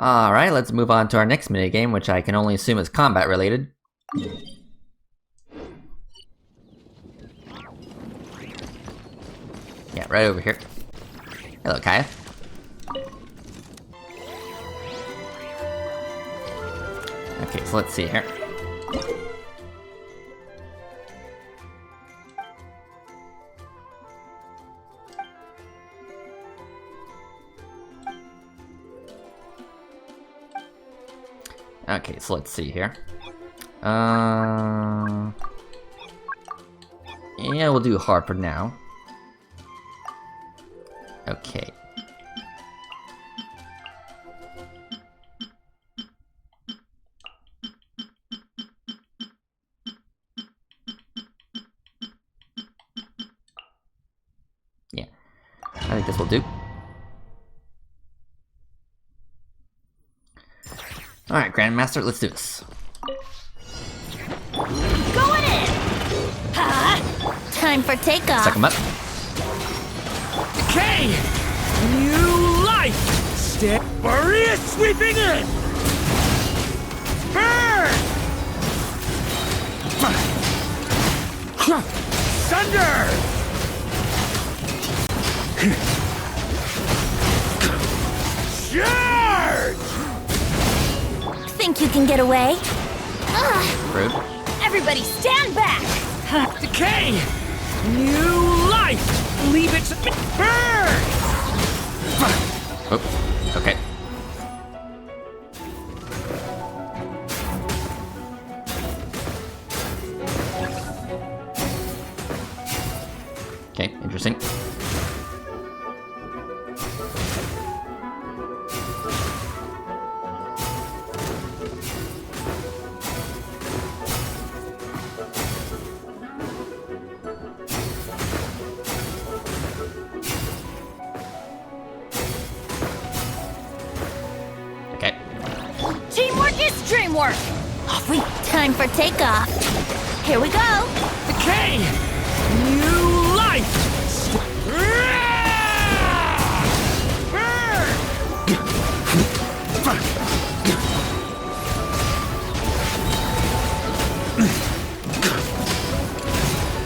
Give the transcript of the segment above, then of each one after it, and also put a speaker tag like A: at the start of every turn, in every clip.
A: Alright, let's move on to our next minigame, which I can only assume is combat related. Yeah, right over here. Hello, Kaya. Okay, so let's see here. Okay, so let's see here. Yeah, we'll do hard for now. Okay. Yeah, I think this will do. Alright, Grandmaster, let's do this.
B: Going in! Ha! Time for takeoff.
A: Suck him up.
C: Okay! New life! Maria sweeping in! Burn! Thunder! Charge!
B: Think you can get away?
A: Rude.
B: Everybody stand back!
C: Decay! New life! Leave it to burn!
A: Oh, okay. Okay, interesting. Okay.
B: Teamwork is dreamwork! Time for takeoff. Here we go!
C: Decay! New life!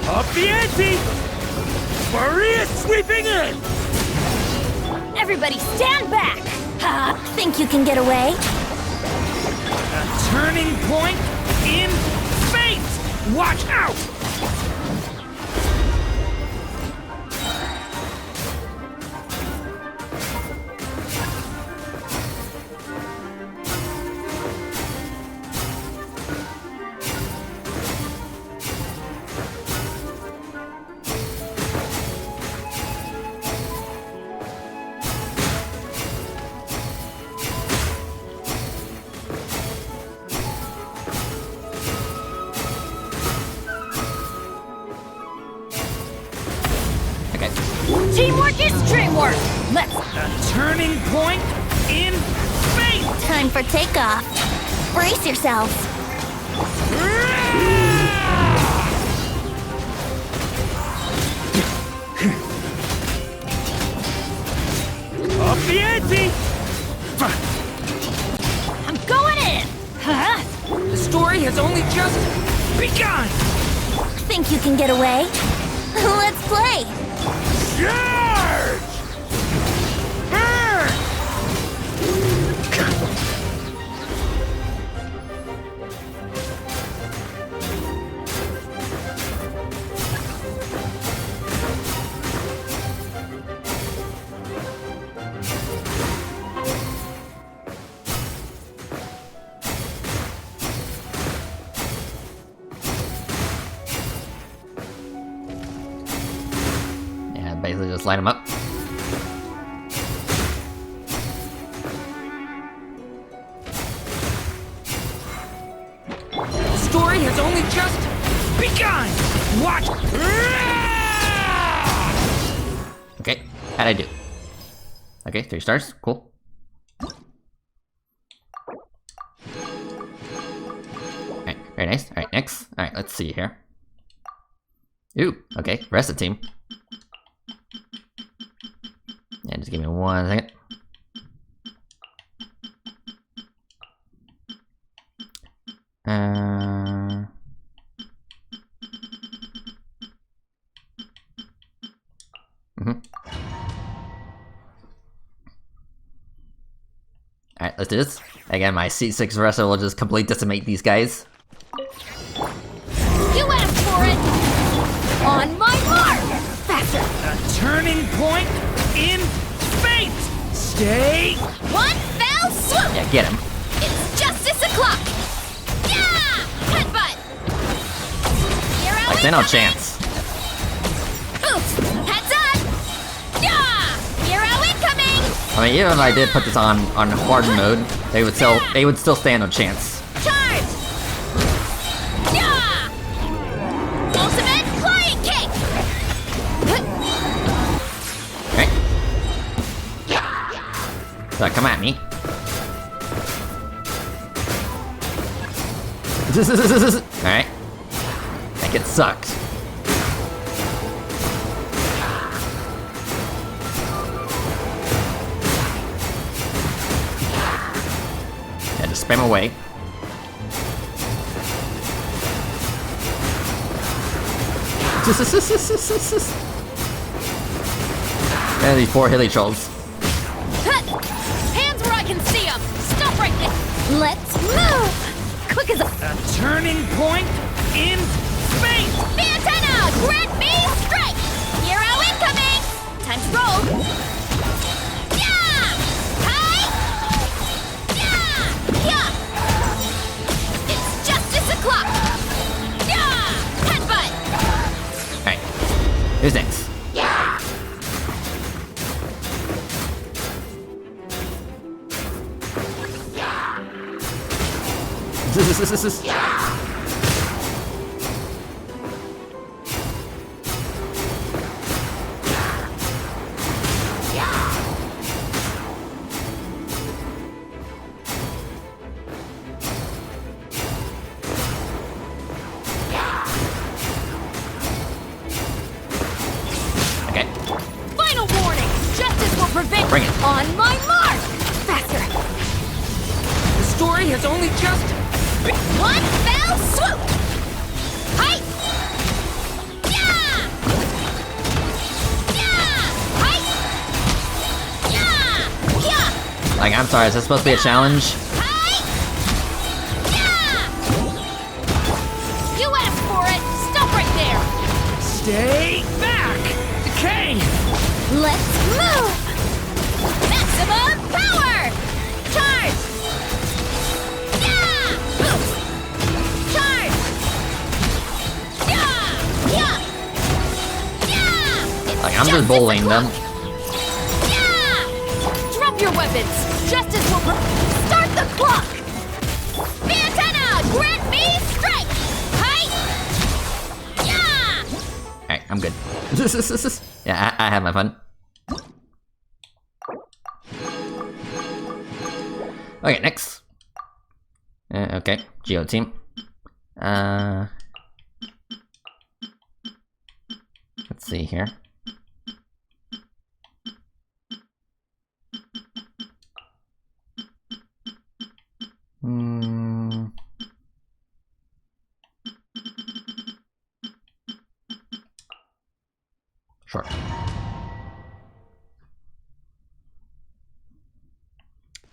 C: Up the ante! Maria sweeping in!
B: Everybody stand back! Think you can get away?
C: A turning point in fate! Watch out!
A: Okay.
B: Teamwork is dreamwork! Let's...
C: A turning point in fate!
B: Time for takeoff. Brace yourselves.
C: Up the ante!
B: I'm going in!
C: The story has only just begun!
B: Think you can get away? Let's play!
C: Charge! Burn!
A: Yeah, basically just line them up.
C: The story has only just begun! Watch!
A: Okay, how'd I do? Okay, 3 stars, cool. Alright, very nice. Alright, next. Alright, let's see here. Ooh, okay, rest of the team. Yeah, just give me 1 second. Alright, let's do this. Again, my C6 wrestler will just completely decimate these guys.
B: You asked for it! On my mark! Faster!
C: A turning point in fate! Stay!
B: One fell swoop!
A: Yeah, get him.
B: It's justice o'clock! Yeah! Headbutt! Hero
A: Like, stand no
B: incoming!
A: chance.
B: Oops! Heads up! Yeah! Hero incoming!
A: I mean, even if I did put this on hard mode, they would still stand no chance.
B: Charge! Yeah! Ultimate flying kick!
A: Okay. So come at me. Alright. That kid sucks. Yeah, just spam away. Yeah, these poor hilly trolls.
B: Hands where I can see them! Stop right there! Let's move! Quick as a...
C: A turning point in fate!
B: The antenna! Grant me strike! Hero incoming! Time to roll! Yeah! Hi! Yeah! Yeah! It's justice o'clock! Yeah! Headbutt!
A: Alright. Who's next? Okay.
B: Final warning! Justice will prevail!
A: Bring it.
B: On my mark! Faster!
C: The story has only just...
B: One fell swoop! Hi! Yeah! Yeah! Hi! Yeah! Yeah!
A: Like, I'm sorry, is this supposed to be a challenge?
B: Hi! Yeah! You asked for it! Stop right there!
C: Stay back! Decay!
B: Let's move! Maximum power! Charge! Yeah! Boost! Charge! Yeah! Yeah! Yeah! It's
A: Like, I'm just
B: justice
A: bullying them.
B: o'clock. Yeah! Drop your weapons! Justice will start the clock! The antenna! Grant me strike! Hi! Yeah!
A: Alright, I'm good. Yeah, I have my fun. Okay, next. Okay, Geo team. Let's see here. Sure.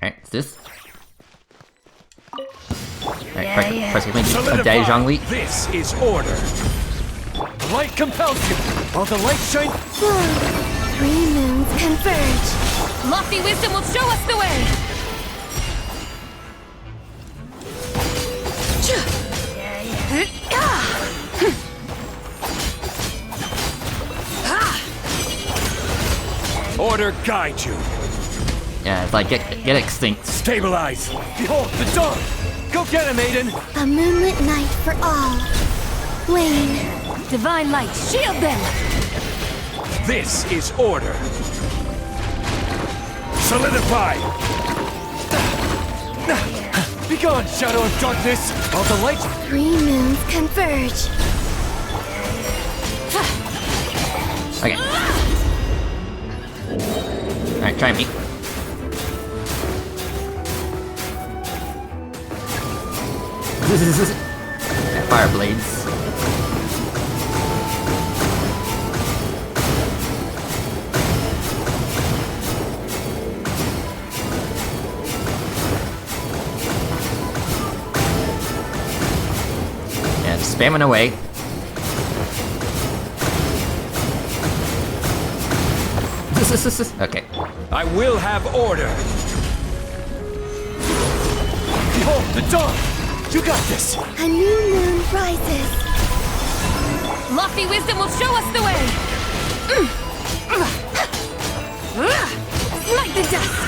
A: Alright, it's this. Alright, press me. Okay, Zhongli.
D: This is order. The light compels you. While the light shines.
B: Three moons converge. Lofty wisdom will show us the way.
D: Order guide you.
A: Yeah, it's like get extinct.
D: Stabilize. Behold the dawn. Go get him, Aiden.
B: A moonlit night for all. Wane. Divine light, shield them.
D: This is order. Solidify. Be gone, shadow of darkness. While the light.
B: Three moons converge.
A: Okay. Alright, try me. Fire blades. And spamming away. Okay.
D: I will have order. Behold the dawn! You got this!
B: A new moon rises. Lofty wisdom will show us the way. Smite the dust.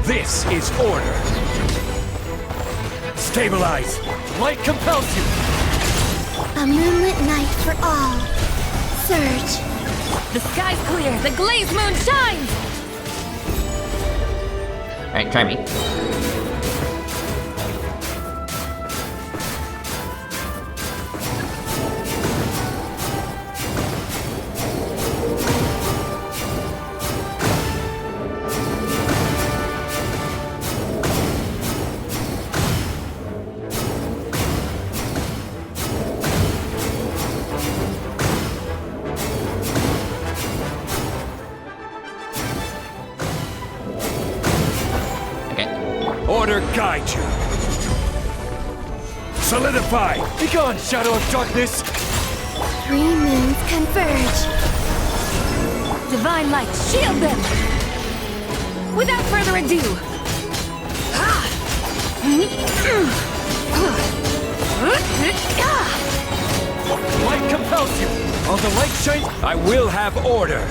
D: This is order. Stabilize. Light compels you.
B: A moonlit night for all. Surge. The sky's clear. The glazed moon shines.
A: Alright, try me.
D: Order guide you. Solidify. Begone, shadow of darkness.
B: 3 moons converge. Divine light, shield them. Without further ado.
D: Light compels you. All the light shines. I will have order.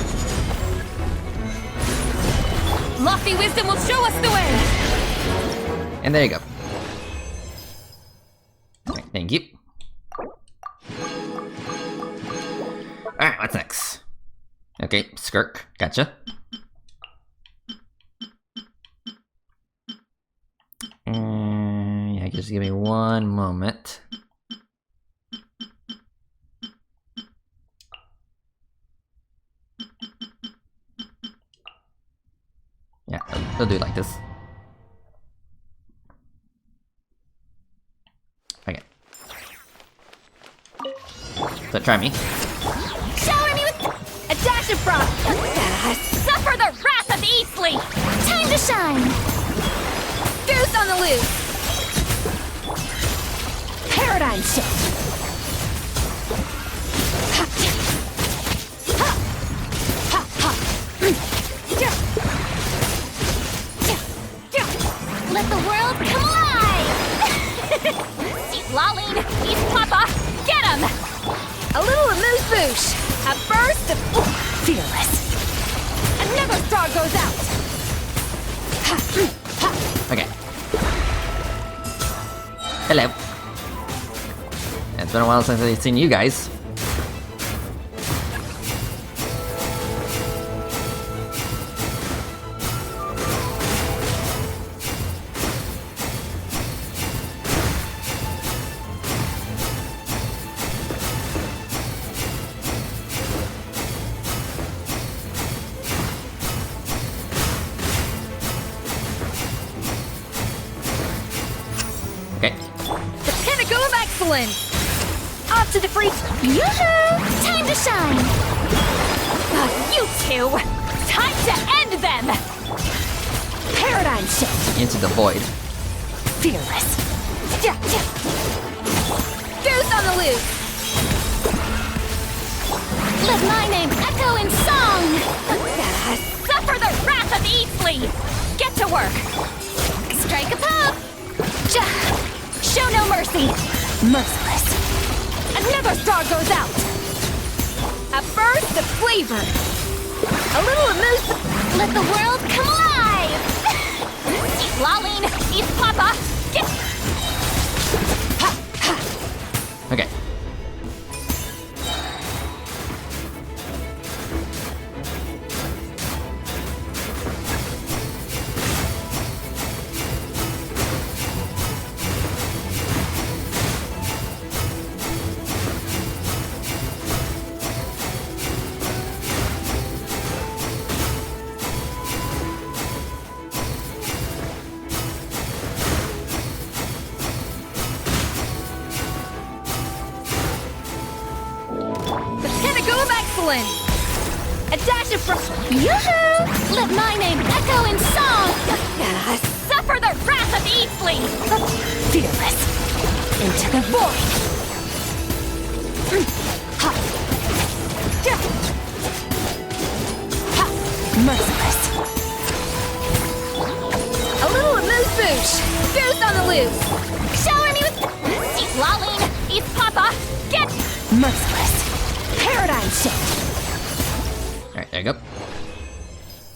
B: Lofty wisdom will show us the way.
A: And there you go. Okay, thank you. Alright, what's next? Okay, Skirk, gotcha. Yeah, just give me one moment. Yeah, they'll do it like this. Okay. So try me.
B: Shower me with a dash of frost. Suffer the wrath of Eastly. Time to shine. Goose on the loose. Paradigm shift. Let the world come alive! He's lolling, he's Papa, get him! A little amuse-bouche, a burst of fearless. Another star goes out!
A: Okay. Hello. It's been a while since I've seen you guys. Okay.
B: The pinnacle of excellence! Off to the free... Yoo-hoo! Time to shine! You two! Time to end them! Paradigm shift!
A: Into the void.
B: Fearless! Goose on the loose! Let my name echo in song! Suffer the wrath of Eastly! Get to work! Strike a pop! Show no mercy! Merciless! Another star goes out! A burst of flavor! A little amuse... Let the world come alive! He's lolling! He's Papa! Get...
A: Okay.
B: dash of Yoo-hoo! Let my name echo in song! Suffer the wrath of Easley! Fearless! Into the void! Ha! Yeah. Ha! Merciless! A little amuse-bouche! Goose on the loose! Shower me with... He's lolling! He's Papa! Get... Merciless! Paradigm shift!
A: Alright, there you go.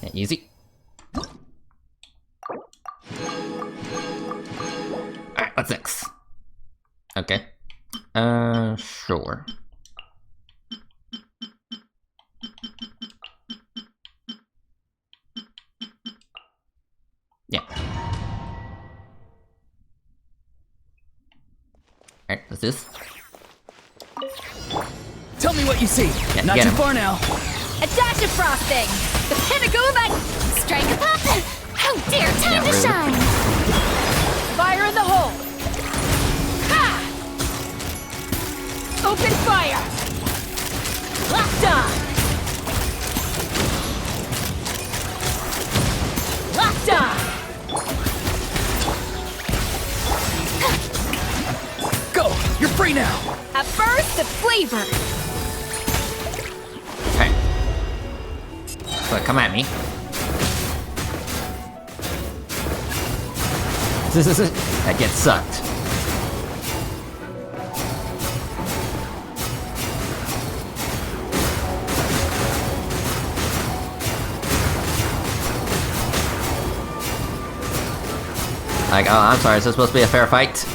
A: Yeah, easy. Alright, what's next? Okay. Sure. Yeah. Alright, what's this?
C: Tell me what you see.
A: Yeah,
C: Not
A: get
C: too
A: him.
C: far now.
B: A dash of frosting! The pinnacle of strike a pop! How dare time
A: Yeah,
B: to
A: rude.
B: shine! Fire in the hole! Ha! Open fire! Locked on! Locked on!
C: Go! You're free now!
B: A burst of flavor!
A: Okay. So come at me. That gets sucked. Like, oh, I'm sorry, is this supposed to be a fair fight?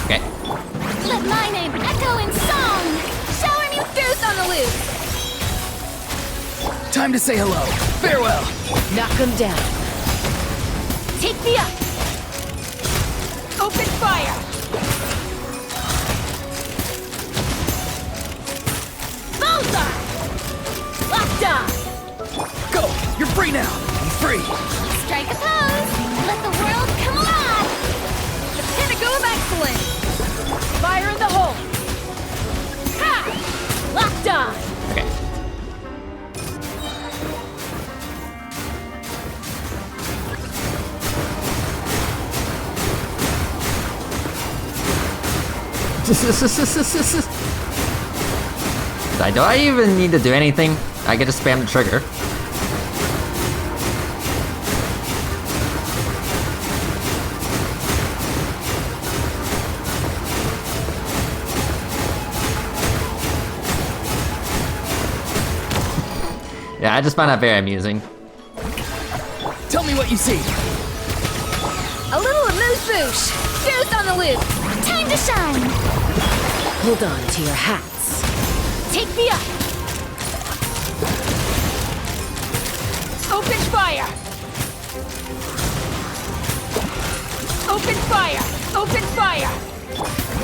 A: Okay.
B: Let my name echo in song! Shower me with goose on the loose!
C: Time to say hello. Farewell.
B: Knock him down. Take me up! Open fire! Bullseye! Locked on!
C: Go! You're free now. I'm free.
B: Strike a pose! Let the world come alive! The pinnacle of excellence! Fire in the hole! Ha! Locked on!
A: Okay. Do I even need to do anything? I get to spam the trigger. Yeah, I just find that very amusing.
C: Tell me what you see.
B: A little amuse-bouche! Goose on the loose! Time to shine! Hold on to your hats. Take me up! Open fire! Open fire! Open fire!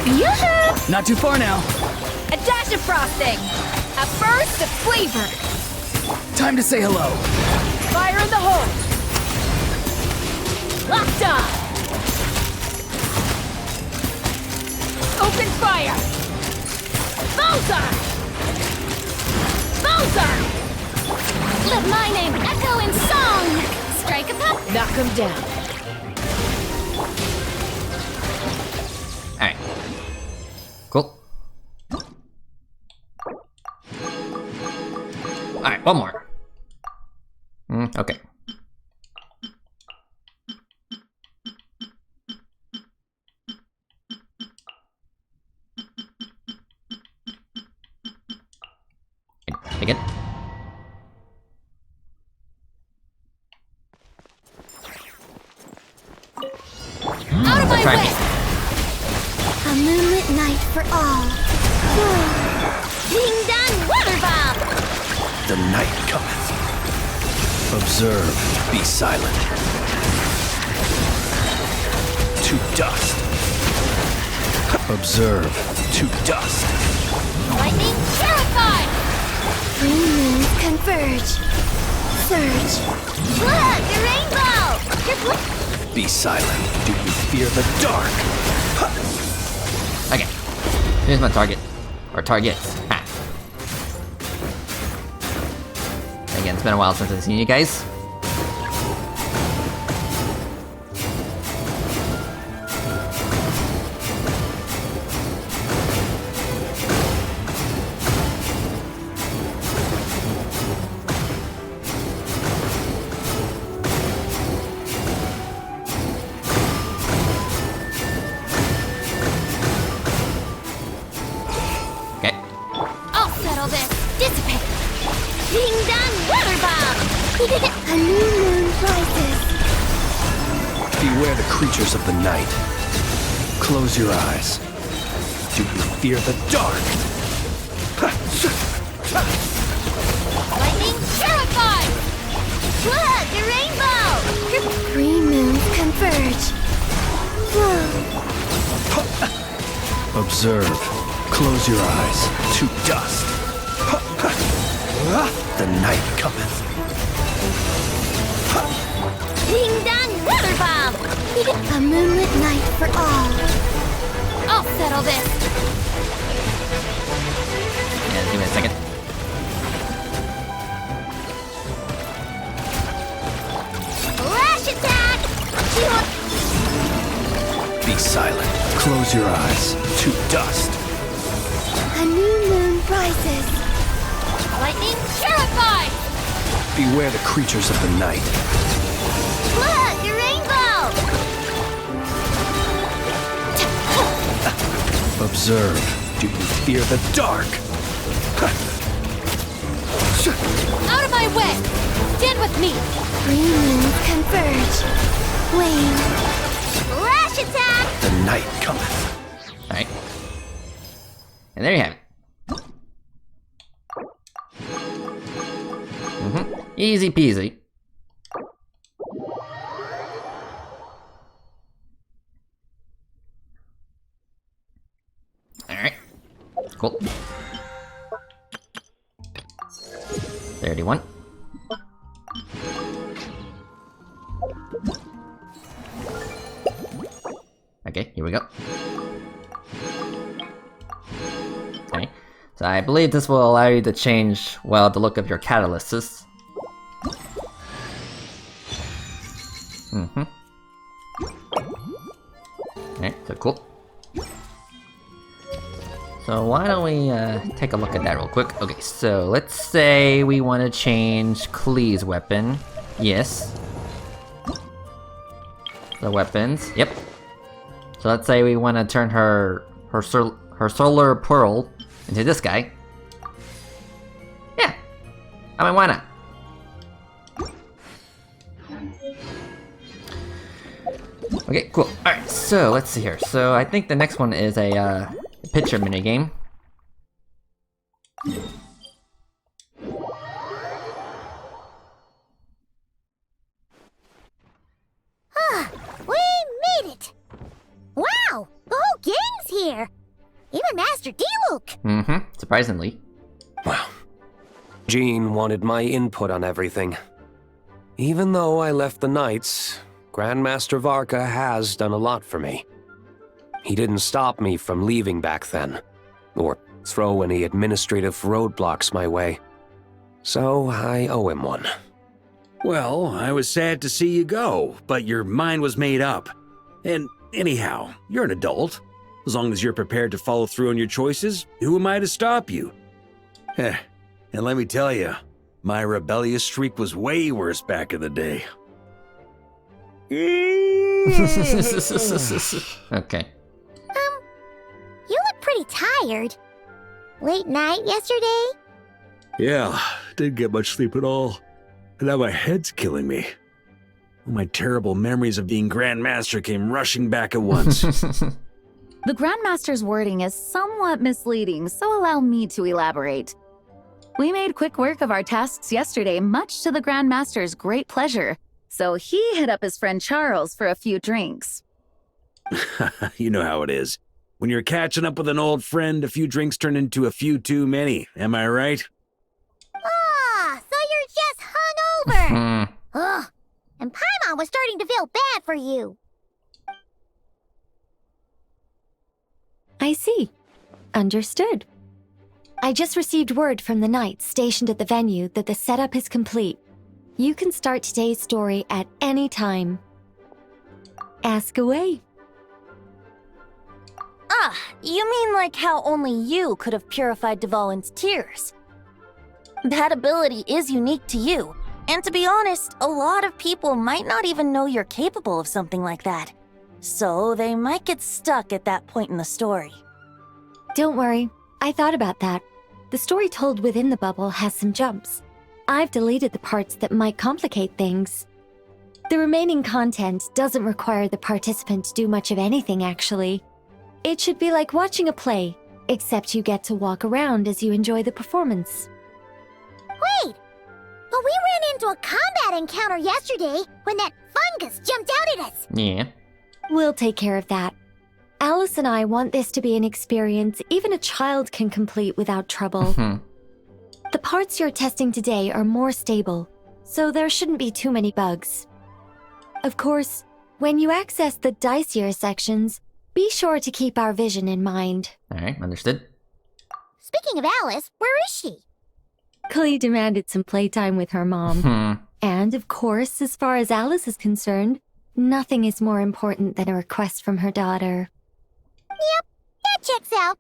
B: Yoo-hoo!
C: Not too far now.
B: A dash of frosting! A burst of flavor!
C: Time to say hello.
B: Fire in the hole! Locked on! Open fire! Bullseye! Bullseye! Let my name echo in song! Strike a pop! Knock him down.
A: Alright. Cool. Alright, one more. Okay. Again.
B: Out of my
A: Try
B: way!
A: me.
B: A moonlit night for all. Ding dong water bomb!
E: The night cometh. Observe, be silent. To dust. Observe, to dust.
B: Lightning terrified! Three moons converge. Surge. Look, a rainbow!
E: Be silent. Do you fear the dark?
A: Here's my target. Or targets. Ha. Again, it's been a while since I've seen you guys.
B: I'll settle this. Dissipate. Ding dong water bomb. A new moon rises.
E: Beware the creatures of the night. Close your eyes. Do you fear the dark?
B: Lightning terrified. Look, the rainbow. Three moons converge. Whoa.
E: Observe. Close your eyes. To dust. The night cometh.
B: Ding dong water bomb. A moonlit night for all. I'll settle this.
A: Yeah, give me a second.
B: Flash attack.
E: Be silent. Close your eyes. To dust.
B: A new moon rises. Lightning terrified.
E: Beware the creatures of the night.
B: Look, the rainbow.
E: Observe. Do you fear the dark?
B: Out of my way. Stand with me. Three moons converge. Wane. Flash attack.
E: The night cometh.
A: Alright. And there you have it. Easy peasy. Alright. Cool. 31. Okay, here we go. Okay. So I believe this will allow you to change, well, the look of your catalysts. Alright, so cool. So why don't we take a look at that real quick. Okay, so let's say we want to change Klee's weapon. Yes. The weapons, yep. So let's say we want to turn her solar pearl into this guy. Yeah. I mean, why not? Okay, cool. Alright, so let's see here. So I think the next one is a picture minigame.
B: We made it. Wow, the whole gang's here. Even Master D-Luke.
A: Surprisingly.
F: Wow. Jean wanted my input on everything. Even though I left the Knights, Grandmaster Varka has done a lot for me. He didn't stop me from leaving back then, or throw any administrative roadblocks my way. So I owe him one.
G: Well, I was sad to see you go, but your mind was made up. And anyhow, you're an adult. As long as you're prepared to follow through on your choices, who am I to stop you? Heh, and let me tell you, my rebellious streak was way worse back in the day.
A: Okay.
B: You look pretty tired. Late night yesterday?
G: Yeah, didn't get much sleep at all. And now my head's killing me. All my terrible memories of being Grandmaster came rushing back at once.
H: The Grandmaster's wording is somewhat misleading, so allow me to elaborate. We made quick work of our tasks yesterday, much to the Grandmaster's great pleasure, so he hit up his friend Charles for a few drinks.
G: You know how it is. When you're catching up with an old friend, a few drinks turn into a few too many. Am I right?
B: Ah, so you're just hungover. Ugh, and Paimon was starting to feel bad for you.
H: I see.
I: Understood. I just received word from the knights stationed at the venue that the setup is complete. You can start today's story at any time. Ask away.
B: Ah, you mean like how only you could have purified Dvalin's tears? That ability is unique to you, and to be honest, a lot of people might not even know you're capable of something like that. So they might get stuck at that point in the story.
I: Don't worry, I thought about that. The story told within the bubble has some jumps. I've deleted the parts that might complicate things. The remaining content doesn't require the participant to do much of anything, actually. It should be like watching a play, except you get to walk around as you enjoy the performance.
J: Wait! But we ran into a combat encounter yesterday when that fungus jumped out at us!
A: Yeah.
I: We'll take care of that. Alice and I want this to be an experience even a child can complete without trouble. The parts you're testing today are more stable, so there shouldn't be too many bugs. Of course, when you access the dicier sections, be sure to keep our vision in mind.
A: Alright, understood.
J: Speaking of Alice, where is she?
I: Klee demanded some playtime with her mom. And of course, as far as Alice is concerned, nothing is more important than a request from her daughter.
J: Yep, that checks out.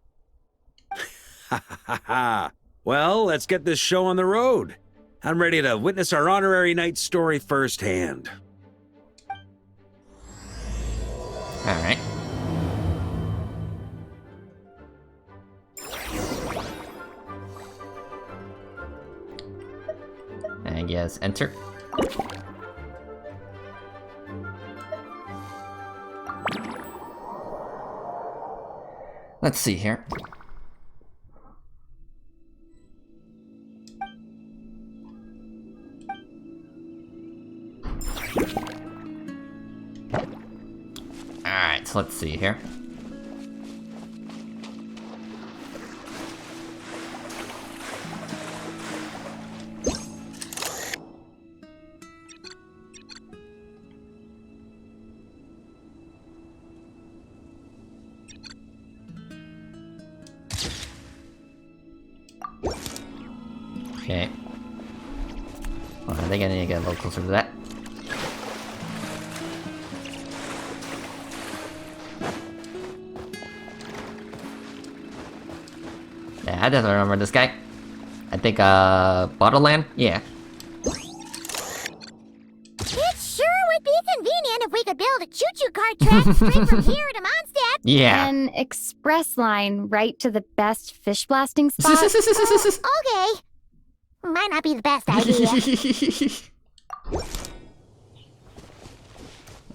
G: Ha ha ha! Well, let's get this show on the road. I'm ready to witness our honorary knight's story firsthand.
A: Alright. I guess enter. Let's see here. Alright, so let's see here. Okay. Well, I think I need to get a little closer to that. Yeah, I definitely remember this guy. I think, Bottleland? Yeah.
J: It sure would be convenient if we could build a choo-choo cart track straight from here to Mondstadt.
A: Yeah.
K: An express line right to the best fish blasting spot?
J: Okay. Might not be the best idea.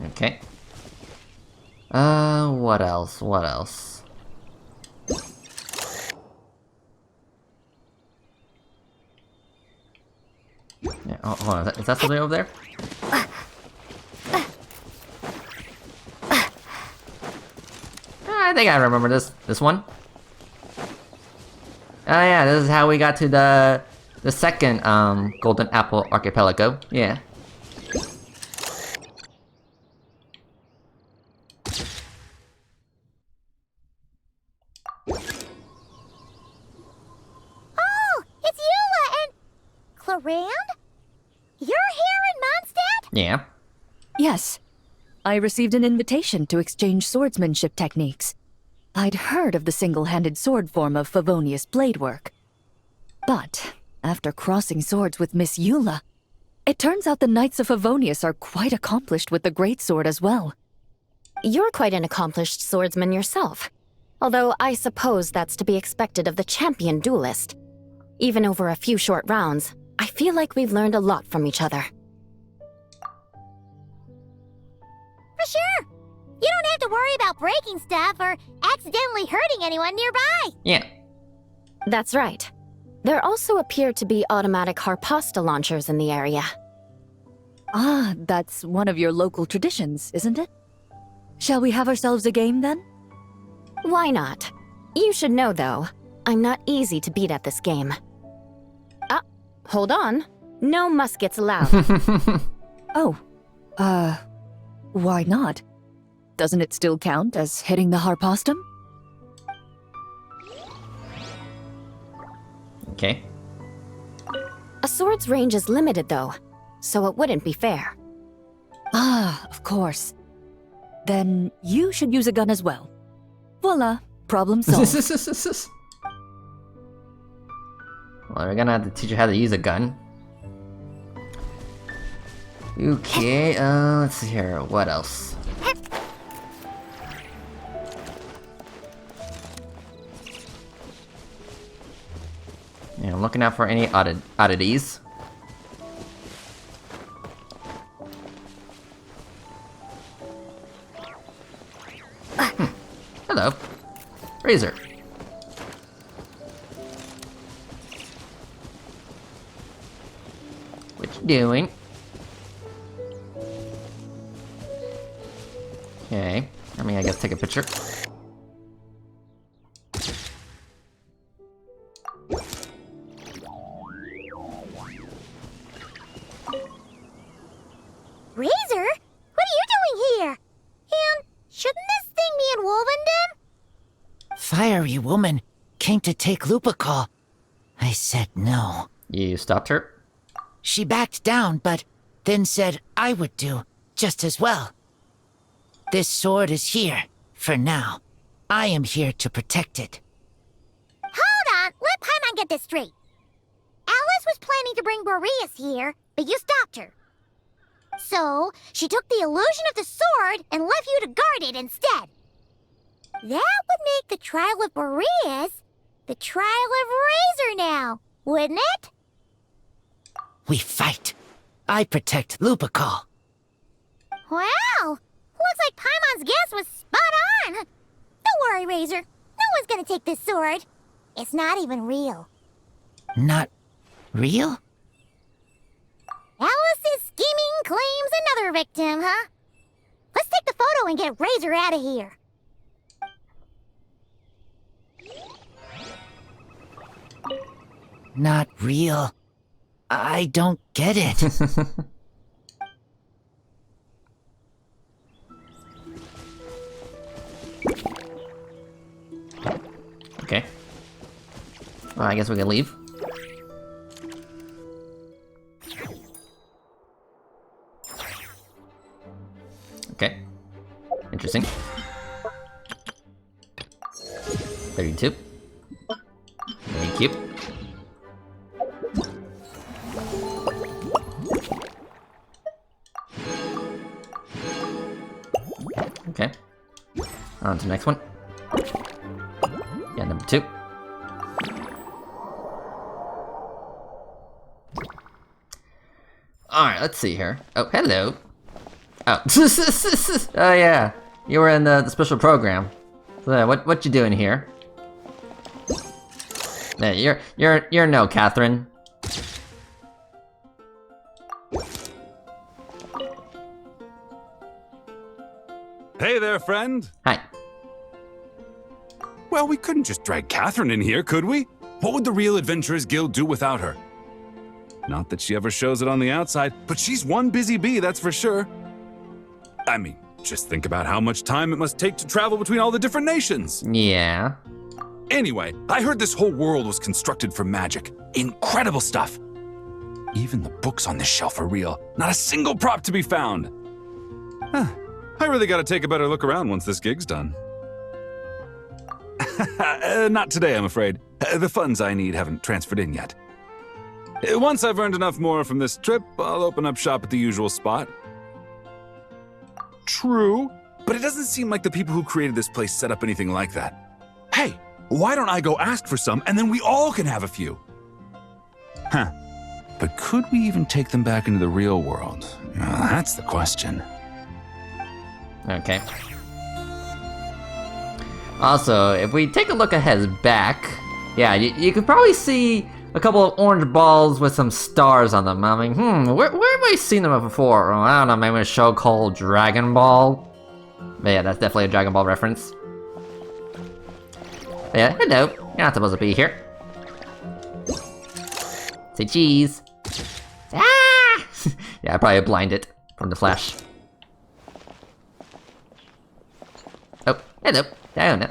A: Okay. What else? What else? Yeah, oh, hold on. Is that something over there? I think I remember this one. Oh yeah, this is how we got to the second Golden Apple Archipelago. Yeah.
J: Oh, it's Eula and Clarand? You're here in Mondstadt?
A: Yeah.
L: Yes. I received an invitation to exchange swordsmanship techniques. I'd heard of the single-handed sword form of Favonius blade work. But after crossing swords with Miss Eula, it turns out the Knights of Favonius are quite accomplished with the greatsword as well.
B: You're quite an accomplished swordsman yourself. Although I suppose that's to be expected of the champion duelist. Even over a few short rounds, I feel like we've learned a lot from each other.
J: For sure. You don't have to worry about breaking stuff or accidentally hurting anyone nearby.
A: Yeah.
B: That's right. There also appear to be automatic harpasta launchers in the area.
L: Ah, that's one of your local traditions, isn't it? Shall we have ourselves a game then?
B: Why not? You should know, though, I'm not easy to beat at this game. Ah, hold on. No muskets allowed.
L: Oh, why not? Doesn't it still count as hitting the harpastum?
A: Okay.
B: A sword's range is limited, though, so it wouldn't be fair.
L: Ah, of course. Then you should use a gun as well. Voila, problem solved.
A: Well, we're gonna have to teach you how to use a gun. Okay, let's see here. What else? Yeah, I'm looking out for any oddities. Hello. Razor. What you doing? Okay. I mean, I guess take a picture.
J: Razor? What are you doing here? And shouldn't this thing be in Wolvenden?
M: Fiery woman came to take Lupical. I said no.
A: You stopped her?
M: She backed down, but then said I would do just as well. This sword is here, for now. I am here to protect it.
J: Hold on, let Paimon get this straight. Alice was planning to bring Boreas here, but you stopped her. So, she took the illusion of the sword and left you to guard it instead. That would make the trial of Boreas the trial of Razor now, wouldn't it?
M: We fight. I protect Lupical.
J: Wow! Looks like Paimon's guess was spot on. Don't worry, Razor. No one's gonna take this sword. It's not even real.
M: Not real?
J: Alice's scheming claims another victim, huh? Let's take the photo and get Razor out of here.
M: Not real. I don't get it.
A: Okay. Well, I guess we can leave. Okay. Interesting. 32. Thank you. Okay. On to the next one. Yeah, number 2. Alright, let's see here. Oh, hello. Oh. Oh yeah. You were in the special program. So, what you doing here? Yeah, you're no Catherine.
N: Hey there, friend.
A: Hi.
N: Well, we couldn't just drag Catherine in here, could we? What would the Real Adventurers Guild do without her? Not that she ever shows it on the outside, but she's one busy bee, that's for sure. I mean, just think about how much time it must take to travel between all the different nations.
A: Yeah.
N: Anyway, I heard this whole world was constructed for magic. Incredible stuff. Even the books on this shelf are real. Not a single prop to be found. Huh. I really gotta take a better look around once this gig's done. Not today, I'm afraid. The funds I need haven't transferred in yet. Once I've earned enough more from this trip, I'll open up shop at the usual spot. True, but it doesn't seem like the people who created this place set up anything like that. Hey, why don't I go ask for some, and then we all can have a few? Huh. But could we even take them back into the real world? Well, that's the question.
A: Okay. Also, if we take a look at his back, yeah, you could probably see a couple of orange balls with some stars on them. I mean, where have I seen them before? Oh, I don't know, maybe a show called Dragon Ball? But yeah, that's definitely a Dragon Ball reference. But yeah, hello. You're not supposed to be here. Say cheese. Ah! Yeah, I probably blinded from the flash. Oh, hello. I don't know.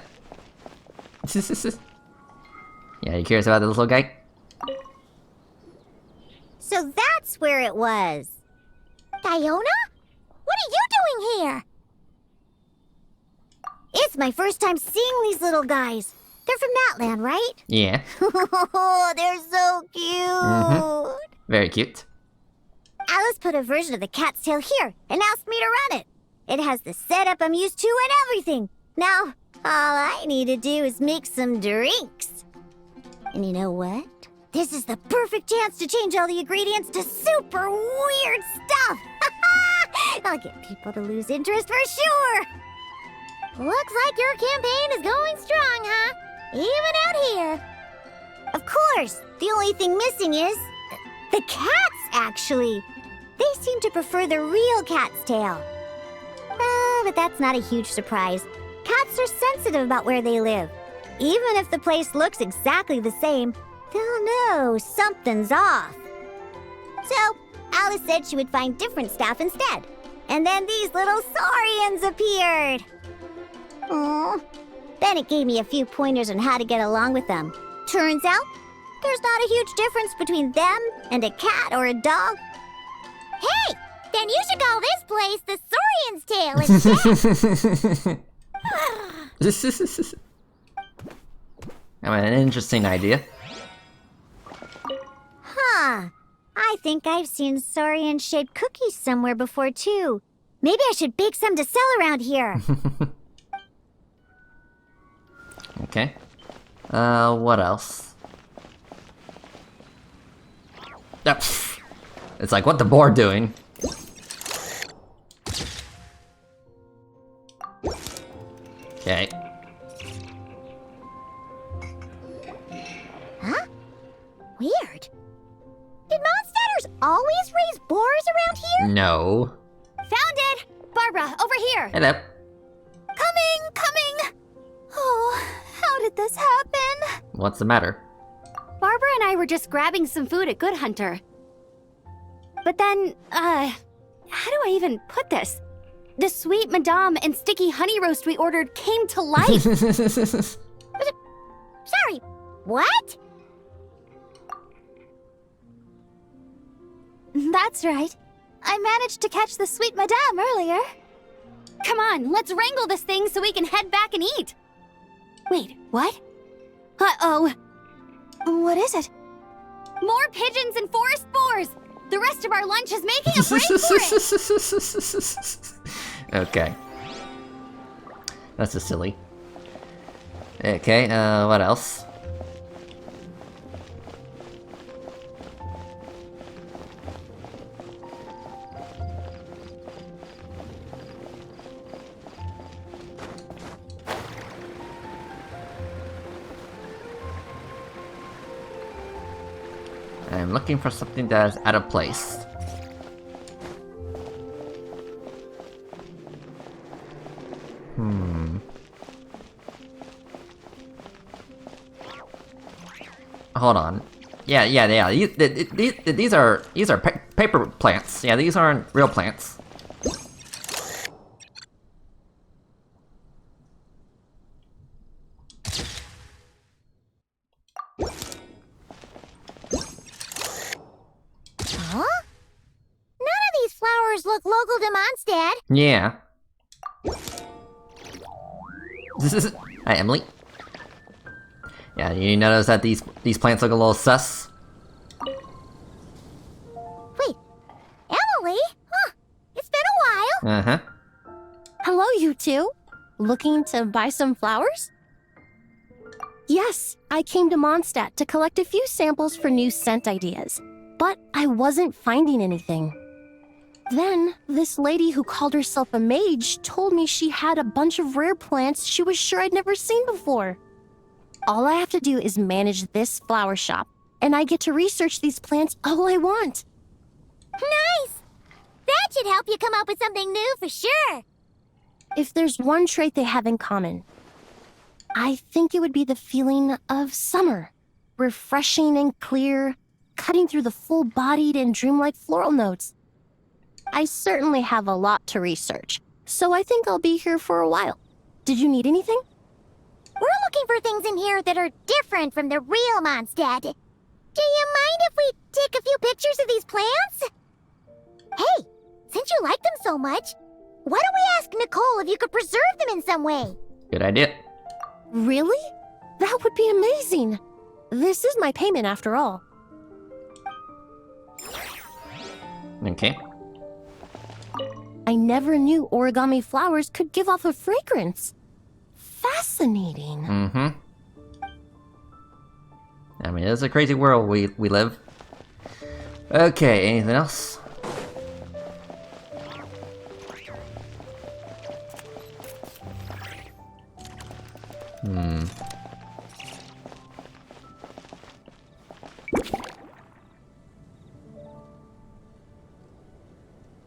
A: Yeah, you curious about the little guy?
J: So that's where it was. Diona? What are you doing here? It's my first time seeing these little guys. They're from that land, right?
A: Yeah.
J: Oh, they're so cute.
A: Very cute.
J: Alice put a version of the cat's tail here and asked me to run it. It has the setup I'm used to and everything. Now, all I need to do is make some drinks. And you know what? This is the perfect chance to change all the ingredients to super weird stuff. I'll get people to lose interest for sure. Looks like your campaign is going strong, huh? Even out here. Of course, the only thing missing is the cats, actually. They seem to prefer the real cat's tail. But that's not a huge surprise. Cats are sensitive about where they live. Even if the place looks exactly the same, they'll know something's off. So, Alice said she would find different staff instead. And then these little saurians appeared. Aww. Then it gave me a few pointers on how to get along with them. Turns out, there's not a huge difference between them and a cat or a dog. Hey! Then you should call this place the Saurian's Tail instead!
A: I mean, an interesting idea.
J: Huh. I think I've seen saurian-shaped cookies somewhere before, too. Maybe I should bake some to sell around here.
A: Okay. What else? Oh, it's like, what the board doing? Okay.
J: Huh? Weird. Did Mondstadters always raise boars around here?
A: No.
B: Found it! Barbara, over here!
A: Hello.
B: Coming! Oh, how did this happen?
A: What's the matter?
B: Barbara and I were just grabbing some food at Good Hunter. But then, how do I even put this? The sweet madame and sticky honey roast we ordered came to life.
J: Sorry, what?
B: That's right. I managed to catch the sweet madame earlier. Come on, let's wrangle this thing so we can head back and eat. Wait, what? Uh-oh. What is it? More pigeons and forest boars! The rest of our lunch is making a break for it!
A: Okay. That's just silly. Okay, what else? I'm looking for something that is out of place. Hold on. Yeah. These are paper plants. Yeah, these aren't real plants.
J: Huh? None of these flowers look local to Mondstadt.
A: Yeah. Hi, Emily. Yeah, you notice that these plants look a little sus?
J: Wait, Emily? Huh, it's been a while.
A: Uh-huh.
O: Hello, you two. Looking to buy some flowers? Yes, I came to Mondstadt to collect a few samples for new scent ideas, but I wasn't finding anything. Then, this lady who called herself a mage told me she had a bunch of rare plants she was sure I'd never seen before. All I have to do is manage this flower shop, and I get to research these plants all I want.
J: Nice! That should help you come up with something new for sure.
O: If there's one trait they have in common, I think it would be the feeling of summer. Refreshing and clear, cutting through the full-bodied and dreamlike floral notes. I certainly have a lot to research, so I think I'll be here for a while. Did you need anything?
J: We're looking for things in here that are different from the real Mondstadt. Do you mind if we take a few pictures of these plants? Hey, since you like them so much, why don't we ask Nicole if you could preserve them in some way?
A: Good idea.
O: Really? That would be amazing. This is my payment after all.
A: Okay.
O: I never knew origami flowers could give off a fragrance. Fascinating.
A: Mm-hmm. I mean, it's a crazy world we live. Okay, anything else?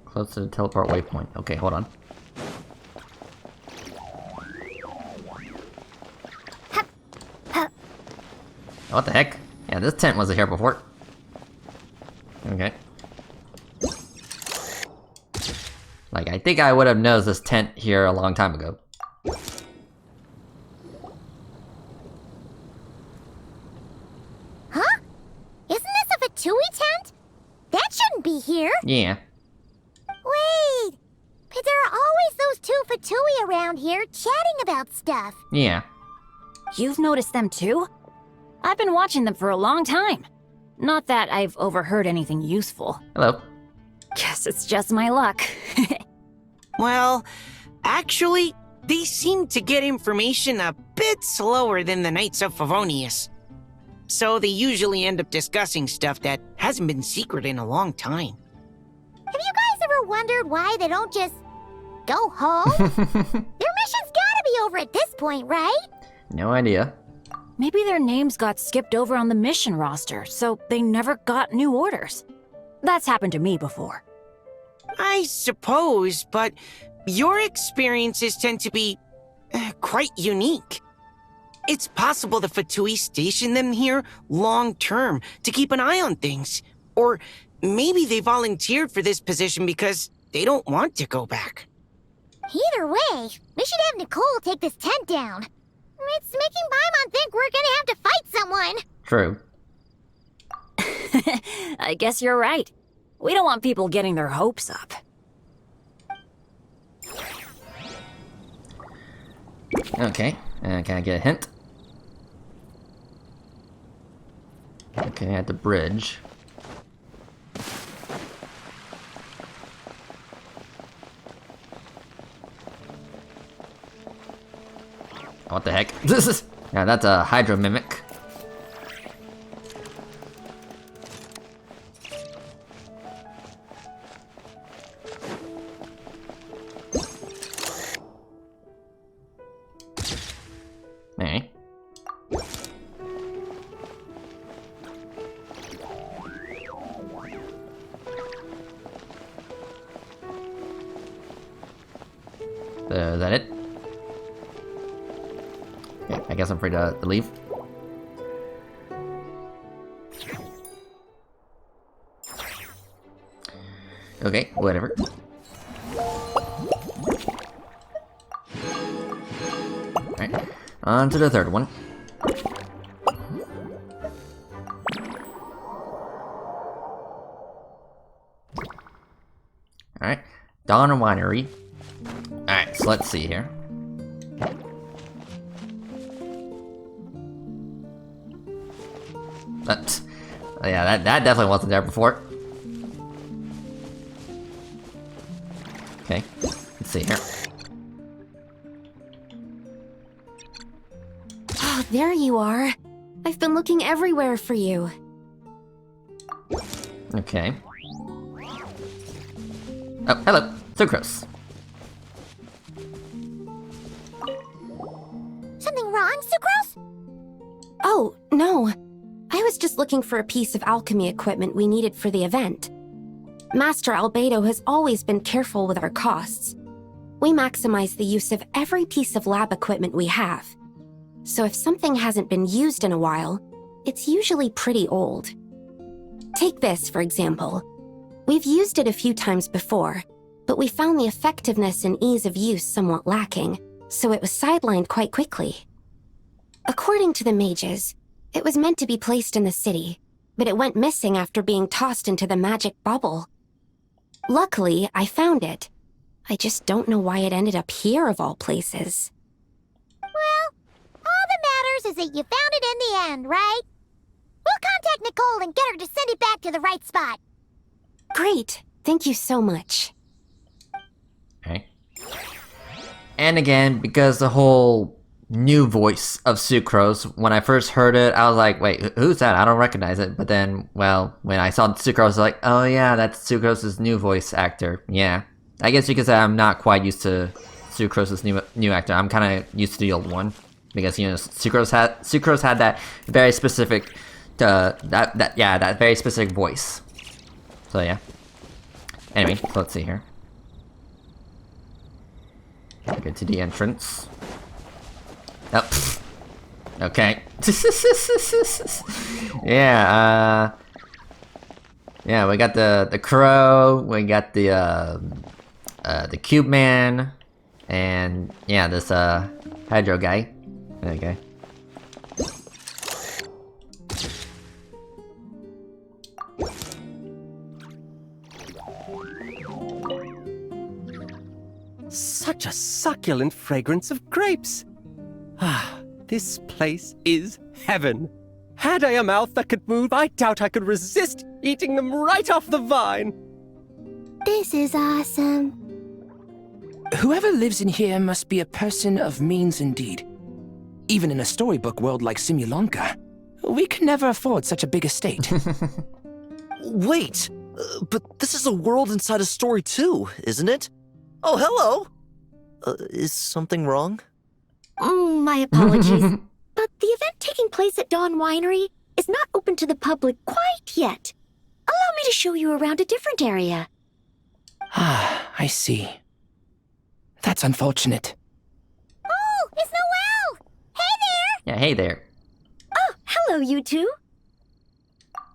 A: Close to the teleport waypoint. Okay, hold on. What the heck? Yeah, this tent wasn't here before. Okay. Like, I think I would have noticed this tent here a long time ago.
J: Huh? Isn't this a Fatui tent? That shouldn't be here.
A: Yeah.
J: Wait! But there are always those two Fatui around here chatting about stuff.
A: Yeah.
B: You've noticed them too? I've been watching them for a long time. Not that I've overheard anything useful.
A: Hello.
B: Guess it's just my luck.
P: Well, actually, they seem to get information a bit slower than the Knights of Favonius. So they usually end up discussing stuff that hasn't been secret in a long time.
J: Have you guys ever wondered why they don't just go home? Their mission's gotta be over at this point, right?
A: No idea.
B: Maybe their names got skipped over on the mission roster, so they never got new orders. That's happened to me before.
P: I suppose, but your experiences tend to be quite unique. It's possible the Fatui stationed them here long-term to keep an eye on things. Or maybe they volunteered for this position because they don't want to go back.
J: Either way, we should have Nicole take this tent down. It's making Paimon think we're gonna have to fight someone.
A: True.
B: I guess you're right. We don't want people getting their hopes up.
A: Okay, can I get a hint? Okay, at the bridge. What the heck? This is... Yeah, that's a Hydro Mimic. Hey. Is that it? Yeah, I guess I'm free to leave. Okay, whatever. Alright, on to the third one. Alright, Dawn Winery. Alright, so let's see here. Yeah, that definitely wasn't there before. Okay, let's see here.
O: Oh, there you are. I've been looking everywhere for you.
A: Okay. Oh, hello, Sucrose.
J: Something wrong, Sucrose?
O: Oh, no. I was just looking for a piece of alchemy equipment we needed for the event. Master Albedo has always been careful with our costs. We maximize the use of every piece of lab equipment we have. So if something hasn't been used in a while, it's usually pretty old. Take this, for example. We've used it a few times before, but we found the effectiveness and ease of use somewhat lacking, so it was sidelined quite quickly. According to the mages, it was meant to be placed in the city, but it went missing after being tossed into the magic bubble. Luckily, I found it. I just don't know why it ended up here of all places.
J: Well, all that matters is that you found it in the end, right? We'll contact Nicole and get her to send it back to the right spot.
O: Great. Thank you so much.
A: Okay. And again, because the whole new voice of Sucrose, when I first heard it, I was like, wait, who's that? I don't recognize it. But then, well, when I saw Sucrose, I was like, oh yeah, that's Sucrose's new voice actor. Yeah. I guess you could say I'm not quite used to Sucrose's new actor. I'm kind of used to the old one. Because, you know, Sucrose had that very specific, that very specific voice. So yeah. Anyway, so let's see here. Get to the entrance. Oh, okay. Yeah, yeah, we got the crow, we got the cube man, and yeah, this hydro guy. Okay.
Q: Such a succulent fragrance of grapes. Ah, this place is heaven. Had I a mouth that could move, I doubt I could resist eating them right off the vine.
O: This is awesome.
C: Whoever lives in here must be a person of means indeed. Even in a storybook world like Simulanka, we can never afford such a big estate.
R: Wait, but this is a world inside a story too, isn't it? Oh, hello! Is something wrong?
O: My apologies. But the event taking place at Dawn Winery is not open to the public quite yet. Allow me to show you around a different area.
C: Ah, I see. That's unfortunate.
J: Oh, it's Noelle! Hey there!
A: Yeah, hey there.
O: Oh, hello, you two.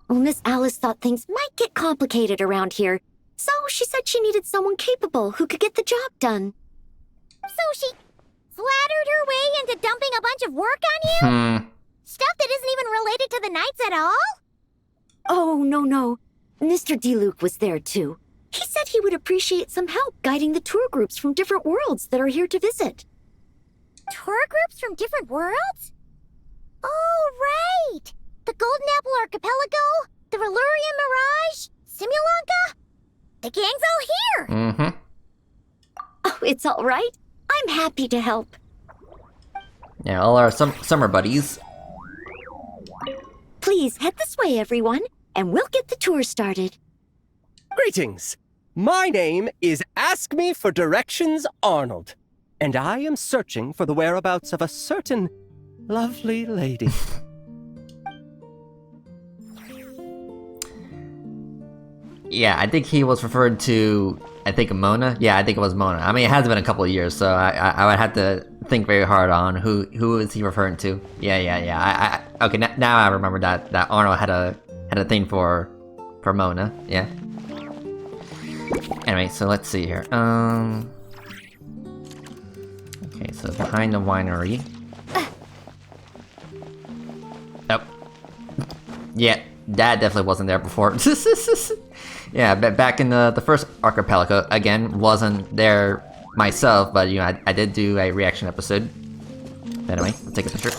O: Well, Miss Alice thought things might get complicated around here, so she said she needed someone capable who could get the job done.
J: So she flattered her way into dumping a bunch of work on you? Stuff that isn't even related to the Knights at all?
O: Oh, no. Mr. DeLuke was there, too. He said he would appreciate some help guiding the tour groups from different worlds that are here to visit.
J: Tour groups from different worlds? Oh, right! The Golden Apple Archipelago, the Relurian Mirage, Simulanka. The gang's all here!
A: Mm-hmm.
O: Oh, it's all right. I'm happy to help.
A: Yeah, all our summer buddies.
O: Please head this way, everyone, and we'll get the tour started.
Q: Greetings. My name is Ask Me for Directions Arnold, and I am searching for the whereabouts of a certain lovely lady.
A: Yeah, I think he was referred to, I think, Mona? Yeah, I think it was Mona. I mean, it has been a couple of years, so I would have to think very hard on who is he referring to. Yeah. Okay, now I remember that Arnold had a thing for Mona. Yeah. Anyway, so let's see here. Okay, so behind the winery. Oh. Yeah, that definitely wasn't there before. Yeah, but back in the first archipelago, again, wasn't there myself, but you know, I did do a reaction episode. Anyway, let's take a picture.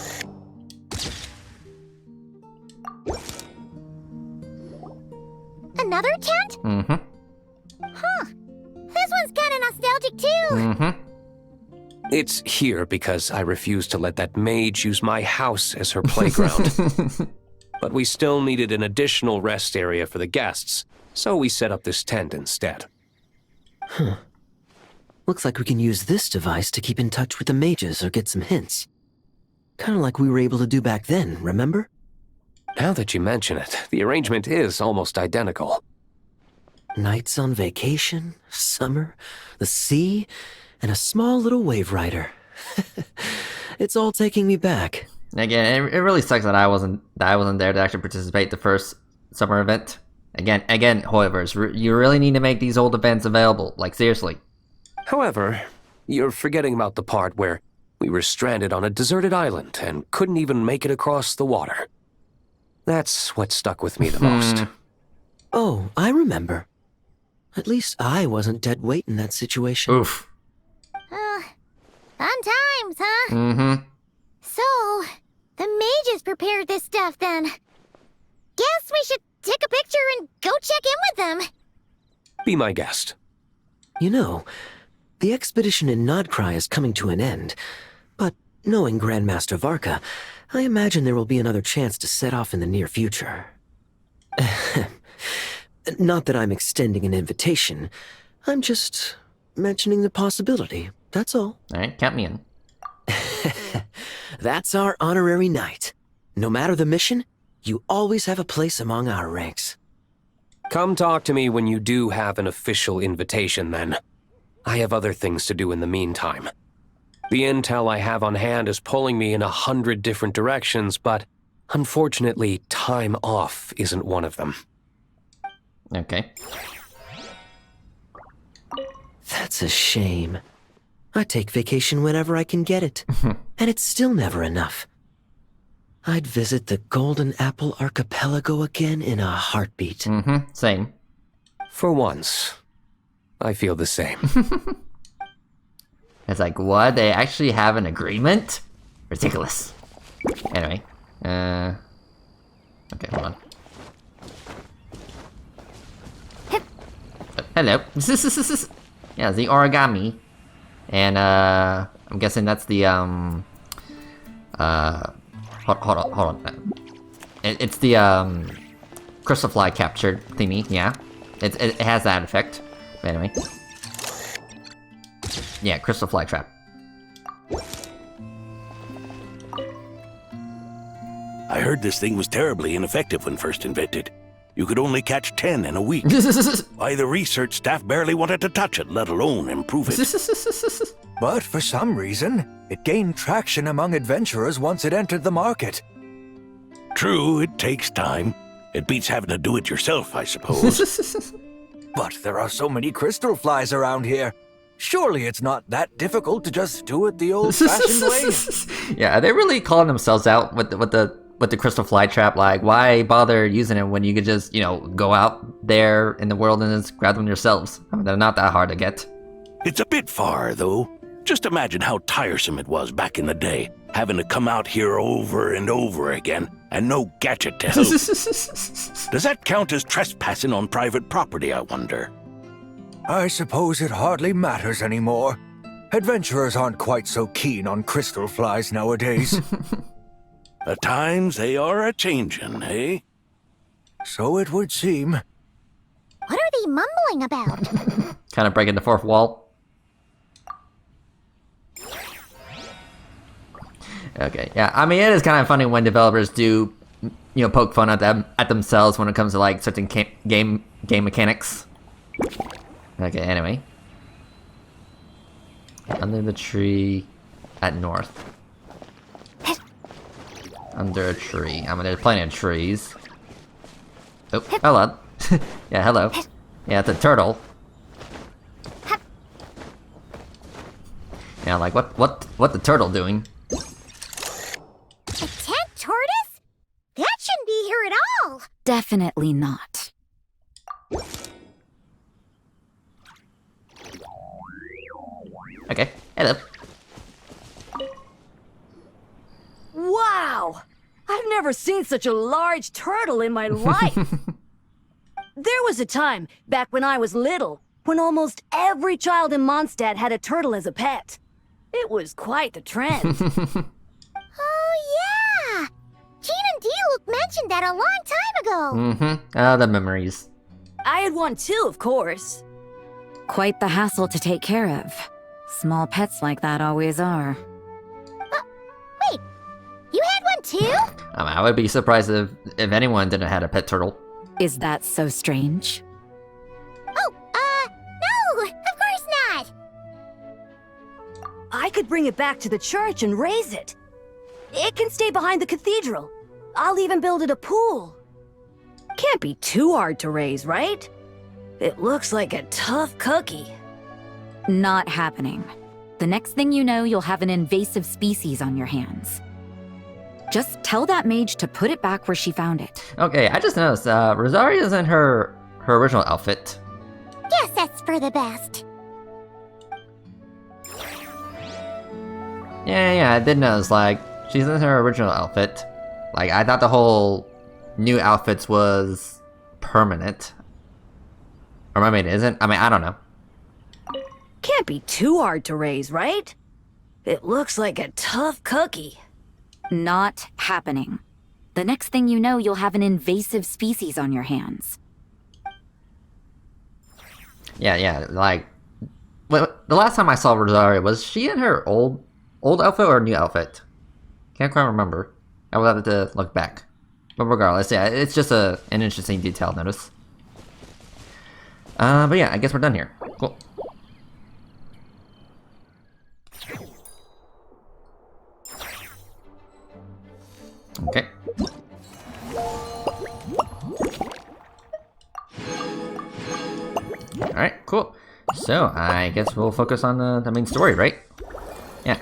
J: Another tent?
A: Mm-hmm.
J: Huh. This one's kinda nostalgic too.
A: Mm-hmm.
F: It's here because I refused to let that mage use my house as her playground. But we still needed an additional rest area for the guests, so we set up this tent instead.
R: Huh. Looks like we can use this device to keep in touch with the mages or get some hints. Kinda like we were able to do back then, remember?
F: Now that you mention it, the arrangement is almost identical.
R: Nights on vacation, summer, the sea, and a small little wave rider. It's all taking me back.
A: Again, it really sucks that I wasn't there to actually participate the first summer event. Again, however, you really need to make these old events available. Like, seriously.
F: However, you're forgetting about the part where we were stranded on a deserted island and couldn't even make it across the water. That's what stuck with me the most.
R: Oh, I remember. At least I wasn't dead weight in that situation.
A: Oof.
J: Fun times, huh?
A: Mm-hmm.
J: So, the mages prepared this stuff then. Guess we should take a picture and go check in with them.
F: Be my guest.
R: You know, the expedition in Nodcry is coming to an end, but knowing Grandmaster Varka, I imagine there will be another chance to set off in the near future. Not that I'm extending an invitation, I'm just mentioning the possibility, that's all.
A: Alright, count me in.
R: That's our honorary knight. No matter the mission, you always have a place among our ranks.
F: Come talk to me when you do have an official invitation, then. I have other things to do in the meantime. The intel I have on hand is pulling me in 100 different directions, but unfortunately, time off isn't one of them.
A: Okay.
R: That's a shame. I take vacation whenever I can get it, and it's still never enough. I'd visit the Golden Apple Archipelago again in a heartbeat.
A: Mm-hmm, same.
F: For once, I feel the same.
A: It's like, what? They actually have an agreement? Ridiculous. Anyway, okay, hold on. Hello. Yeah, the origami. And, I'm guessing that's the, hold on. It's the, crystal fly captured thingy, yeah. It has that effect. But anyway. Yeah, crystal fly trap.
S: I heard this thing was terribly ineffective when first invented. You could only catch 10 in a week. Why, the research staff barely wanted to touch it, let alone improve it.
T: But for some reason, it gained traction among adventurers once it entered the market.
S: True, it takes time. It beats having to do it yourself, I suppose.
T: But there are so many crystal flies around here. Surely it's not that difficult to just do it the old-fashioned way.
A: Yeah, they're really calling themselves out with the crystal fly trap. Like, why bother using it when you could just, you know, go out there in the world and just grab them yourselves? I mean, they're not that hard to get.
S: It's a bit far, though. Just imagine how tiresome it was back in the day, having to come out here over and over again, and no gadget to help. Does that count as trespassing on private property, I wonder?
T: I suppose it hardly matters anymore. Adventurers aren't quite so keen on crystal flies nowadays.
S: At times they are a-changin', eh?
T: So it would seem.
J: What are they mumbling about?
A: Kind of breaking the fourth wall. Okay, yeah, I mean, it is kind of funny when developers do, you know, poke fun at themselves when it comes to, like, certain game mechanics. Okay, anyway. Under the tree at north. Under a tree. I mean, there's plenty of trees. Oh, hello. Yeah, hello. Yeah, it's a turtle. Yeah, like, what the turtle doing?
J: A tent tortoise? That shouldn't be here at all.
H: Definitely not.
A: Okay, hello.
U: Wow! I've never seen such a large turtle in my life! There was a time, back when I was little, when almost every child in Mondstadt had a turtle as a pet. It was quite the trend.
J: Oh, yeah! Gene and D-Luke mentioned that a long time ago.
A: Mm-hmm. Oh, the memories.
U: I had one too, of course.
V: Quite the hassle to take care of. Small pets like that always are.
J: Wait, you had one too?
A: I mean, I would be surprised if anyone didn't have a pet turtle.
V: Is that so strange?
J: Oh, no, of course not.
U: I could bring it back to the church and raise it. It can stay behind the cathedral. I'll even build it a pool. Can't be too hard to raise, right? It looks like a tough cookie.
V: Not happening. The next thing you know, you'll have an invasive species on your hands. Just tell that mage to put it back where she found it.
A: Okay, I just noticed, Rosaria's in her original outfit.
J: Guess that's for the best.
A: Yeah, I did notice, like, she's in her original outfit. Like, I thought the whole new outfits was permanent. Or maybe it isn't. I mean, I don't know.
U: Can't be too hard to raise, right? It looks like a tough cookie.
V: Not happening. The next thing you know, you'll have an invasive species on your hands.
A: Yeah, like, the last time I saw Rosaria, was she in her old outfit or new outfit? Can't quite remember. I will have to look back. But regardless, yeah, it's just an interesting detail notice. But yeah, I guess we're done here. Cool. Okay. Alright, cool. So, I guess we'll focus on the main story, right? Yeah.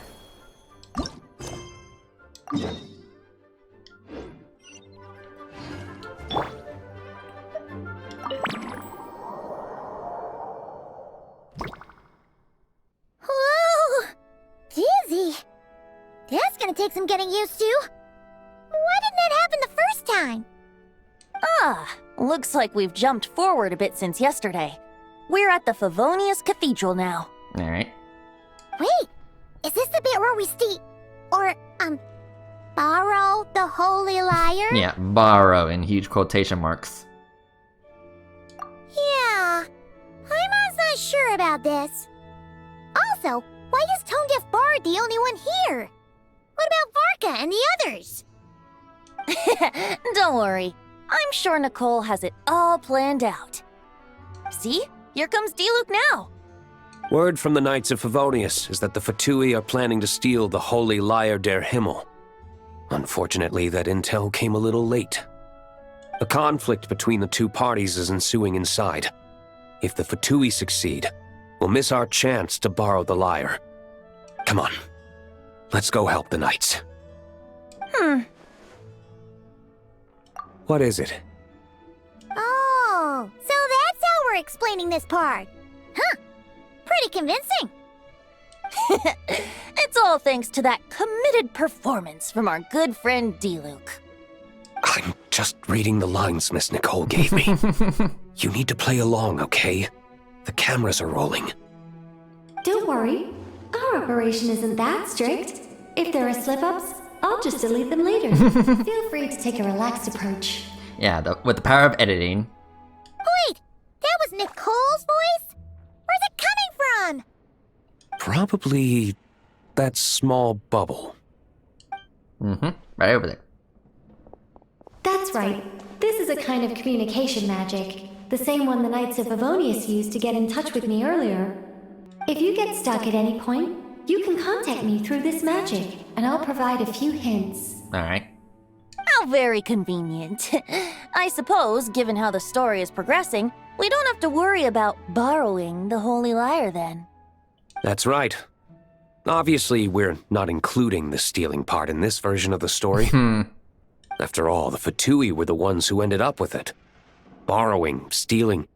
J: Whoa! Dizzy. That's gonna take some getting used to. Why didn't that happen the first time?
U: Looks like we've jumped forward a bit since yesterday. We're at the Favonius Cathedral now.
A: Alright.
J: Wait, is this the bit where we borrow the Holy Lyre?
A: Yeah, borrow in huge quotation marks.
J: Yeah, I'm not sure about this. Also, why is Tone Deaf Bard the only one here? What about Varka and the others?
U: Don't worry. I'm sure Nicole has it all planned out. See? Here comes Diluc now.
F: Word from the Knights of Favonius is that the Fatui are planning to steal the Holy Lyre der Himmel. Unfortunately, that intel came a little late. A conflict between the two parties is ensuing inside. If the Fatui succeed, we'll miss our chance to borrow the lyre. Come on, let's go help the Knights. What is it?
J: Oh, so that's how we're explaining this part. Huh, pretty convincing.
U: It's all thanks to that committed performance from our good friend Diluc.
F: I'm just reading the lines Miss Nicole gave me. You need to play along, okay? The cameras are rolling.
I: Don't worry. Our operation isn't that strict. If there are slip-ups, I'll just delete them later. Feel free to take a relaxed approach.
A: Yeah, with the power of editing.
J: Wait, that was Nicole's voice? Where's it coming from?
F: Probably that small bubble.
A: Right over there.
I: That's right. This is a kind of communication magic. The same one the Knights of Favonius used to get in touch with me earlier. If you get stuck at any point, you can contact me through this magic, and I'll provide a few hints.
A: Alright.
U: How very convenient. I suppose, given how the story is progressing, we don't have to worry about borrowing the Holy Lyre then.
F: That's right. Obviously, we're not including the stealing part in this version of the story. After all, the Fatui were the ones who ended up with it. Borrowing, stealing,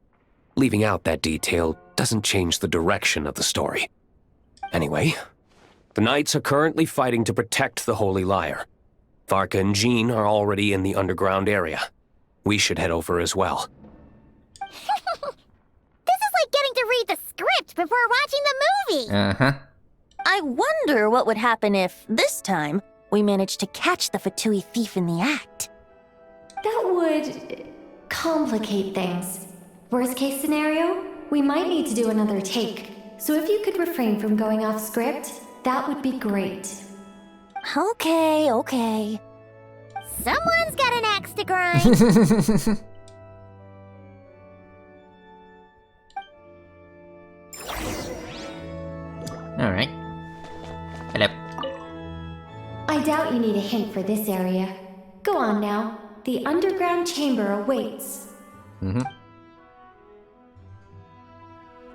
F: leaving out that detail doesn't change the direction of the story. Anyway, the Knights are currently fighting to protect the Holy Lyre. Varka and Jean are already in the underground area. We should head over as well.
J: This is like getting to read the script before watching the movie!
A: Uh-huh.
U: I wonder what would happen if, this time, we managed to catch the Fatui thief in the act.
I: That would complicate things. Worst case scenario, we might need to do another take. So if you could refrain from going off script, that would be great.
U: Okay.
J: Someone's got an axe to grind.
A: Alright. Hello.
I: I doubt you need a hint for this area. Go on now. The underground chamber awaits.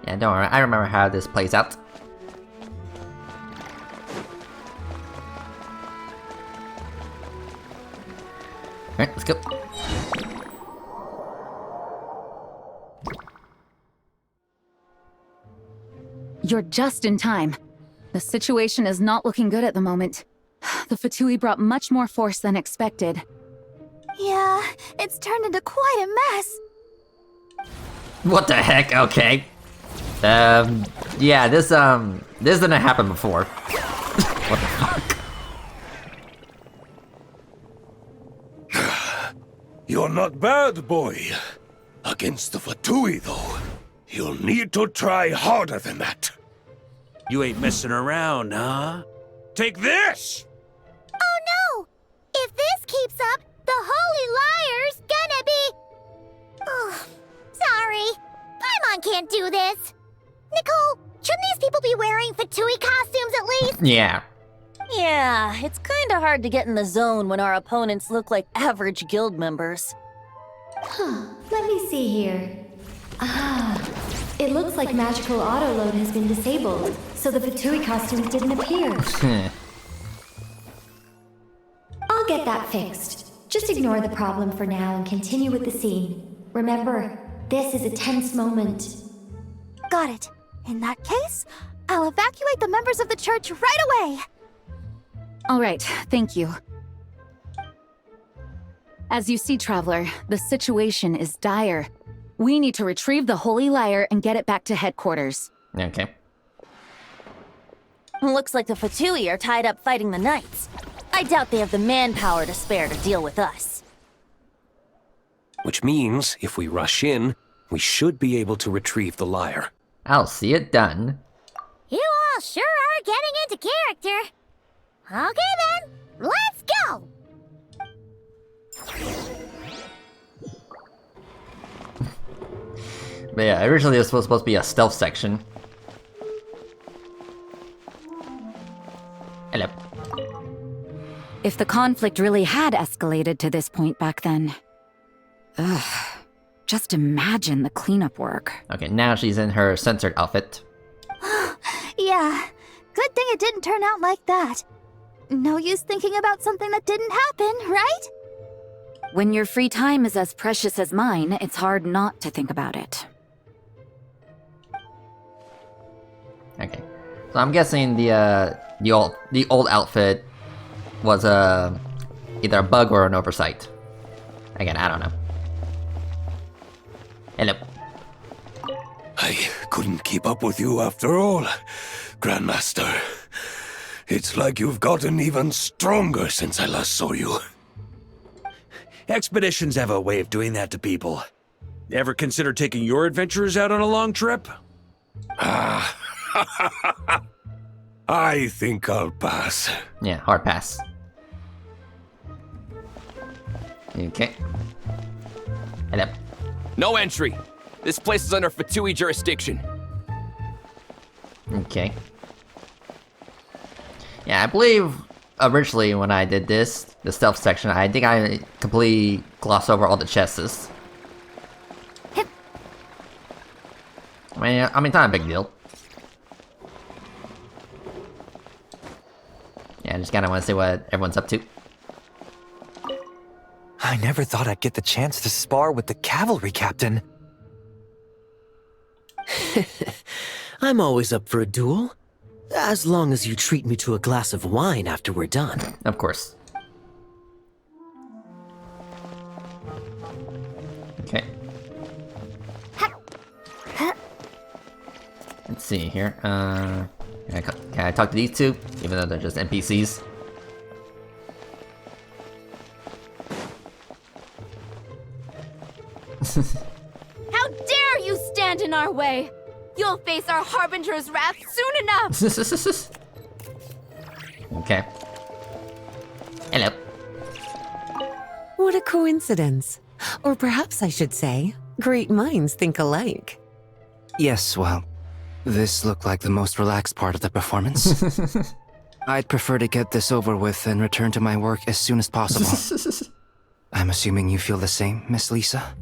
A: Yeah, don't worry. I remember how this plays out. Alright, let's go.
H: You're just in time. The situation is not looking good at the moment. The Fatui brought much more force than expected.
O: Yeah, it's turned into quite a mess.
A: What the heck? Okay. Yeah, this didn't happen before. What the fuck?
S: You're not bad, boy. Against the Fatui, though, you'll need to try harder than that.
G: You ain't messing around, huh? Take this!
J: Oh no! If this keeps up, the Holy Liar's gonna be... Oh, sorry. Paimon can't do this. Nicole, shouldn't these people be wearing Fatui costumes at least?
A: Yeah.
U: Yeah, it's kinda hard to get in the zone when our opponents look like average guild members.
I: Let me see here. It looks like magical autoload has been disabled, so the Fatui costumes didn't appear. I'll get that fixed. Just ignore the problem for now and continue with the scene. Remember, this is a tense moment.
O: Got it. In that case, I'll evacuate the members of the church right away.
H: All right, thank you. As you see, Traveler, the situation is dire. We need to retrieve the Holy Lyre and get it back to headquarters.
A: Okay.
U: Looks like the Fatui are tied up fighting the Knights. I doubt they have the manpower to spare to deal with us.
F: Which means, if we rush in, we should be able to retrieve the lyre.
A: I'll see it done.
J: You all sure are getting into character. Okay then, let's go!
A: But yeah, originally this was supposed to be a stealth section. Hello.
V: If the conflict really had escalated to this point back then... Ugh. Just imagine the cleanup work.
A: Okay, now she's in her censored outfit.
O: Yeah, good thing it didn't turn out like that. No use thinking about something that didn't happen, right?
V: When your free time is as precious as mine, it's hard not to think about it.
A: Okay, so I'm guessing the old outfit was either a bug or an oversight. Again, I don't know. Hello.
S: I couldn't keep up with you after all, Grandmaster. It's like you've gotten even stronger since I last saw you.
G: Expeditions have a way of doing that to people. Ever consider taking your adventurers out on a long trip?
S: I think I'll pass.
A: Yeah, hard pass. Okay. Hello.
D: No entry. This place is under Fatui jurisdiction.
A: Okay. Yeah, I believe originally when I did this, the stealth section, I think I completely glossed over all the chests. I mean, it's not a big deal. Yeah, I just kinda wanna see what everyone's up to.
T: I never thought I'd get the chance to spar with the cavalry captain.
R: I'm always up for a duel. As long as you treat me to a glass of wine after we're done.
A: Of course. Okay. Let's see here. Can I talk to these two? Even though they're just NPCs.
B: How dare you stand in our way! You'll face our Harbinger's wrath soon enough!
A: Okay. Hello.
E: What a coincidence. Or perhaps I should say, great minds think alike.
C: Yes, well, this looked like the most relaxed part of the performance. I'd prefer to get this over with and return to my work as soon as possible. I'm assuming you feel the same, Miss Lisa?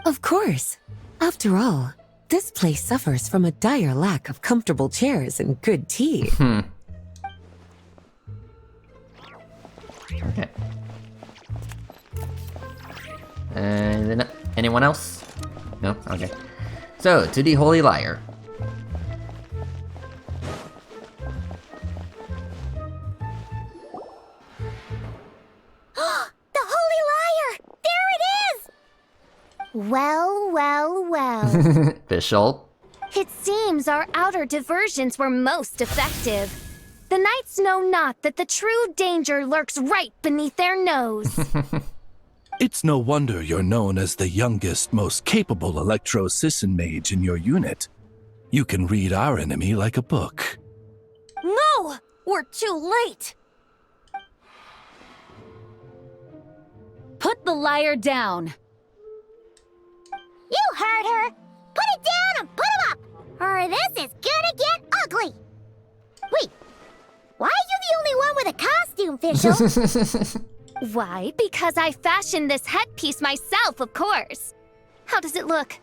E: Of course. After all, this place suffers from a dire lack of comfortable chairs and good tea.
A: Okay. And anyone else? No? Okay. So, to the Holy Lyre.
J: The Holy Lyre! There it is! Well, well, well.
A: Official.
O: It seems our outer diversions were most effective. The knights know not that the true danger lurks right beneath their nose.
S: It's no wonder you're known as the youngest, most capable electro-Sisson mage in your unit. You can read our enemy like a book.
O: No! We're too late!
H: Put the lyre down.
J: You heard her! Put it down and put him up! Or this is gonna get ugly! Wait, why are you the only one with a costume, Fischl?
O: Why? Because I fashioned this headpiece myself, of course. How does it look?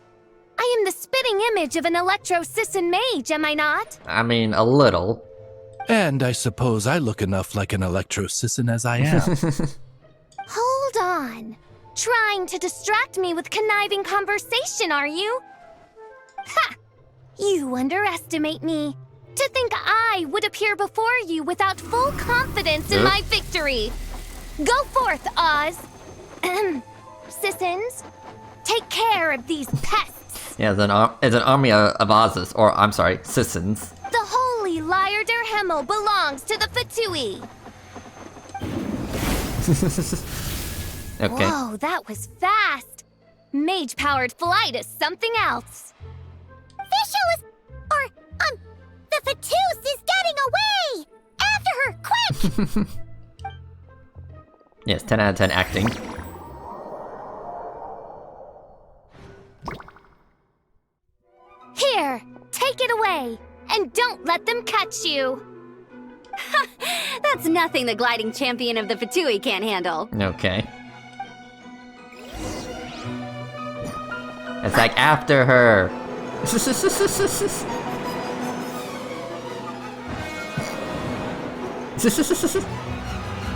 O: I am the spitting image of an electro-Sisson mage, am I not?
A: I mean, a little.
S: And I suppose I look enough like an electro-Sisson as I am.
O: Hold on. Trying to distract me with conniving conversation, are you? Ha! You underestimate me. To think I would appear before you without full confidence in my victory. Go forth, Oz. Sissons, take care of these pests.
A: Yeah, it's an army of Oz's, or I'm sorry, Sissons.
O: The Holy Lyre der Himmel belongs to the Fatui.
A: Okay.
O: Whoa, that was fast. Mage-powered flight is something else.
J: Fischl is... the Fatus is getting away! After her, quick!
A: Yes, 10 out of 10 acting.
O: Here, take it away, and don't let them catch you.
B: That's nothing the gliding champion of the Fatui can't handle.
A: Okay. It's like after her.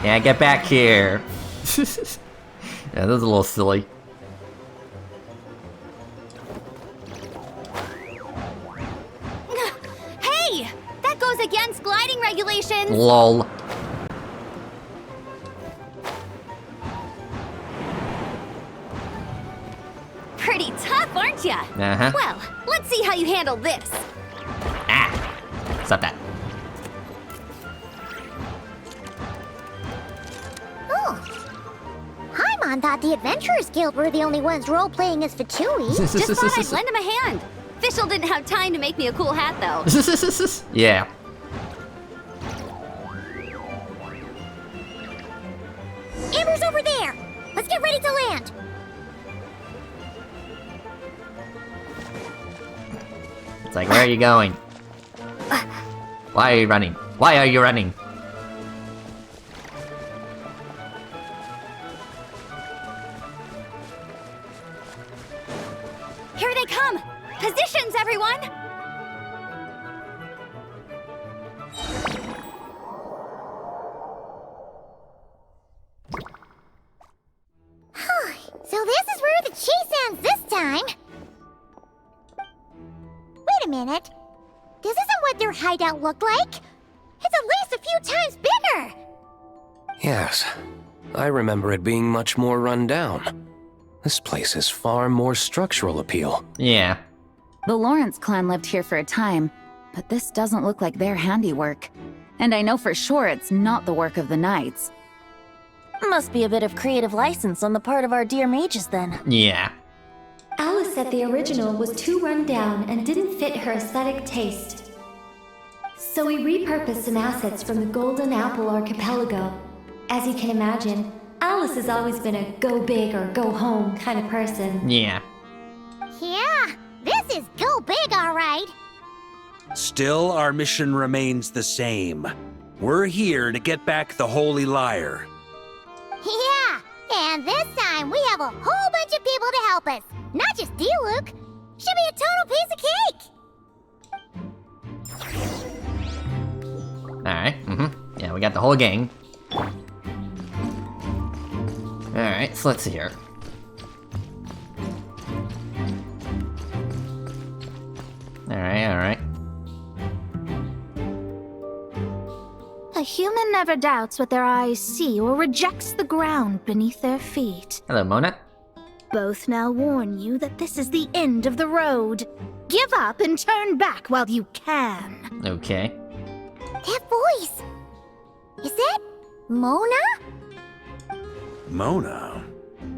A: Yeah, get back here. Yeah, that was a little silly.
B: Hey! That goes against gliding regulations!
A: LOL.
B: Pretty tough, aren't ya?
A: Uh-huh.
B: Well, let's see how you handle this.
A: Stop that.
J: Oh. Paimon thought the Adventurers Guild were the only ones role-playing as Fatui.
B: Just thought I'd lend him a hand. Fischl didn't have time to make me a cool hat, though.
A: Yeah.
J: Amber's over there! Let's get ready to land!
A: It's like, where are you going? Why are you running? Why are you running?
B: Here they come! Positions, everyone!
J: So this is where the chase ends this time! Wait a minute. This isn't what their hideout looked like! It's at least a few times bigger!
F: Yes, I remember it being much more run down. This place has far more structural appeal.
A: Yeah.
H: The Lawrence clan lived here for a time, but this doesn't look like their handiwork. And I know for sure it's not the work of the knights.
I: Must be a bit of creative license on the part of our dear mages then.
A: Yeah.
K: Alice said the original was too run down and didn't fit her aesthetic taste. So we repurposed some assets from the Golden Apple Archipelago. As you can imagine, Alice has always been a go big or go home kind of person.
A: Yeah.
J: Yeah, this is go big, alright!
G: Still, our mission remains the same. We're here to get back the Holy Lyre.
J: Yeah, and this time we have a whole bunch of people to help us. Not just you, Luke. Should be a total piece of cake!
A: Alright, Yeah, we got the whole gang. Alright, so let's see here. alright.
B: A human never doubts what their eyes see or rejects the ground beneath their feet.
A: Hello, Mona.
B: Both now warn you that this is the end of the road. Give up and turn back while you can.
A: Okay.
J: That voice! Is that Mona?
G: Mona?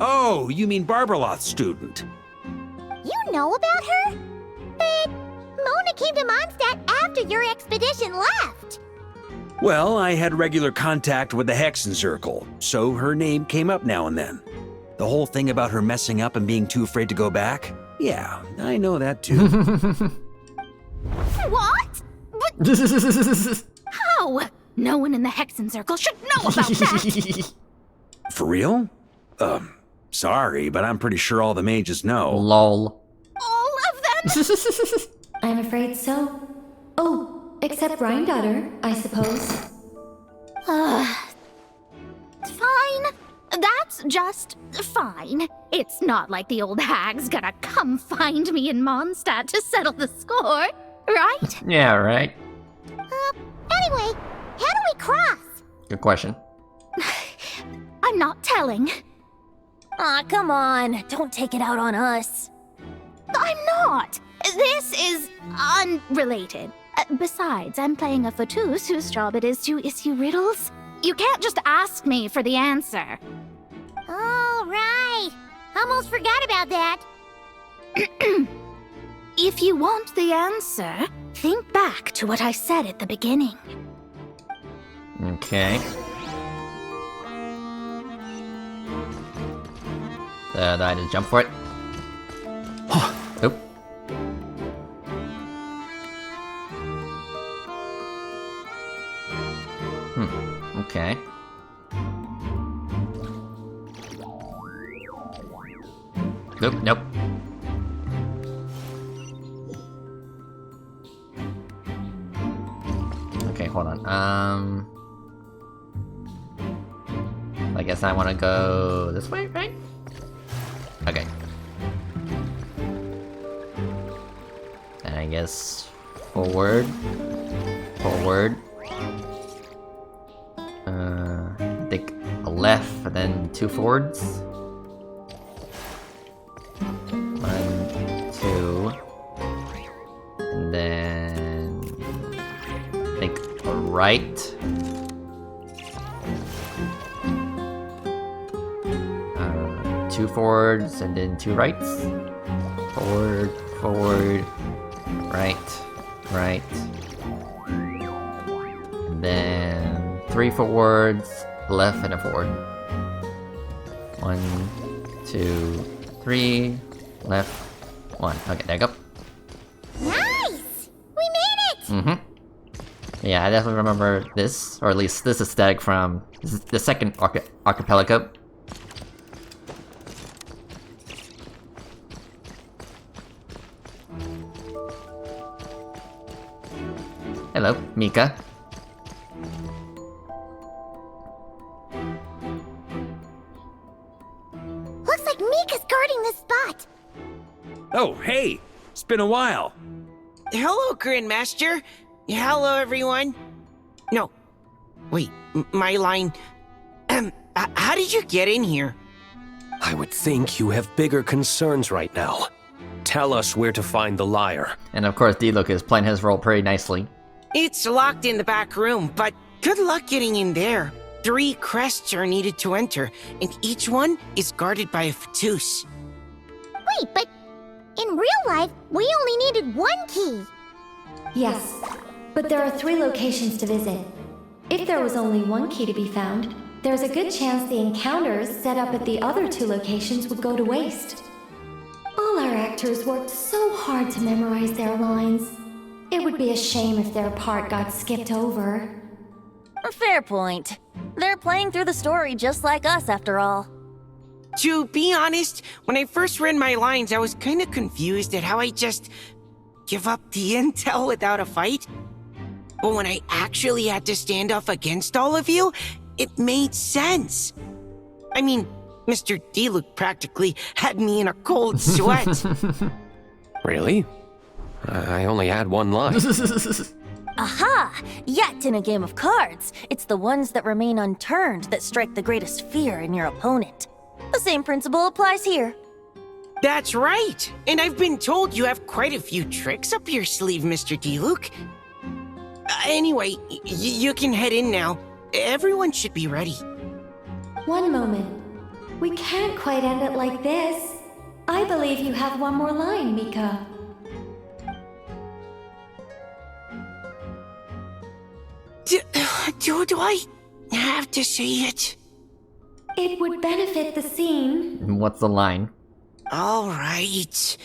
G: Oh, you mean Barbarloth's student.
J: You know about her? But Mona came to Mondstadt after your expedition left.
G: Well, I had regular contact with the Hexen Circle, so her name came up now and then. The whole thing about her messing up and being too afraid to go back? Yeah, I know that too.
B: What? But how? No one in the Hexen Circle should know about that!
G: For real? Sorry, but I'm pretty sure all the mages know.
A: Lol.
B: All of them?
K: I'm afraid so. Oh, except Rhine-daughter, I suppose.
B: Fine. That's just fine. It's not like the old hag's gonna come find me in Mondstadt to settle the score, right?
A: Yeah, right.
J: Anyway, how do we cross?
A: Good question.
B: I'm not telling.
U: Aw, come on. Don't take it out on us.
B: I'm not. This is unrelated. Besides, I'm playing a Fatus whose job it is to issue riddles. You can't just ask me for the answer.
J: All right. Almost forgot about that.
B: If you want the answer, think back to what I said at the beginning.
A: Okay. I just jump for it. Oop. Okay. Nope. Okay, hold on. I guess I want to go this way, right? Okay. And I guess forward. I think a left, and then 2 forwards. 1, 2, and then I think a right. 2 forwards and then 2 rights. Forward, right. And then 3 forwards, left and a forward. 1, 2, 3, left, 1. Okay, there you go.
J: Nice! We made it!
A: Yeah, I definitely remember this, or at least this aesthetic from the second archipelago. Hello, Mika.
J: Looks like Mika's guarding this spot.
G: Oh, hey! It's been a while.
P: Hello, Grandmaster. Hello, everyone. No. Wait, my line. How did you get in here?
F: I would think you have bigger concerns right now. Tell us where to find the lyre.
A: And of course, D-Look is playing his role pretty nicely.
P: It's locked in the back room, but good luck getting in there. 3 crests are needed to enter, and each one is guarded by a Fatus.
J: Wait, but in real life, we only needed 1 key.
K: Yes, but there are 3 locations to visit. If there was only 1 key to be found, there's a good chance the encounters set up at the other 2 locations would go to waste. All our actors worked so hard to memorize their lines. It would be a shame if their part got skipped over.
U: A fair point. They're playing through the story just like us, after all.
P: To be honest, when I first read my lines, I was kind of confused at how I just give up the intel without a fight. But when I actually had to stand off against all of you, it made sense. I mean, Mr. D-Look practically had me in a cold sweat.
F: Really? I only had one line.
O: Aha! Yet in a game of cards, it's the ones that remain unturned that strike the greatest fear in your opponent. The same principle applies here.
P: That's right! And I've been told you have quite a few tricks up your sleeve, Mr. D-Luke. Anyway, you can head in now. Everyone should be ready.
K: One moment. We can't quite end it like this. I believe you have one more line, Mika.
P: Do I have to say it?
K: It would benefit the scene.
A: What's the line?
P: All right.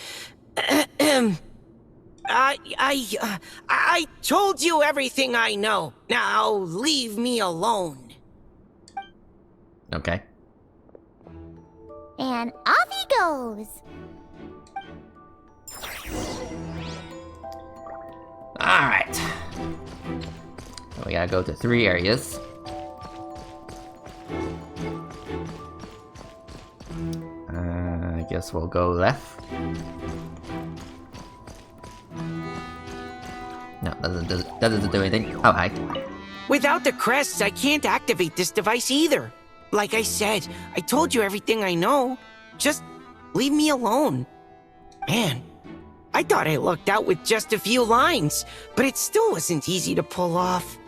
P: I told you everything I know. Now leave me alone.
A: Okay.
J: And off he goes.
A: Alright. We gotta go to 3 areas. I guess we'll go left. No, that doesn't do anything. Oh, hi.
P: Without the crests, I can't activate this device either. Like I said, I told you everything I know. Just leave me alone. Man, I thought I lucked out with just a few lines, but it still wasn't easy to pull off.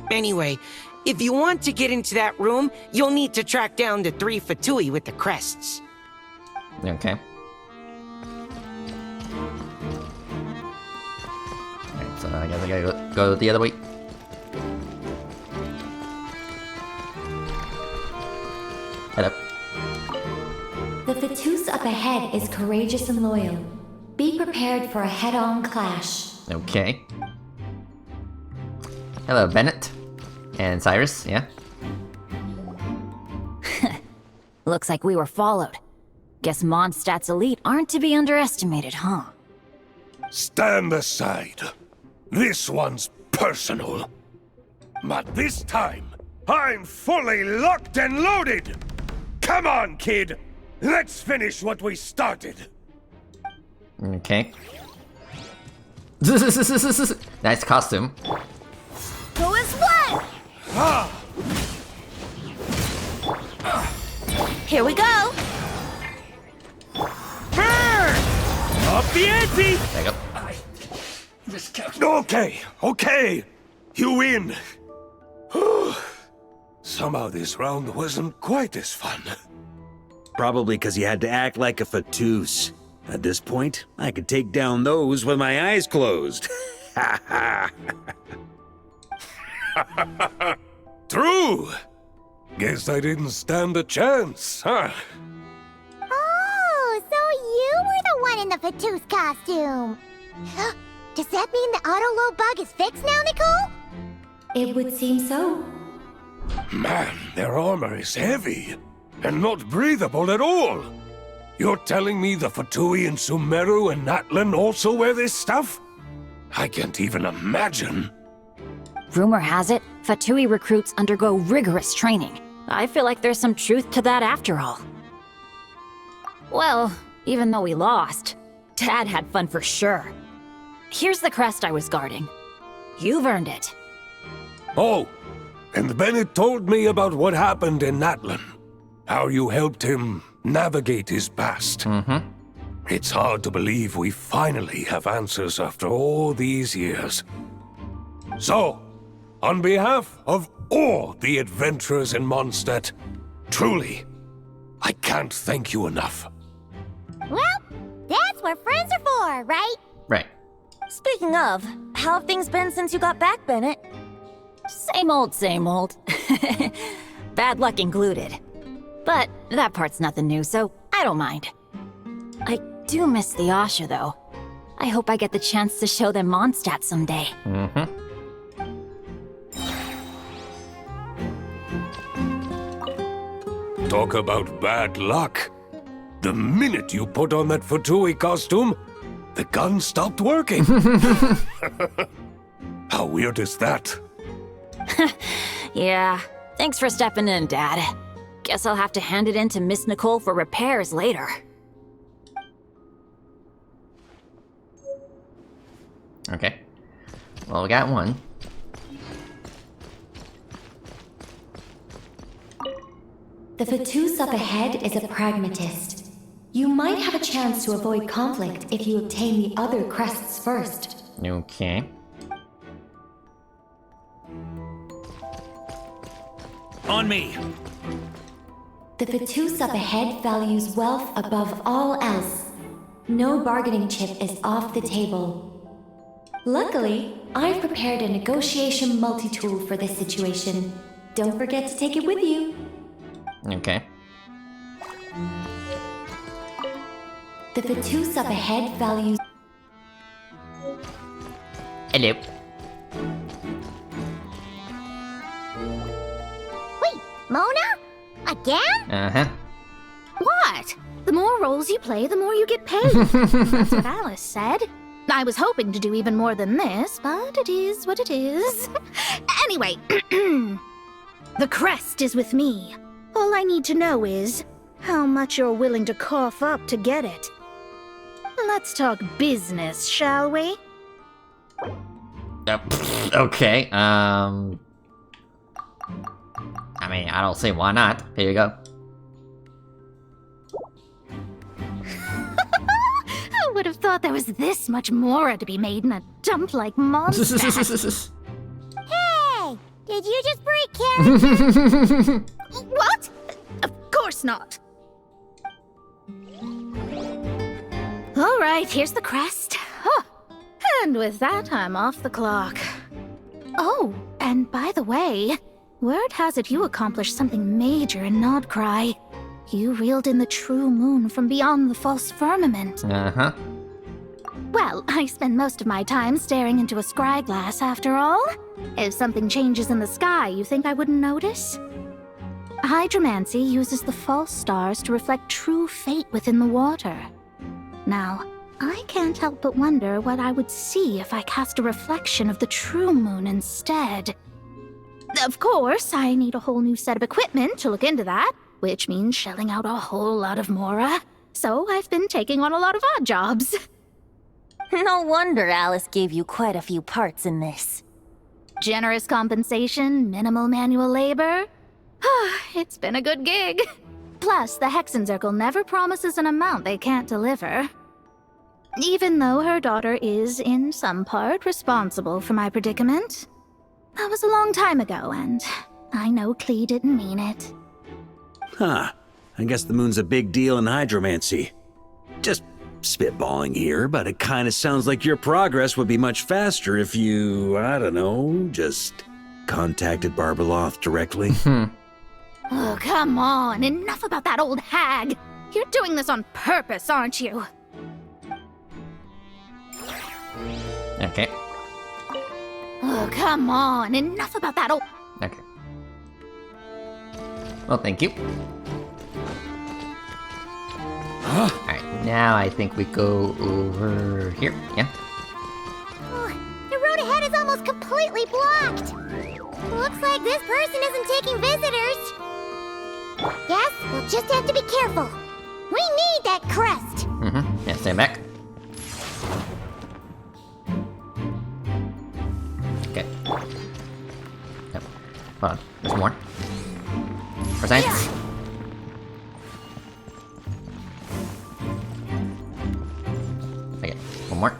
P: Anyway, if you want to get into that room, you'll need to track down the 3 Fatui with the crests.
A: Okay. Alright, so I guess I gotta go the other way. Hello.
K: The Fatus up ahead is courageous and loyal. Be prepared for a head-on clash.
A: Okay. Hello, Bennett. And Cyrus, yeah?
V: Looks like we were followed. Guess Mondstadt's elite aren't to be underestimated, huh?
S: Stand aside. This one's personal. But this time, I'm fully locked and loaded! Come on, kid! Let's finish what we started!
A: Okay. Nice costume.
U: Go as one! Here we go!
S: Up the ante!
A: There you
S: go. Okay. You win. Somehow this round wasn't quite as fun.
G: Probably because you had to act like a Fatus. At this point, I could take down those with my eyes closed.
S: True! Guess I didn't stand a chance, huh?
J: Oh, so you were the one in the Fatus costume. Does that mean the auto-low bug is fixed now, Nicole?
K: It would seem so.
S: Man, their armor is heavy, and not breathable at all. You're telling me the Fatui in Sumeru and Natlan also wear this stuff? I can't even imagine.
V: Rumor has it, Fatui recruits undergo rigorous training. I feel like there's some truth to that after all. Well, even though we lost, Dad had fun for sure. Here's the crest I was guarding. You've earned it.
S: Oh, and Bennett told me about what happened in Natlan. How you helped him navigate his past.
A: Mm-hmm.
S: It's hard to believe we finally have answers after all these years. So, on behalf of all the adventurers in Mondstadt, truly, I can't thank you enough.
J: Well, that's what friends are for, right?
A: Right.
U: Speaking of, how have things been since you got back, Bennett?
V: Same old, same old. Bad luck included. But that part's nothing new, so I don't mind. I do miss the Asha, though. I hope I get the chance to show them Mondstadt someday.
A: Mm-hmm.
S: Talk about bad luck. The minute you put on that Fatui costume, the gun stopped working. How weird is that?
V: Yeah, thanks for stepping in, Dad. Guess I'll have to hand it in to Miss Nicole for repairs later.
A: Okay. Well, we got one.
K: The Fatus up ahead is a pragmatist. You might have a chance to avoid conflict if you obtain the other crests first.
A: Okay.
G: On me!
K: The Fatus up ahead values wealth above all else. No bargaining chip is off the table. Luckily, I've prepared a negotiation multi-tool for this situation. Don't forget to take it with you.
A: Okay.
K: The Fatus up ahead values...
A: Hello.
J: Wait, Mona? Again?
A: Uh-huh.
O: What? The more roles you play, the more you get paid. That's what Alice said. I was hoping to do even more than this, but it is what it is. Anyway, the crest is with me. All I need to know is how much you're willing to cough up to get it. Let's talk business, shall we?
A: Okay, I mean, I don't see why not. Here you go.
O: I would have thought there was this much more to be made in a dump like Mondstadt.
J: Hey! Did you just break character?
O: What? Of course not. All right, here's the crest. Huh. And with that, I'm off the clock. Oh, and by the way, word has it you accomplished something major in Nodcry. You reeled in the true moon from beyond the false firmament.
A: Uh-huh.
O: Well, I spend most of my time staring into a scry glass after all. If something changes in the sky, you think I wouldn't notice? Hydromancy uses the false stars to reflect true fate within the water. Now, I can't help but wonder what I would see if I cast a reflection of the true moon instead. Of course, I need a whole new set of equipment to look into that, which means shelling out a whole lot of mora. So I've been taking on a lot of odd jobs.
V: No wonder Alice gave you quite a few parts in this.
O: Generous compensation, minimal manual labor. It's been a good gig. Plus, the Hexenzirkel never promises an amount they can't deliver. Even though her daughter is, in some part, responsible for my predicament. That was a long time ago, and I know Klee didn't mean it.
G: Huh. I guess the moon's a big deal in hydromancy. Just spitballing here, but it kinda sounds like your progress would be much faster if you, I don't know, just contacted Barbeloth directly.
O: Oh, come on. Enough about that old hag. You're doing this on purpose, aren't you?
A: Okay.
O: Oh, come on. Enough about that old...
A: Okay. Well, thank you. Alright, now I think we go over here. Yeah?
J: The road ahead is almost completely blocked. Looks like this person isn't taking visitors. Yes, we'll just have to be careful. We need that crest.
A: Yeah, stay back. Okay. Yep. Hold on, there's more. Presents. Okay, one more.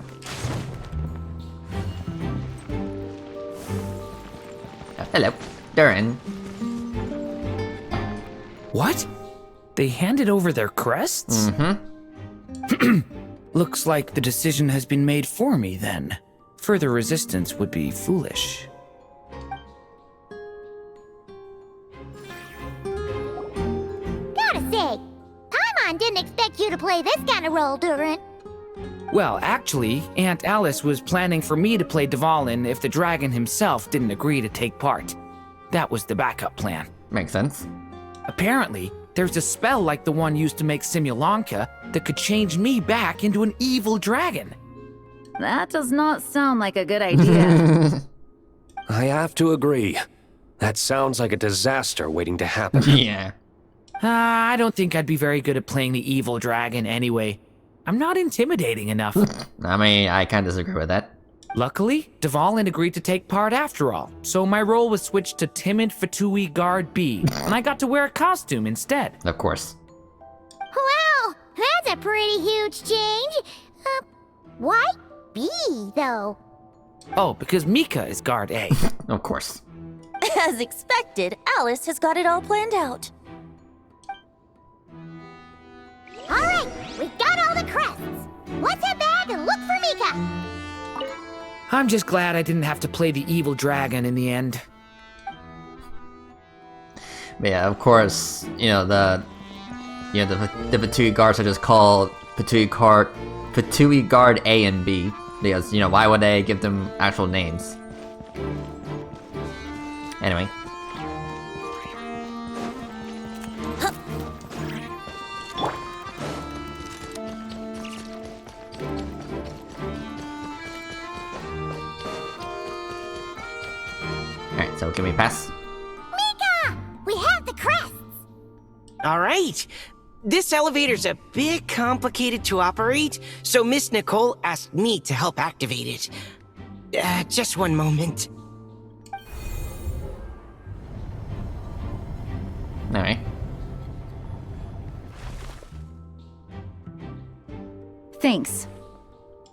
A: Hello, Durin.
L: What? They handed over their crests?
A: Mm-hmm.
L: Looks like the decision has been made for me then. Further resistance would be foolish.
J: Gotta say, Paimon didn't expect you to play this kind of role, Durin.
L: Well, actually, Aunt Alice was planning for me to play Dvalin if the dragon himself didn't agree to take part. That was the backup plan.
A: Makes sense.
L: Apparently, there's a spell like the one used to make Simulanka that could change me back into an evil dragon.
H: That does not sound like a good idea.
F: I have to agree. That sounds like a disaster waiting to happen.
A: Yeah.
L: I don't think I'd be very good at playing the evil dragon anyway. I'm not intimidating enough.
A: I mean, I can't disagree with that.
L: Luckily, Dvalin agreed to take part after all, so my role was switched to timid Fatui Guard B, and I got to wear a costume instead.
A: Of course.
J: Wow, that's a pretty huge change. Why B, though?
L: Oh, because Mika is Guard A.
A: Of course.
I: As expected, Alice has got it all planned out.
J: All right, we got all the crests. Let's head back and look for Mika.
L: I'm just glad I didn't have to play the evil dragon in the end.
A: But yeah, of course, the Fatui guards are just called Fatui Guard A and B, because, why would they give them actual names? Anyway. Alright, so can we pass?
J: Mika! We have the crests!
P: All right. This elevator's a bit complicated to operate, so Miss Nicole asked me to help activate it. Just one moment.
A: Alright.
H: Thanks.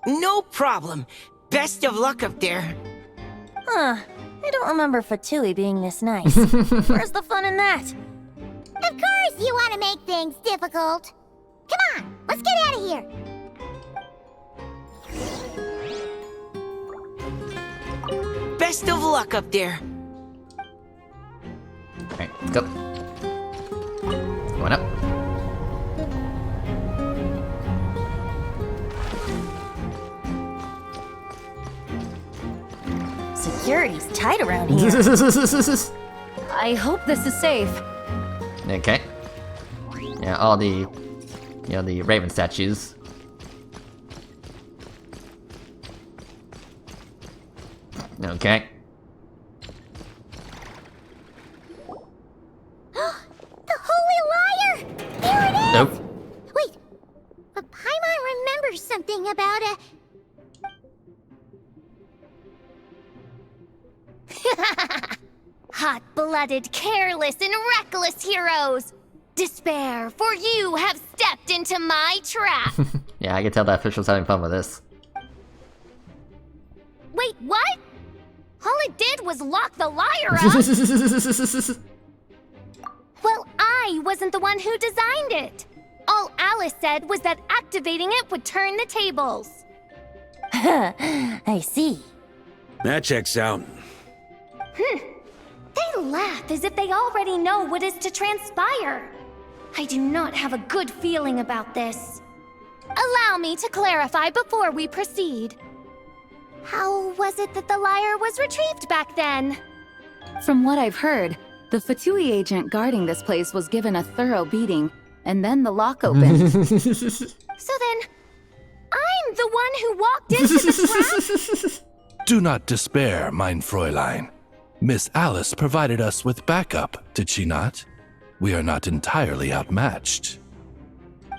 P: No problem. Best of luck up there.
I: Huh. I don't remember Fatui being this nice. Where's the fun in that?
J: Of course you want to make things difficult. Come on, let's get out of here.
P: Best of luck up there.
A: Alright, let's go. Going up.
I: Security's tight around here.
H: I hope this is safe.
A: Okay. Yeah, all the, the Raven statues. Okay.
J: The Holy Liar! There it is!
A: Nope.
J: Wait, but Paimon remembers something about a...
B: Hot-blooded, careless, and reckless heroes! Despair, for you have stepped into my trap!
A: Yeah, I can tell the official's having fun with this.
B: Wait, what? All it did was lock the liar up! Well, I wasn't the one who designed it! All Alice said was that activating it would turn the tables.
I: I see.
G: That checks out.
B: They laugh as if they already know what is to transpire. I do not have a good feeling about this. Allow me to clarify before we proceed. How was it that the lyre was retrieved back then?
H: From what I've heard, the Fatui agent guarding this place was given a thorough beating, and then the lock opened.
B: So then, I'm the one who walked into the trap?
S: Do not despair, mein Fräulein. Miss Alice provided us with backup, did she not? We are not entirely outmatched.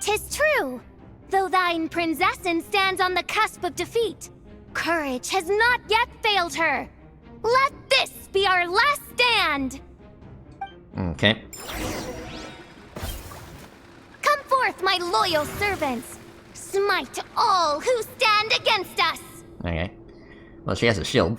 B: 'Tis true. Though thine Prinzessin stands on the cusp of defeat, courage has not yet failed her. Let this be our last stand!
A: Okay.
B: Come forth, my loyal servants! Smite all who stand against us!
A: Okay. Well, she has a shield.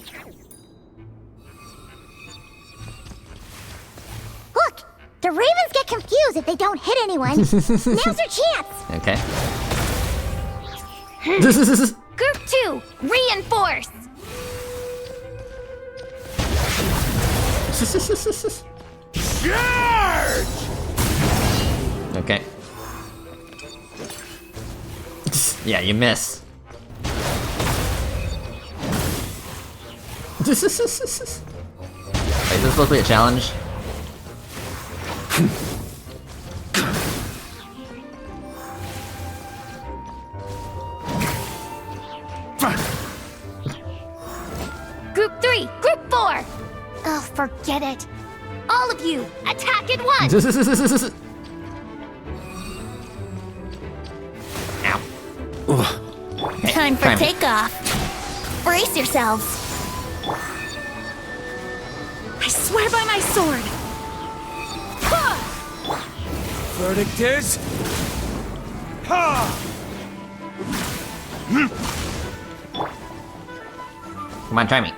J: Look! The Ravens get confused if they don't hit anyone. Now's their chance!
A: Okay.
B: Group 2, reinforce!
S: Charge!
A: Okay. Yeah, you miss. Wait, is this supposed to be a challenge?
B: Group 3, Group 4! Oh, forget it. All of you, attack at once!
A: Ow.
I: Time for takeoff.
J: Brace yourselves.
U: I swear by my sword.
D: Verdict is... Ha!
A: Come on, try me.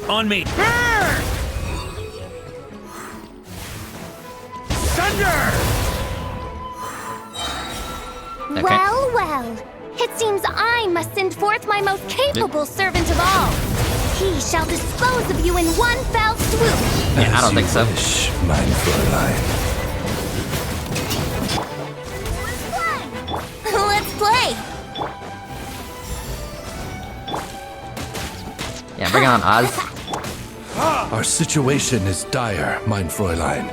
G: On me.
D: Thunder!
J: Okay. Well, well. It seems I must send forth my most capable servant of all. He shall dispose of you in one fell swoop.
A: Yeah, I don't think so.
S: Mein Fräulein.
J: Let's play.
A: Yeah, bring it on, Oz.
S: Our situation is dire, mein Fräulein.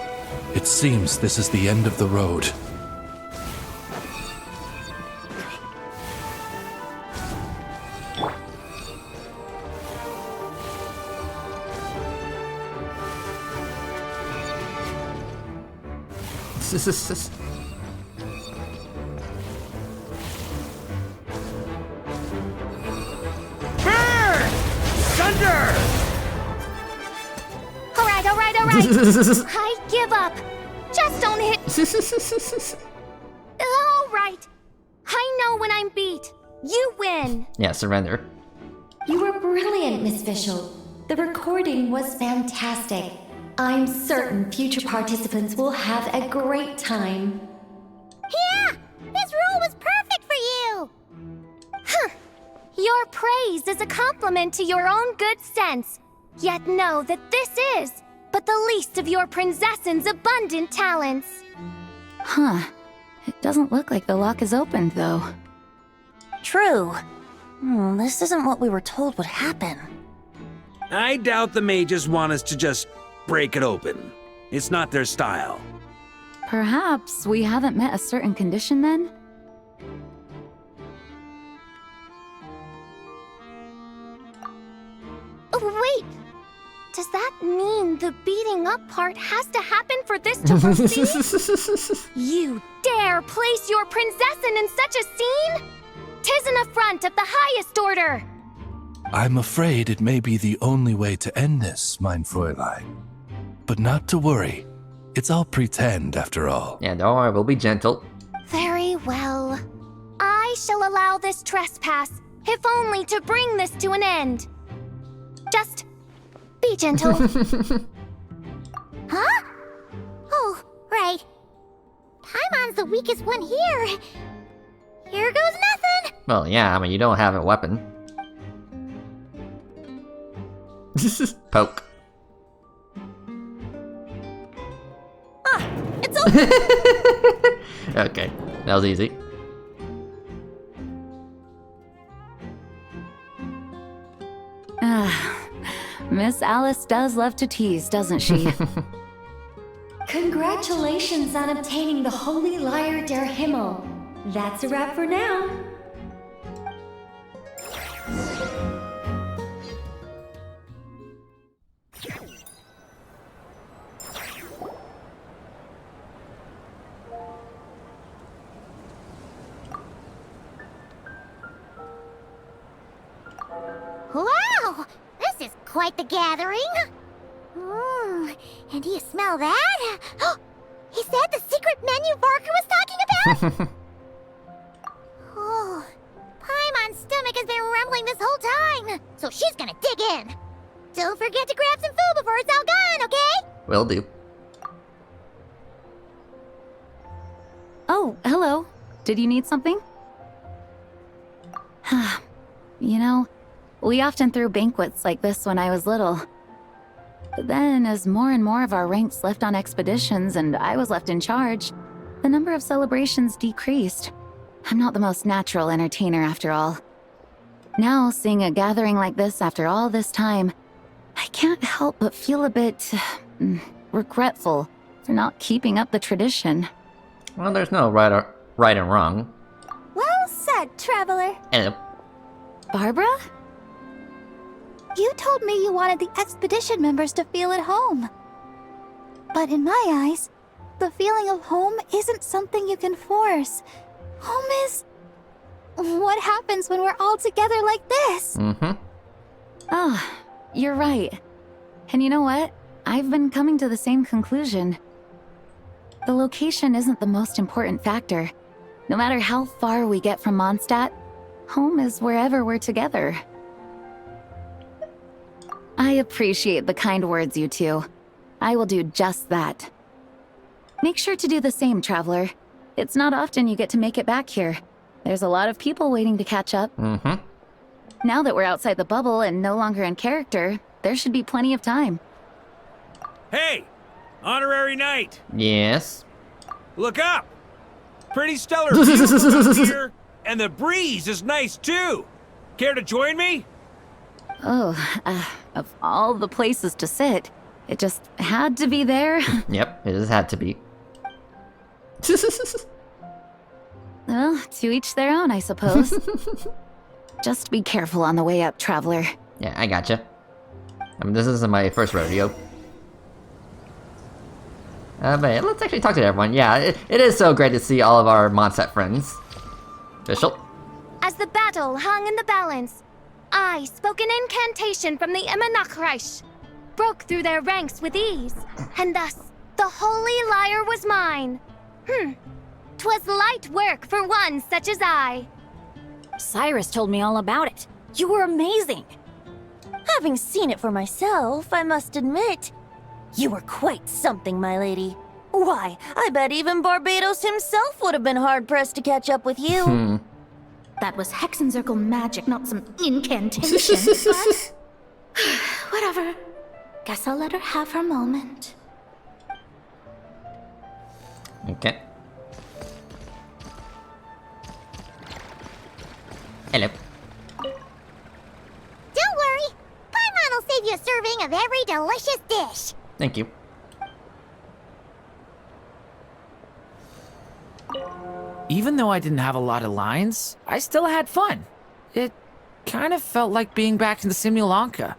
S: It seems this is the end of the road.
D: Thunder!
J: All right. I give up. Just don't hit. All right. I know when I'm beat. You win.
A: Yeah, surrender.
K: You were brilliant, Miss Fischl. The recording was fantastic. I'm certain future participants will have a great time.
J: Yeah, this role was perfect for you. Huh. Your praise is a compliment to your own good sense. Yet know that this is but the least of your princess's abundant talents.
H: Huh. It doesn't look like the lock is opened, though.
U: True. This isn't what we were told would happen.
G: I doubt the mages want us to just break it open. It's not their style.
H: Perhaps we haven't met a certain condition then?
J: Oh, wait. Does that mean the beating up part has to happen for this to proceed? You dare place your princessin in such a scene? 'Tis an affront of the highest order.
S: I'm afraid it may be the only way to end this, mein Fräulein. But not to worry. It's all pretend, after all.
A: Yeah, don't worry, we'll be gentle.
J: Very well. I shall allow this trespass, if only to bring this to an end. Just be gentle. Huh? Oh, right. Paimon's the weakest one here. Here goes nothing.
A: Well, yeah, I mean, you don't have a weapon. Poke.
J: It's over.
A: Okay, that was easy.
H: Miss Alice does love to tease, doesn't she?
K: Congratulations on obtaining the Holy Lyre der Himmel. That's a wrap for now.
J: Wow, this is quite the gathering. And do you smell that? Is that the secret menu Barker was talking about? Oh, Paimon's stomach has been rumbling this whole time, so she's gonna dig in. Don't forget to grab some food before it's all gone, okay?
A: Will do.
H: Oh, hello. Did you need something? You know, we often threw banquets like this when I was little. But then, as more and more of our ranks left on expeditions and I was left in charge, the number of celebrations decreased. I'm not the most natural entertainer after all. Now, seeing a gathering like this after all this time, I can't help but feel a bit regretful for not keeping up the tradition.
A: Well, there's no right and wrong.
J: Well said, traveler.
A: Hello.
H: Barbara?
M: You told me you wanted the expedition members to feel at home. But in my eyes, the feeling of home isn't something you can force. Home is... what happens when we're all together like this?
H: Oh, you're right. And you know what? I've been coming to the same conclusion. The location isn't the most important factor. No matter how far we get from Mondstadt, home is wherever we're together. I appreciate the kind words, you two. I will do just that. Make sure to do the same, Traveler. It's not often you get to make it back here. There's a lot of people waiting to catch up. Now that we're outside the bubble and no longer in character, there should be plenty of time.
G: Hey! Honorary Knight!
A: Yes?
G: Look up! Pretty stellar view from up here, and the breeze is nice too! Care to join me?
H: Oh, of all the places to sit, it just had to be there.
A: Yep, it just had to be.
H: Well, to each their own, I suppose. Just be careful on the way up, Traveler.
A: Yeah, I gotcha. I mean, this isn't my first rodeo. But let's actually talk to everyone. Yeah, it is so great to see all of our Mondstadt friends. Official.
J: As the battle hung in the balance, I spoke an incantation from the Emanachreich, broke through their ranks with ease, and thus the holy lyre was mine. 'Twas light work for one such as I.
V: Cyrus told me all about it. You were amazing.
I: Having seen it for myself, I must admit, you were quite something, my lady. Why, I bet even Barbados himself would have been hard-pressed to catch up with you.
M: That was Hexenzirkel magic, not some incantation. Whatever. Guess I'll let her have her moment.
A: Okay. Hello.
J: Don't worry, Paimon will save you a serving of every delicious dish.
A: Thank you.
L: Even though I didn't have a lot of lines, I still had fun. It kind of felt like being back in the Simulanka.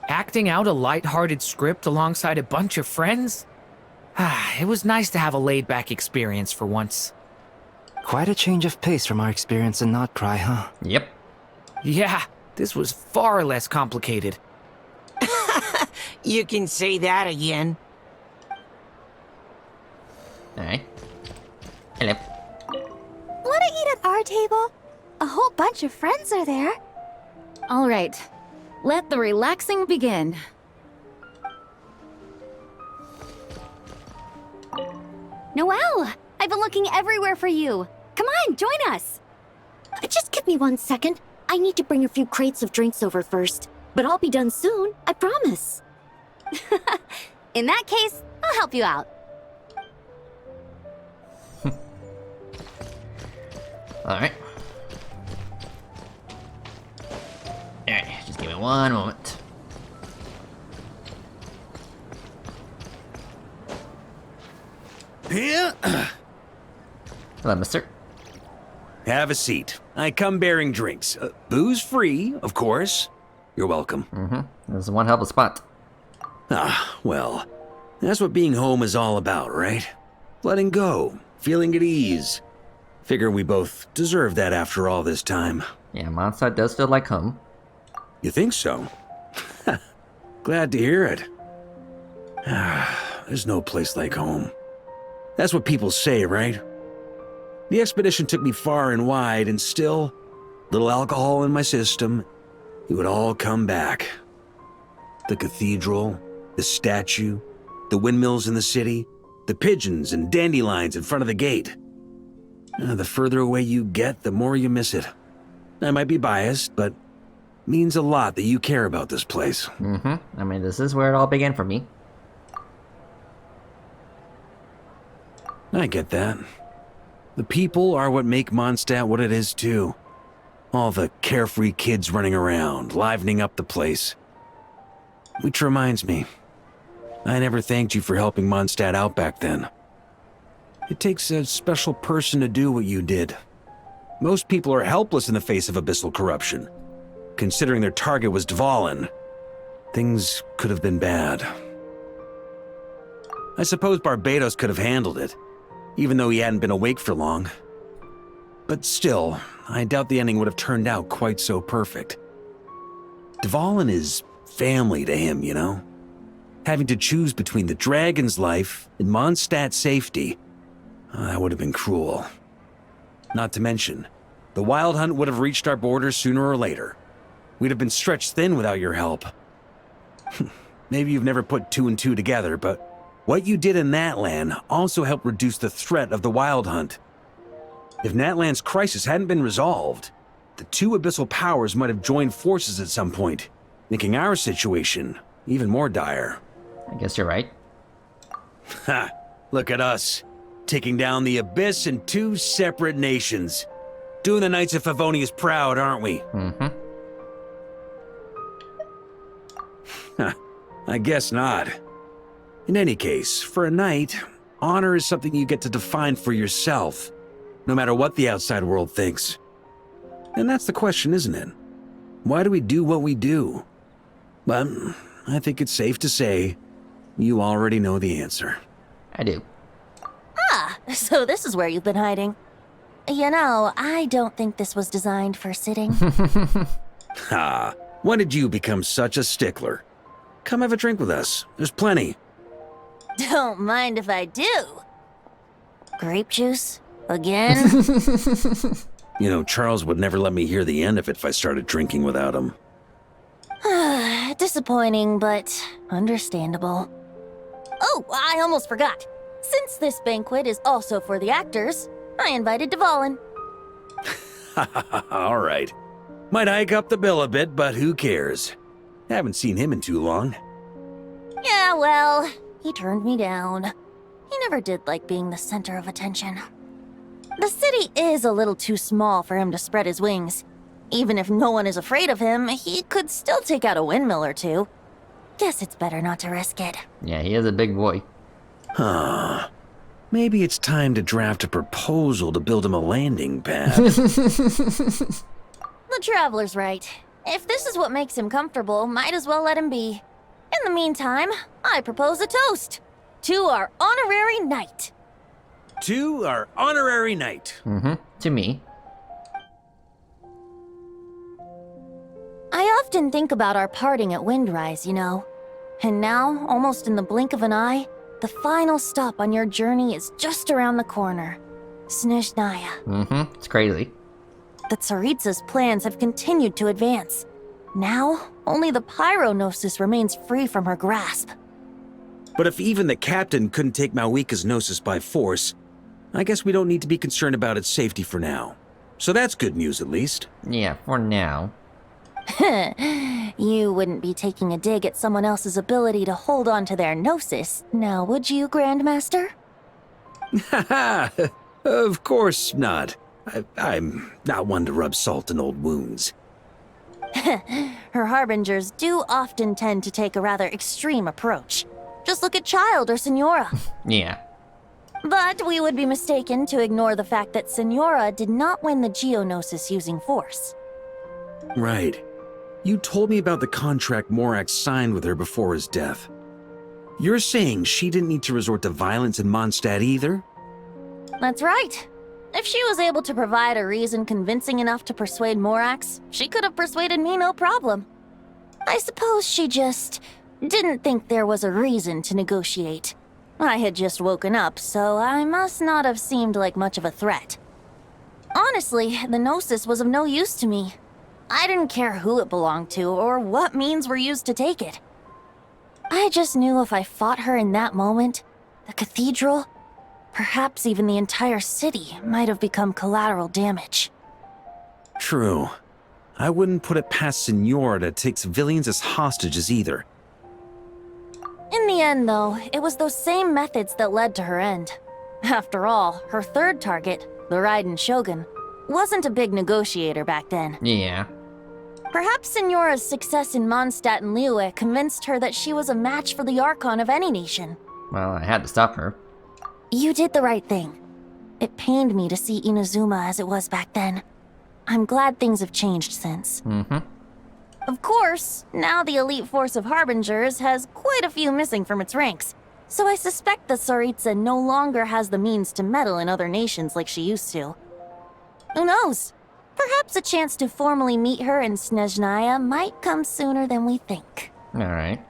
L: Acting out a light-hearted script alongside a bunch of friends. It was nice to have a laid-back experience for once.
C: Quite a change of pace from our experience in Not Cry, huh?
A: Yep.
L: Yeah, this was far less complicated.
P: You can say that again.
A: Alright. Hello.
M: Wanna eat at our table? A whole bunch of friends are there.
H: All right, let the relaxing begin.
O: Noelle, I've been looking everywhere for you. Come on, join us. Just give me 1 second. I need to bring a few crates of drinks over first. But I'll be done soon, I promise. In that case, I'll help you out.
A: Alright. Alright, just give me one moment.
G: Yeah.
A: Hello, mister.
G: Have a seat. I come bearing drinks. Booze free, of course. You're welcome.
A: There's one helpless spot.
G: Ah, well, that's what being home is all about, right? Letting go, feeling at ease. Figure we both deserve that after all this time.
A: Yeah, Mondstadt does feel like home.
G: You think so? Glad to hear it. There's no place like home. That's what people say, right? The expedition took me far and wide, and still, little alcohol in my system, it would all come back. The cathedral, the statue, the windmills in the city, the pigeons and dandelions in front of the gate. The further away you get, the more you miss it. I might be biased, but it means a lot that you care about this place.
A: I mean, this is where it all began for me.
G: I get that. The people are what make Mondstadt what it is, too. All the carefree kids running around, livening up the place. Which reminds me, I never thanked you for helping Mondstadt out back then. It takes a special person to do what you did. Most people are helpless in the face of abyssal corruption. considering their target was Dvalin. Things could have been bad. I suppose Barbados could have handled it, even though he hadn't been awake for long. But still, I doubt the ending would have turned out quite so perfect. Dvalin is family to him, you know? Having to choose between the dragon's life and Mondstadt's safety, that would have been cruel. Not to mention, the Wild Hunt would have reached our borders sooner or later. We'd have been stretched thin without your help. Maybe you've never put two and two together, but what you did in Natlan also helped reduce the threat of the Wild Hunt. If Natlan's crisis hadn't been resolved, the two abyssal powers might have joined forces at some point, making our situation even more dire.
A: I guess you're right.
G: Ha! Look at us, taking down the Abyss in two separate nations. Doing the Knights of Favonius proud, aren't we?
A: Mm-hmm.
G: I guess not. In any case, for a knight, honor is something you get to define for yourself, no matter what the outside world thinks. And that's the question, isn't it? Why do we do what we do? But I think it's safe to say you already know the answer.
A: I do.
O: Ah, so this is where you've been hiding. You know, I don't think this was designed for sitting.
G: Ha! When did you become such a stickler? Come have a drink with us. There's plenty.
O: Don't mind if I do. Grape juice? Again?
G: You know, Charles would never let me hear the end of it if I started drinking without him.
O: Disappointing, but understandable. Oh, I almost forgot. Since this banquet is also for the actors, I invited Dvalin.
G: All right. Might hike up the bill a bit, but who cares? Haven't seen him in too long.
O: Yeah, well, he turned me down. He never did like being the center of attention. The city is a little too small for him to spread his wings. Even if no one is afraid of him, he could still take out a windmill or two. Guess it's better not to risk it.
A: Yeah, he is a big boy.
G: Huh. Maybe it's time to draft a proposal to build him a landing pad.
O: The Traveler's right. If this is what makes him comfortable, might as well let him be. In the meantime, I propose a toast to our honorary knight.
G: To our honorary knight.
A: Mm-hmm. To me.
O: I often think about our parting at Windrise, you know. And now, almost in the blink of an eye, the final stop on your journey is just around the corner. Snezhnaya.
A: Mm-hmm. It's crazy.
O: The Tsaritsa's plans have continued to advance. Now, only the Pyronosis remains free from her grasp.
G: But if even the captain couldn't take Malwika's Gnosis by force, I guess we don't need to be concerned about its safety for now. So that's good news, at least.
A: Yeah, for now.
O: You wouldn't be taking a dig at someone else's ability to hold on to their Gnosis, now would you, Grandmaster?
G: Haha! Of course not. I'm not one to rub salt in old wounds.
O: Her harbingers do often tend to take a rather extreme approach. Just look at Child or Signora.
A: Yeah.
O: But we would be mistaken to ignore the fact that Signora did not win the Geonosis using force.
G: Right. You told me about the contract Morax signed with her before his death. You're saying she didn't need to resort to violence in Mondstadt either?
O: That's right. If she was able to provide a reason convincing enough to persuade Morax, she could have persuaded me no problem. I suppose she just didn't think there was a reason to negotiate. I had just woken up, so I must not have seemed like much of a threat. Honestly, the Gnosis was of no use to me. I didn't care who it belonged to or what means were used to take it. I just knew if I fought her in that moment, the cathedral, perhaps even the entire city, might have become collateral damage.
G: True. I wouldn't put it past Signora to take civilians as hostages either.
O: In the end, though, it was those same methods that led to her end. After all, her third target, the Raiden Shogun, wasn't a big negotiator back then.
A: Yeah.
O: Perhaps Signora's success in Mondstadt and Liyue convinced her that she was a match for the Archon of any nation.
A: Well, I had to stop her.
O: You did the right thing. It pained me to see Inazuma as it was back then. I'm glad things have changed since.
A: Mm-hmm.
V: Of course, now the elite force of Harbingers has quite a few missing from its ranks, so I suspect that Tsaritsa no longer has the means to meddle in other nations like she used to. Who knows? Perhaps a chance to formally meet her in Snezhnaya might come sooner than we think.
A: Alright.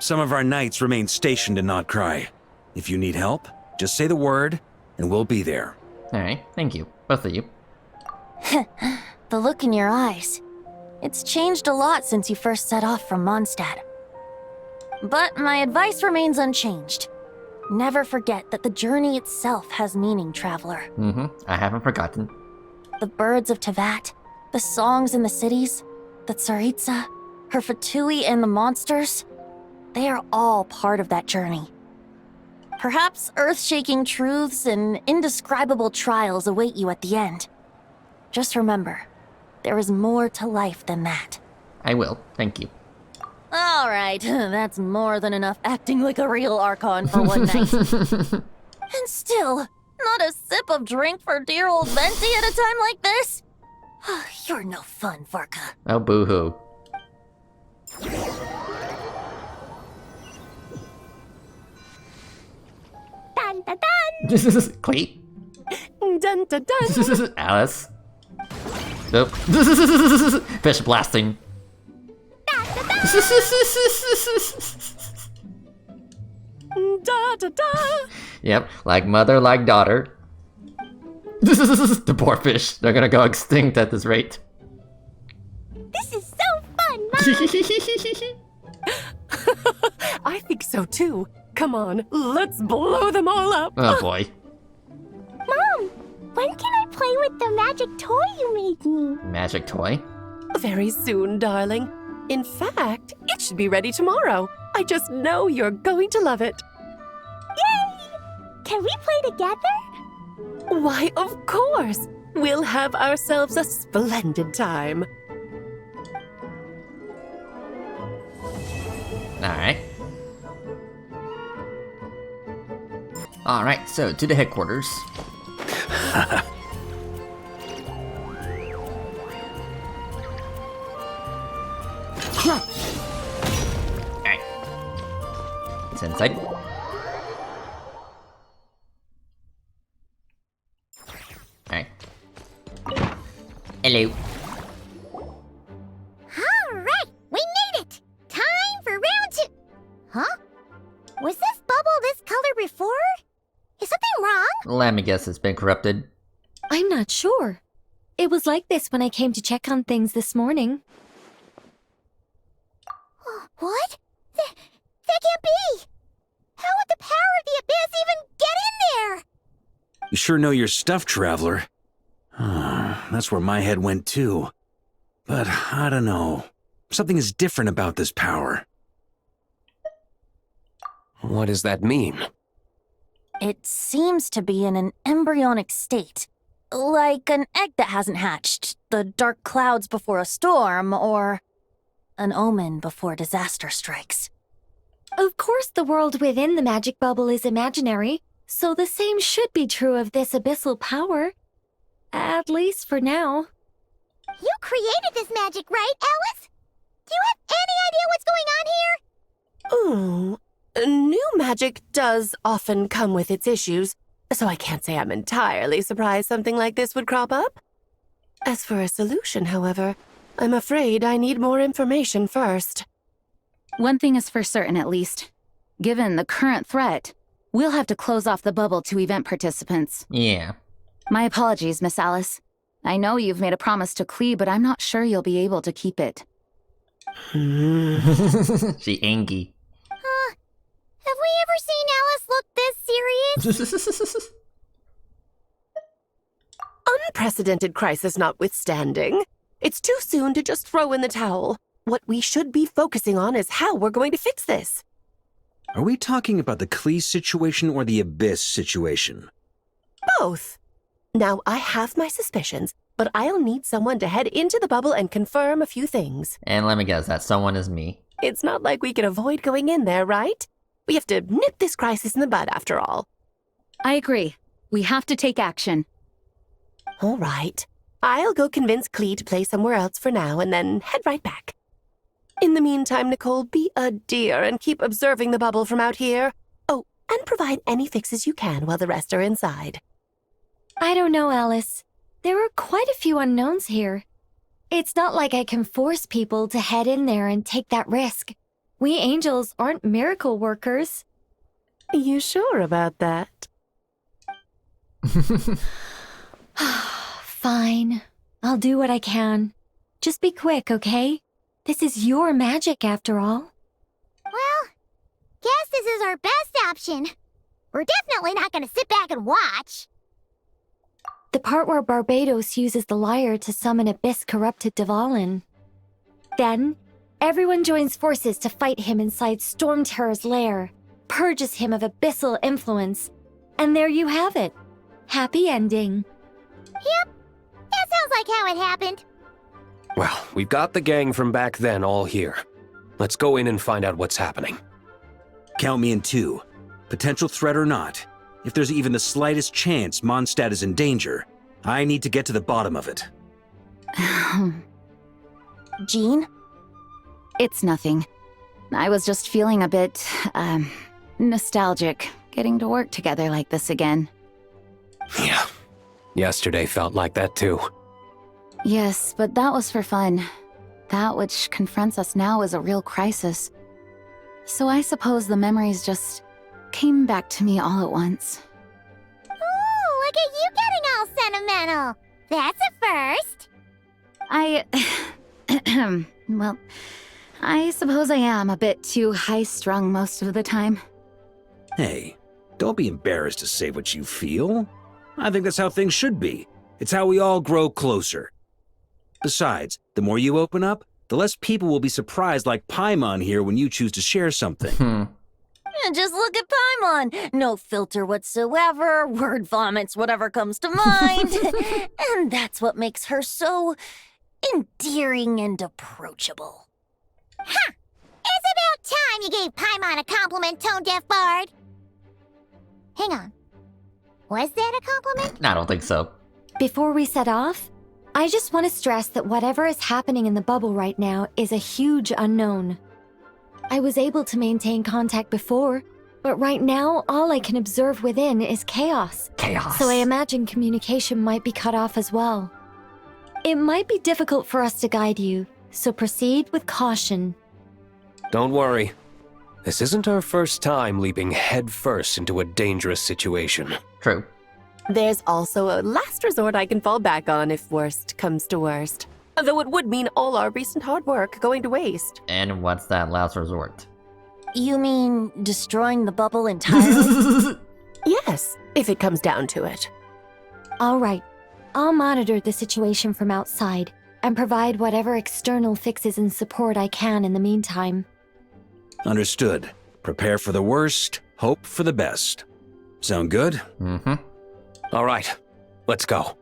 G: Some of our knights remain stationed in Not Cry. If you need help, just say the word, and we'll be there.
A: Alright, thank you. Both of you.
V: The look in your eyes. It's changed a lot since you first set off from Mondstadt. But my advice remains unchanged. Never forget that the journey itself has meaning, traveler.
A: I haven't forgotten.
V: The birds of Tevat, the songs in the cities, the Tsaritsa, her Fatui and the monsters, they are all part of that journey. Perhaps earth-shaking truths and indescribable trials await you at the end. Just remember, there is more to life than that.
A: I will, thank you.
V: All right, that's more than enough acting like a real Archon for one night. And still, not a sip of drink for dear old Venti at a time like this? You're no fun, Varka.
A: Oh, boo-hoo.
J: Dun dun dun!
A: Cleat?
U: Dun dun dun!
A: Alice? Nope. Fish blasting.
U: Da da da!
A: Yep, like mother, like daughter. The poor fish. They're gonna go extinct at this rate.
J: This is so fun, Mom!
U: I think so too. Come on, let's blow them all up.
A: Oh boy.
J: Mom, when can I play with the magic toy you made me?
A: Magic toy?
U: Very soon, darling. In fact, it should be ready tomorrow. I just know you're going to love it.
J: Yay! Can we play together?
U: Why, of course. We'll have ourselves a splendid time.
A: Alright. Alright, so to the headquarters. Alright. It's inside. Alright. Hello.
J: Alright, we made it! Time for round 2! Huh? Was this bubble this color before? Is something wrong?
A: Let me guess, it's been corrupted.
I: I'm not sure. It was like this when I came to check on things this morning.
J: What? That can't be! How would the power of the abyss even get in there?
G: You sure know your stuff, traveler. That's where my head went too. But I don't know. Something is different about this power.
F: What does that mean?
V: It seems to be in an embryonic state. Like an egg that hasn't hatched, the dark clouds before a storm, or an omen before disaster strikes.
I: Of course, the world within the magic bubble is imaginary, so the same should be true of this abyssal power. At least for now.
J: You created this magic, right, Alice? Do you have any idea what's going on here?
U: New magic does often come with its issues, so I can't say I'm entirely surprised something like this would crop up. As for a solution, however, I'm afraid I need more information first.
H: One thing is for certain, at least. Given the current threat, we'll have to close off the bubble to event participants.
A: Yeah.
H: My apologies, Miss Alice. I know you've made a promise to Klee, but I'm not sure you'll be able to keep it.
A: She angry.
J: Have we ever seen Alice look this serious?
U: Unprecedented crisis notwithstanding, it's too soon to just throw in the towel. What we should be focusing on is how we're going to fix this.
G: Are we talking about the Klee situation or the Abyss situation?
U: Both. Now, I have my suspicions, but I'll need someone to head into the bubble and confirm a few things.
A: And let me guess, that someone is me.
U: It's not like we can avoid going in there, right? We have to nip this crisis in the bud, after all.
H: I agree. We have to take action.
U: All right. I'll go convince Klee to play somewhere else for now and then head right back.
N: In the meantime, Nicole, be a dear and keep observing the bubble from out here. Oh, and provide any fixes you can while the rest are inside.
I: I don't know, Alice. There are quite a few unknowns here. It's not like I can force people to head in there and take that risk. We angels aren't miracle workers.
N: You sure about that?
I: Fine. I'll do what I can. Just be quick, okay? This is your magic, after all.
J: Well, guess this is our best option. We're definitely not gonna sit back and watch.
I: The part where Barbados uses the lyre to summon abyss-corrupted Dvalin. Then, everyone joins forces to fight him inside Storm Terror's lair, purges him of abyssal influence, and there you have it. Happy ending.
J: Yep, that sounds like how it happened.
F: Well, we've got the gang from back then all here. Let's go in and find out what's happening.
G: Count me in 2. Potential threat or not, if there's even the slightest chance Mondstadt is in danger, I need to get to the bottom of it.
B: Jean?
H: It's nothing. I was just feeling a bit, nostalgic, getting to work together like this again.
F: Yeah. Yesterday felt like that too.
H: Yes, but that was for fun. That which confronts us now is a real crisis. So I suppose the memories just came back to me all at once.
J: Ooh, look at you getting all sentimental. That's a first.
H: Well, I suppose I am a bit too high-strung most of the time.
G: Hey, don't be embarrassed to say what you feel. I think that's how things should be. It's how we all grow closer. Besides, the more you open up, the less people will be surprised like Paimon here when you choose to share something.
V: Just look at Paimon. No filter whatsoever, word vomits whatever comes to mind. And that's what makes her so endearing and approachable.
J: Ha! It's about time you gave Paimon a compliment, tone-deaf bard. Hang on. Was that a compliment?
A: I don't think so.
I: Before we set off, I just want to stress that whatever is happening in the bubble right now is a huge unknown. I was able to maintain contact before, but right now all I can observe within is chaos.
A: Chaos.
I: So I imagine communication might be cut off as well. It might be difficult for us to guide you, so proceed with caution.
F: Don't worry. This isn't our first time leaping headfirst into a dangerous situation.
A: True.
N: There's also a last resort I can fall back on if worst comes to worst. Though it would mean all our recent hard work going to waste.
A: And what's that last resort?
V: You mean destroying the bubble entirely?
N: Yes, if it comes down to it.
I: All right. I'll monitor the situation from outside and provide whatever external fixes and support I can in the meantime.
G: Understood. Prepare for the worst, hope for the best. Sound good?
A: Mm-hmm.
F: All right, let's go.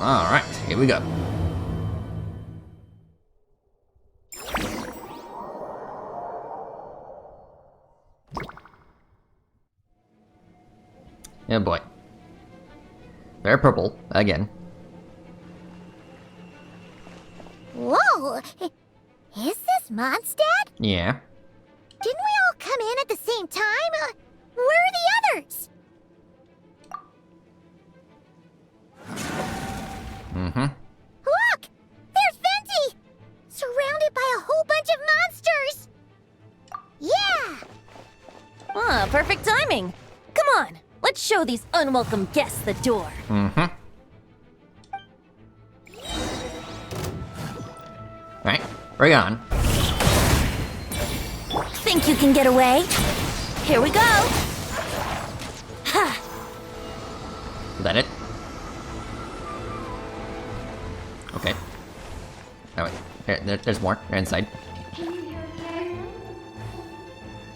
A: All right, here we go. Yeah, boy. They're purple, again.
J: Whoa! Is this Mondstadt?
A: Yeah.
J: Didn't we all come in at the same time? Where are the others?
A: Mm-hmm.
J: Look! There's Venti! Surrounded by a whole bunch of monsters! Yeah!
V: Ah, perfect timing. Come on, let's show these unwelcome guests the door.
A: Mm-hmm. Alright, bring on.
V: Think you can get away? Here we go! Ha!
A: Is that it? Okay. Oh wait, there's more. They're inside.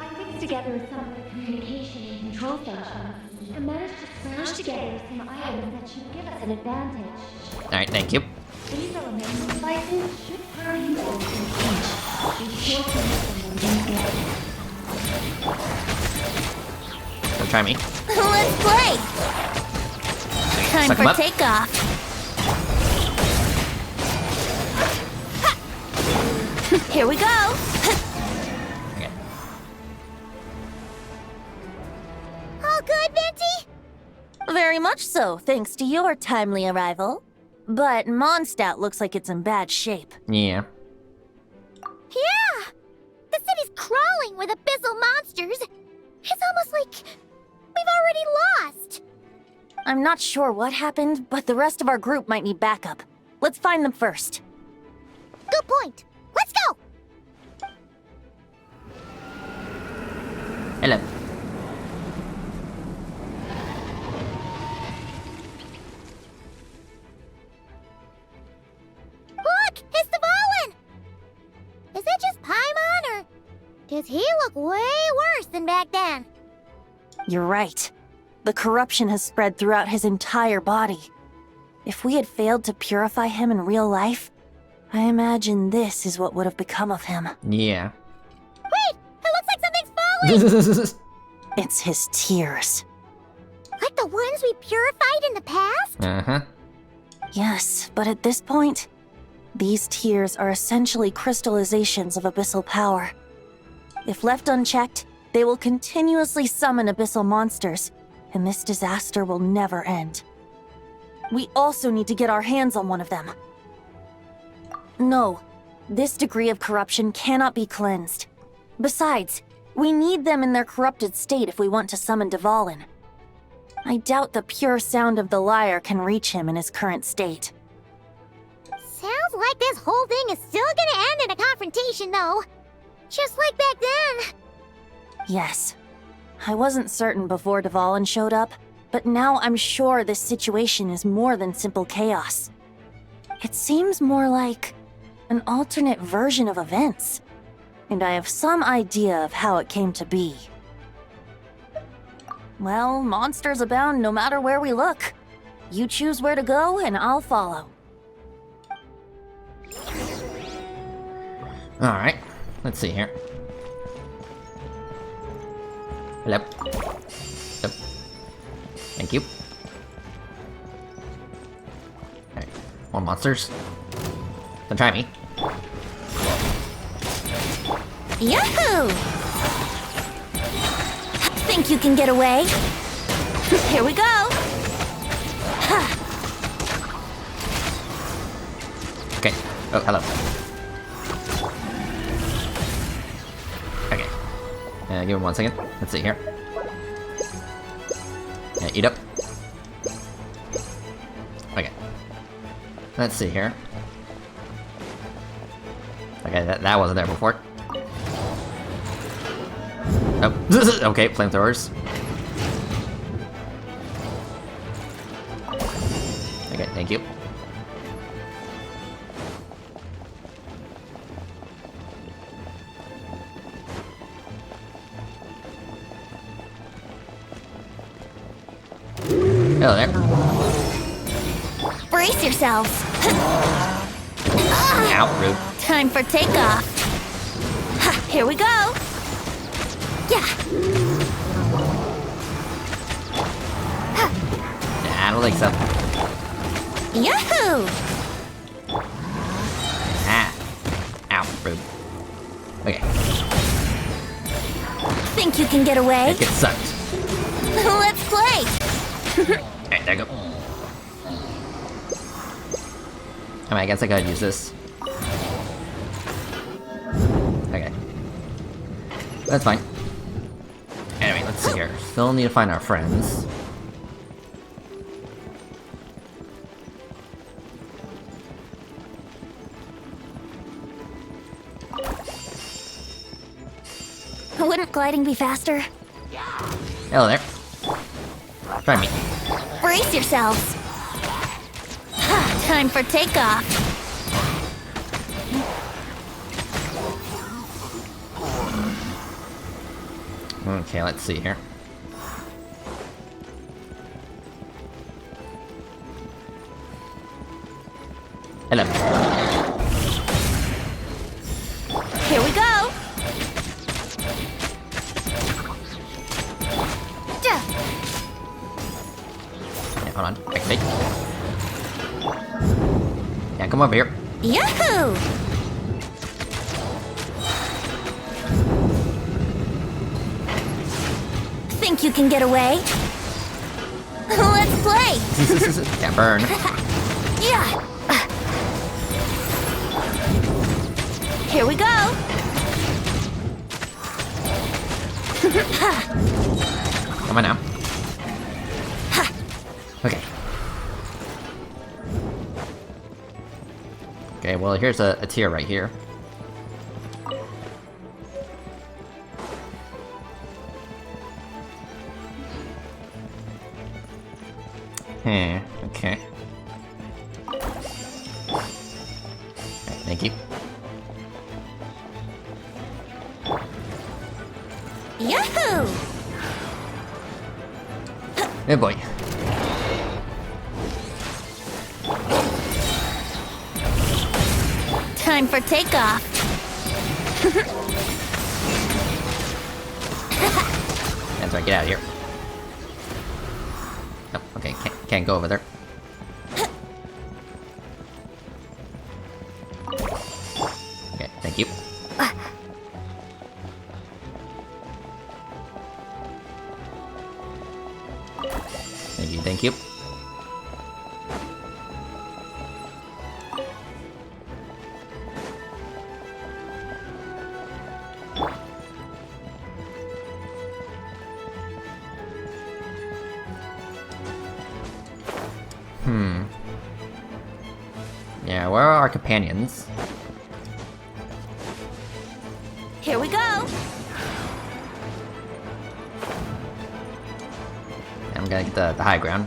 K: I fixed together some of the communication and control functions and managed to smash together some items that should give us an advantage.
A: Alright, thank you.
K: These elements devices should power you all in each. Be sure to use them when you
A: Don't try me.
V: Let's play! Time
A: Suck 'em
V: for
A: up.
V: takeoff.
B: Here we go!
A: Okay.
J: All good, Venti?
V: Very much so, thanks to your timely arrival. But Mondstadt looks like it's in bad shape.
A: Yeah.
J: Yeah! The city's crawling with abyssal monsters. It's almost like we've already lost.
V: I'm not sure what happened, but the rest of our group might need backup. Let's find them first.
J: Good point. Let's go!
A: Hello.
J: Look! It's the Volin! Is it just Paimon, or does he look way worse than back then?
V: You're right. The corruption has spread throughout his entire body. If we had failed to purify him in real life, I imagine this is what would have become of him.
A: Yeah.
J: Wait! It looks like something's falling!
V: It's his tears.
J: Like the ones we purified in the past?
A: Uh-huh.
V: Yes, but at this point, these tears are essentially crystallizations of abyssal power. If left unchecked, they will continuously summon abyssal monsters, and this disaster will never end. We also need to get our hands on one of them. No, this degree of corruption cannot be cleansed. Besides, we need them in their corrupted state if we want to summon Dvalin. I doubt the pure sound of the lyre can reach him in his current state.
J: Sounds like this whole thing is still gonna end in a confrontation, though. Just like back then.
V: Yes. I wasn't certain before Dvalin showed up, but now I'm sure this situation is more than simple chaos. It seems more like an alternate version of events, and I have some idea of how it came to be. Well, monsters abound no matter where we look. You choose where to go, and I'll follow.
A: Alright. Let's see here. Hello. Yep. Thank you. Alright. More monsters. Don't try me.
B: Yahoo! Think you can get away? Here we go!
A: Okay. Oh, hello. Okay. Give me 1 second. Let's see here. Yeah, eat up. Okay. Let's see here. Okay, that wasn't there before. Oh, okay, flamethrowers. Okay, thank you. Hello there.
B: Brace yourselves!
A: Ow, rude.
B: Time for takeoff! Ha, here we go! Yeah!
A: I don't think so.
B: Yahoo!
A: Ah. Ow, rude. Okay.
B: Think you can get away?
A: It gets sucked.
B: Let's play!
A: Alright, there you go. I mean, I guess I gotta use this. Okay. That's fine. Anyway, let's see here. Still need to find our friends.
B: Wouldn't gliding be faster?
A: Hello there. Try me.
B: Brace yourselves! Ha, time for takeoff!
A: Okay, let's see here. Hello.
B: Here we go! Duh.
A: Yeah, hold on. Activate. Yeah, come over here.
B: Yahoo!
J: Think you can get away? Let's play!
A: Yeah, burn.
J: Yeah! Here we go!
A: Come on now. Okay. Okay, well, here's a tier right here. Okay. Okay, thank you.
J: Yahoo!
A: Oh boy.
J: Time for takeoff.
A: That's right, get out of here. Oh, okay, can't go over there. Okay, thank you. Thank you, thank you. Yeah, where are our companions?
J: Here we go!
A: I'm gonna get the high ground.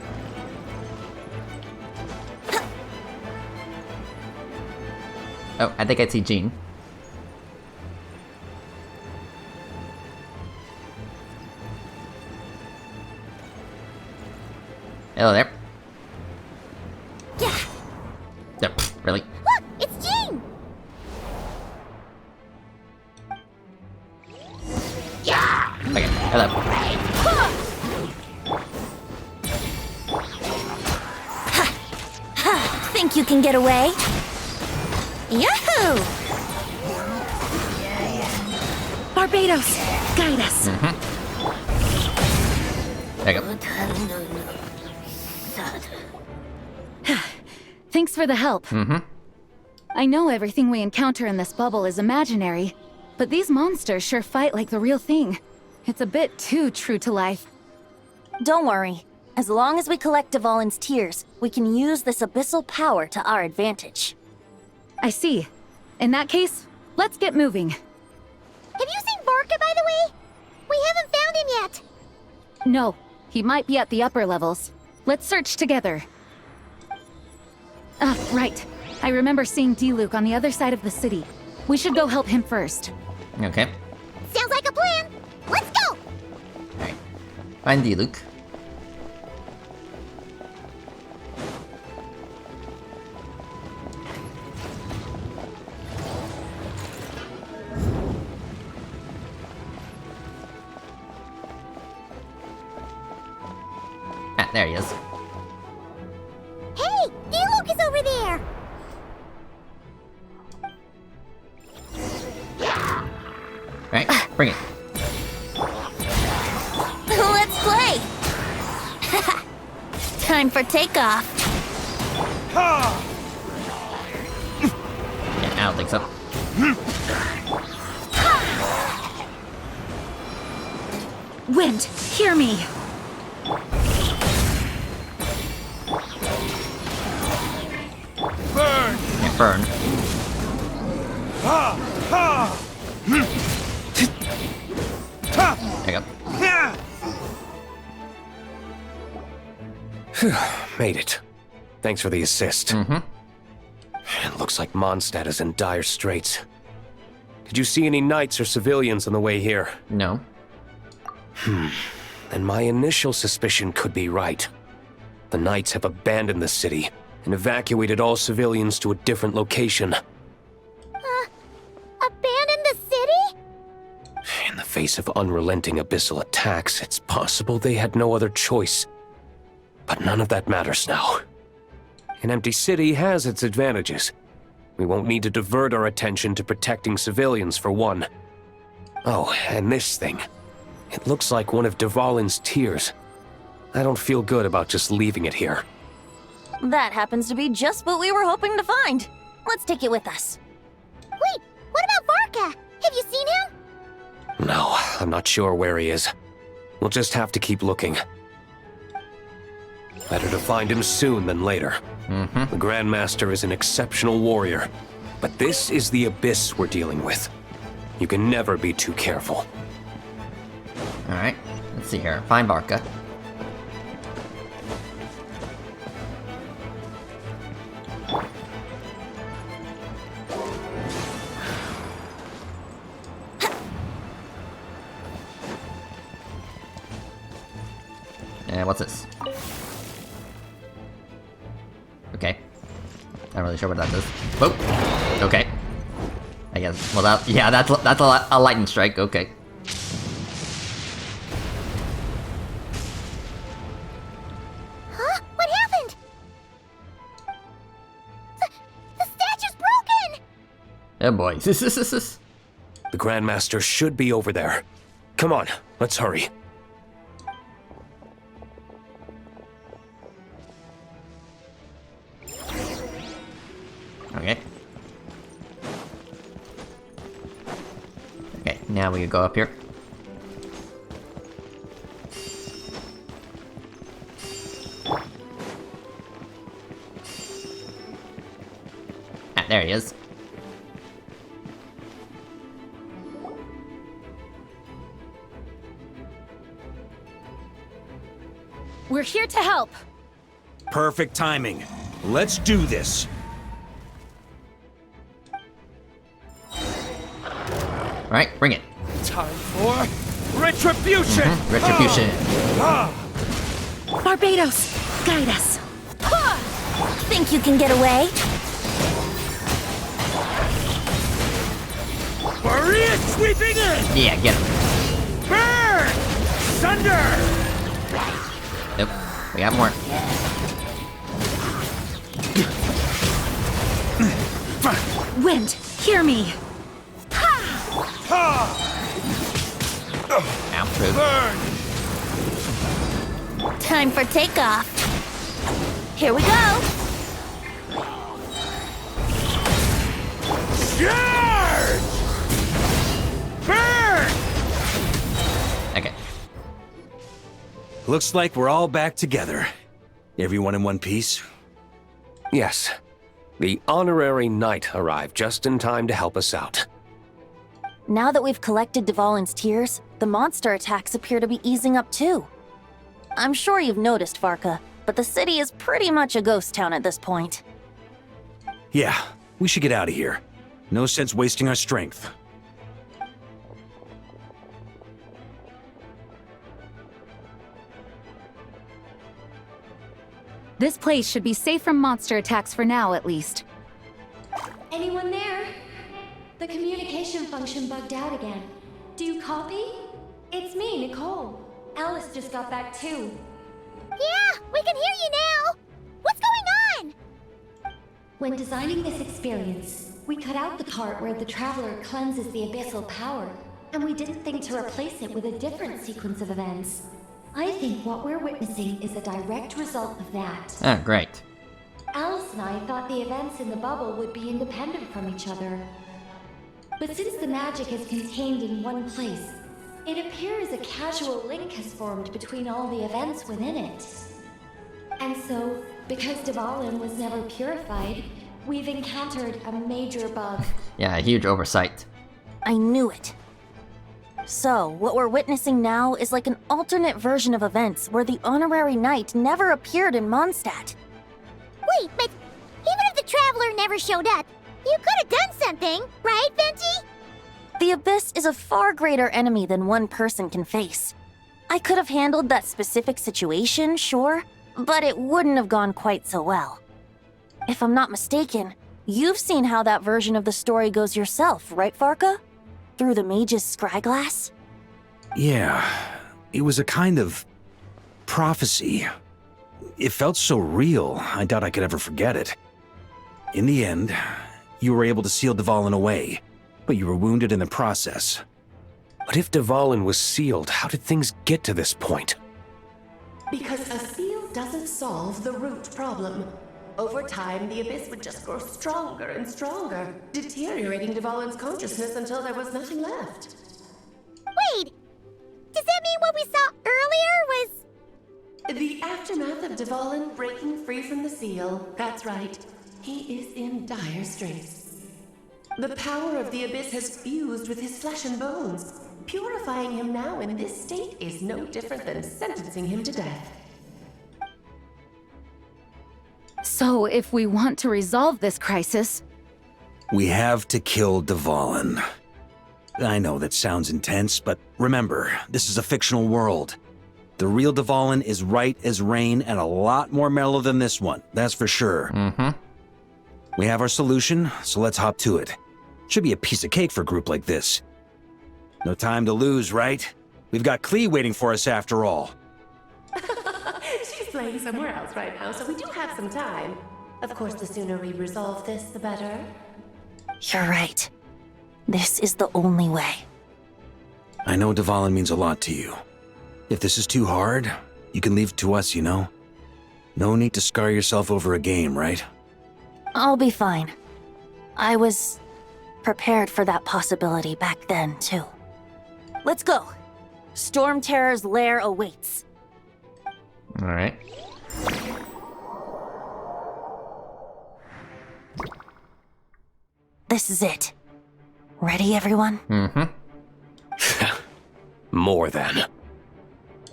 A: Oh, I think I see Jean. Hello there.
J: Yeah!
A: Yep, really?
J: Look! It's Jean! Yeah!
A: Okay, hello.
J: Think you can get away? Yahoo!
U: Barbados, guide us.
A: There you go.
H: Thanks for the help. I know everything we encounter in this bubble is imaginary, but these monsters sure fight like the real thing. It's a bit too true to life.
B: Don't worry. As long as we collect Dvalin's tears, we can use this abyssal power to our advantage.
H: I see. In that case, let's get moving.
J: Have you seen Varka, by the way? We haven't found him yet.
H: No, he might be at the upper levels. Let's search together. Ah, right. I remember seeing D-Luke on the other side of the city. We should go help him first.
A: Okay.
J: Sounds like a plan. Let's go!
A: Alright. Find D-Luke. Ah, there he is.
J: Hey! D-Luke is over there!
A: Alright, bring it.
J: Let's play! Time for takeoff.
A: Yeah, I don't think so.
H: Wind, hear me!
S: Burn!
A: Yeah, burn. There you go.
F: Made it. Thanks for the assist. It looks like Mondstadt is in dire straits. Did you see any knights or civilians on the way here?
A: No.
F: And my initial suspicion could be right. The knights have abandoned the city and evacuated all civilians to a different location.
J: Abandon the city?
F: In the face of unrelenting abyssal attacks, it's possible they had no other choice. But none of that matters now. An empty city has its advantages. We won't need to divert our attention to protecting civilians for one. Oh, and this thing. It looks like one of Dvalin's tears. I don't feel good about just leaving it here.
V: That happens to be just what we were hoping to find. Let's take it with us.
J: Wait, what about Varka? Have you seen him?
F: No, I'm not sure where he is. We'll just have to keep looking. Better to find him soon than later. The Grandmaster is an exceptional warrior, but this is the abyss we're dealing with. You can never be too careful.
A: Alright, let's see here. Find Varka. And what's this? Okay. Not really sure what that does. Whoa! Okay. I guess, well that, yeah, that's a lightning strike, okay.
J: Huh? What happened? The statue's broken!
A: Oh boy.
F: The Grandmaster should be over there. Come on, let's hurry.
A: Okay. Okay, now we can go up here. Ah, there he is.
H: We're here to help.
G: Perfect timing. Let's do this.
A: Alright, bring it.
S: Time for retribution!
A: Retribution.
V: Barbados, guide us.
B: Think you can get away?
S: Maria sweeping in!
A: Yeah, get him.
S: Burn! Thunder!
A: Nope, we got more.
H: Wind, hear me.
A: Ow,
B: Time for takeoff. Here we go.
S: Charge! Burn!
A: Okay.
G: Looks like we're all back together. Everyone in one piece?
F: Yes. The honorary knight arrived just in time to help us out.
V: Now that we've collected Dvalin's tears, the monster attacks appear to be easing up too. I'm sure you've noticed, Varka, but the city is pretty much a ghost town at this point.
G: Yeah, we should get out of here. No sense wasting our strength.
H: This place should be safe from monster attacks for now, at least.
K: Anyone there? The communication function bugged out again. Do you copy? It's me, Nicole. Alice just got back too.
J: Yeah, we can hear you now! What's going on?
K: When designing this experience, we cut out the part where the Traveler cleanses the abyssal power, and we didn't think to replace it with a different sequence of events. I think what we're witnessing is a direct result of that.
A: Oh, great.
K: Alice and I thought the events in the bubble would be independent from each other. But since the magic is contained in one place, it appears a casual link has formed between all the events within it. And so, because Dvalin was never purified, we've encountered a major bug.
A: Yeah, a huge oversight.
V: I knew it. So, what we're witnessing now is like an alternate version of events where the honorary knight never appeared in Mondstadt.
J: Wait, but even if the Traveler never showed up, you could have done something, right, Venti?
V: The Abyss is a far greater enemy than one person can face. I could have handled that specific situation, sure, but it wouldn't have gone quite so well. If I'm not mistaken, you've seen how that version of the story goes yourself, right, Varka? Through the mage's scryglass?
G: Yeah, it was a kind of prophecy. It felt so real, I doubt I could ever forget it. In the end, you were able to seal Dvalin away, but you were wounded in the process.
F: But if Dvalin was sealed, how did things get to this point?
N: Because a seal doesn't solve the root problem. Over time, the abyss would just grow stronger and stronger, deteriorating Dvalin's consciousness until there was nothing left.
J: Wait! Does that mean what we saw earlier was...
N: The aftermath of Dvalin breaking free from the seal. That's right. He is in dire straits. The power of the abyss has fused with his flesh and bones. Purifying him now in this state is no different than sentencing him to death.
H: So, if we want to resolve this crisis...
G: We have to kill Dvalin. I know that sounds intense, but remember, this is a fictional world. The real Dvalin is right as rain and a lot more mellow than this one, that's for sure. We have our solution, so let's hop to it. Should be a piece of cake for a group like this. No time to lose, right? We've got Klee waiting for us after all.
N: She's playing somewhere else right now, so we do have some time. Of course, the sooner we resolve this, the better.
V: You're right. This is the only way.
G: I know Dvalin means a lot to you. If this is too hard, you can leave it to us, you know? No need to scar yourself over a game, right?
V: I'll be fine. I was prepared for that possibility back then, too. Let's go. Storm Terror's lair awaits.
A: Alright.
V: This is it. Ready, everyone?
F: More than.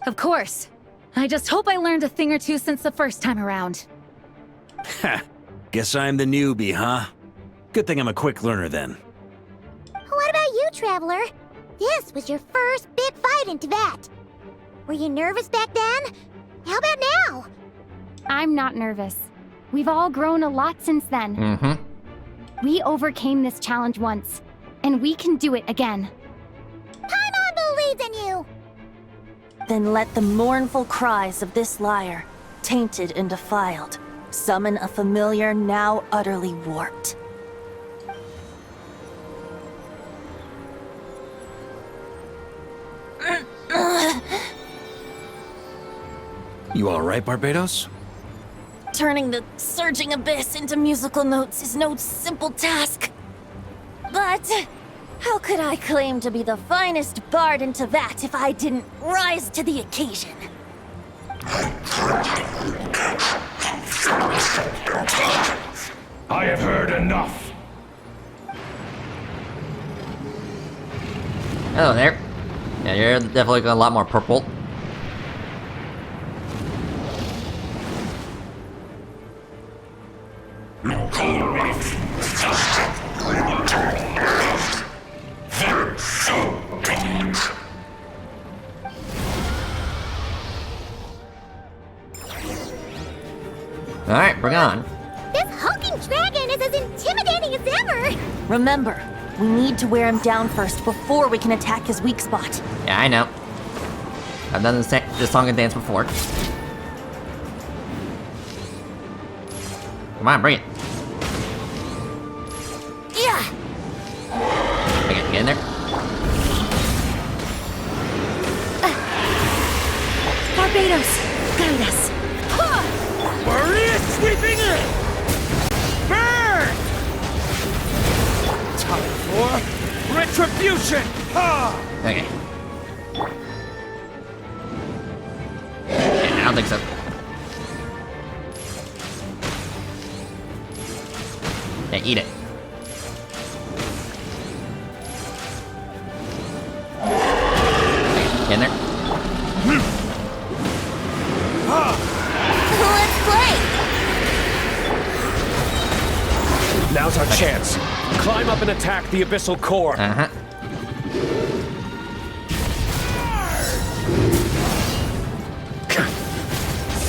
H: Of course. I just hope I learned a thing or two since the first time around.
G: Ha! Guess I'm the newbie, huh? Good thing I'm a quick learner then.
J: What about you, Traveler? This was your first big fight in Tibet. Were you nervous back then? How about now?
M: I'm not nervous. We've all grown a lot since then. We overcame this challenge once, and we can do it again.
J: Paimon believes in you!
V: Then let the mournful cries of this lyre, tainted and defiled, summon a familiar now utterly warped.
G: You alright, Barbados?
V: Turning the surging abyss into musical notes is no simple task. But how could I claim to be the finest bard in Tibet if I didn't rise to the occasion?
S: I have heard enough.
A: Hello there. Yeah, you're definitely got a lot more purple. Alright, bring on.
J: This hulking dragon is as intimidating as ever!
V: Remember, we need to wear him down first before we can attack his weak spot.
A: Yeah, I know. I've done this song and dance before. Come on, bring it.
V: Yeah!
A: Okay, get in there.
H: Barbados, guide us.
S: Maria sweeping in! Burn! Time for retribution! Ha!
A: Okay. Yeah, I don't think so. Yeah, eat it. Okay, get in there.
J: Let's play!
F: Now's our chance. Climb up and attack the abyssal core.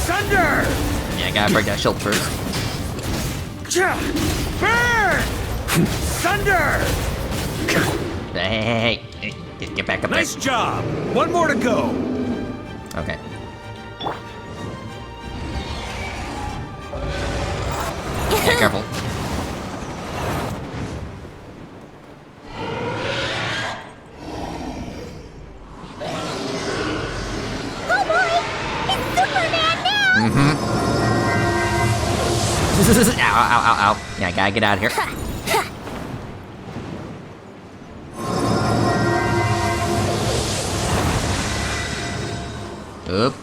S: Thunder!
A: Yeah, gotta break that shield first.
S: Burn! Thunder!
A: Hey, get back up there.
G: Nice job! One more to go!
A: Okay. Yeah, careful. ow. Yeah, I gotta get out of here. Oop.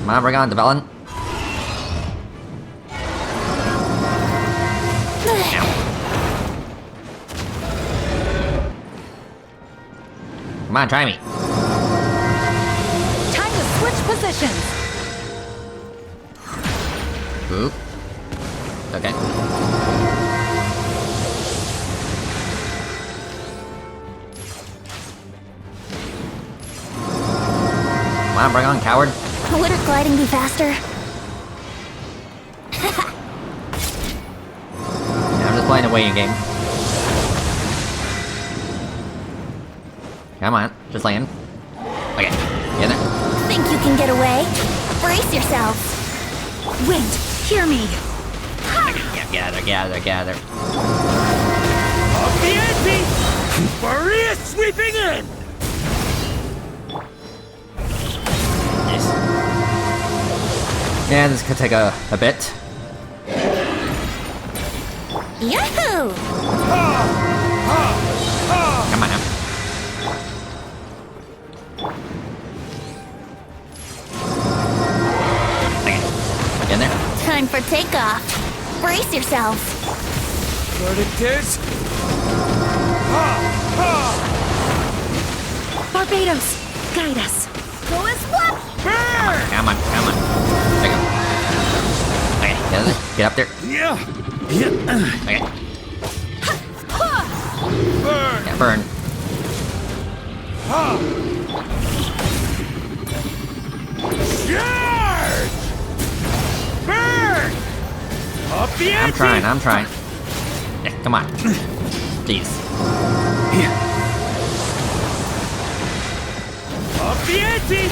A: Come on, bring on, Devellin. Come on, try me.
H: Time to switch positions.
A: Oop. Okay. Come on, bring on, coward.
M: Wouldn't gliding be faster?
A: Yeah, I'm just playing a waiting game. Come on, just land. Okay, get there.
M: Think you can get away? Brace yourselves.
H: Wind, hear me.
A: Gather.
G: Off the ante! Maria sweeping in!
A: Yeah, this could take a bit.
M: Yahoo!
A: Come on now. Okay, in there.
M: Time for takeoff. Brace yourselves.
G: Verticus!
H: Barbados, guide us.
M: Go as one!
A: Come on. There you go. Okay, get up there.
G: Yeah!
A: Okay.
G: Burn!
A: Yeah, burn.
G: Charge! Burn! Up the ante!
A: I'm trying. Yeah, come on. Jeez.
G: Up the ante!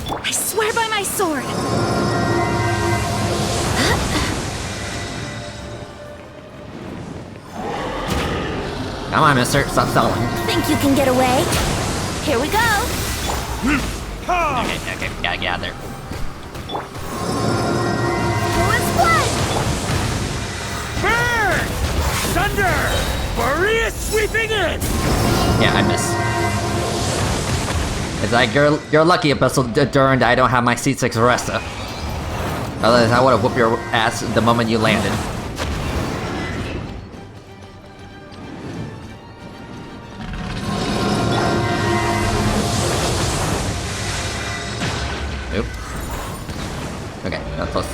H: I swear by my sword.
A: Come on, mister. Stop stalling.
M: Think you can get away? Here we go.
A: Okay, gotta get out there.
M: Go as one!
G: Burn! Thunder! Maria sweeping in!
A: Yeah, I miss. It's like, you're lucky, Abyssal Durand, I don't have my C6 Arresta. Otherwise, I would've whooped your ass the moment you landed. Oop. Okay, that's close.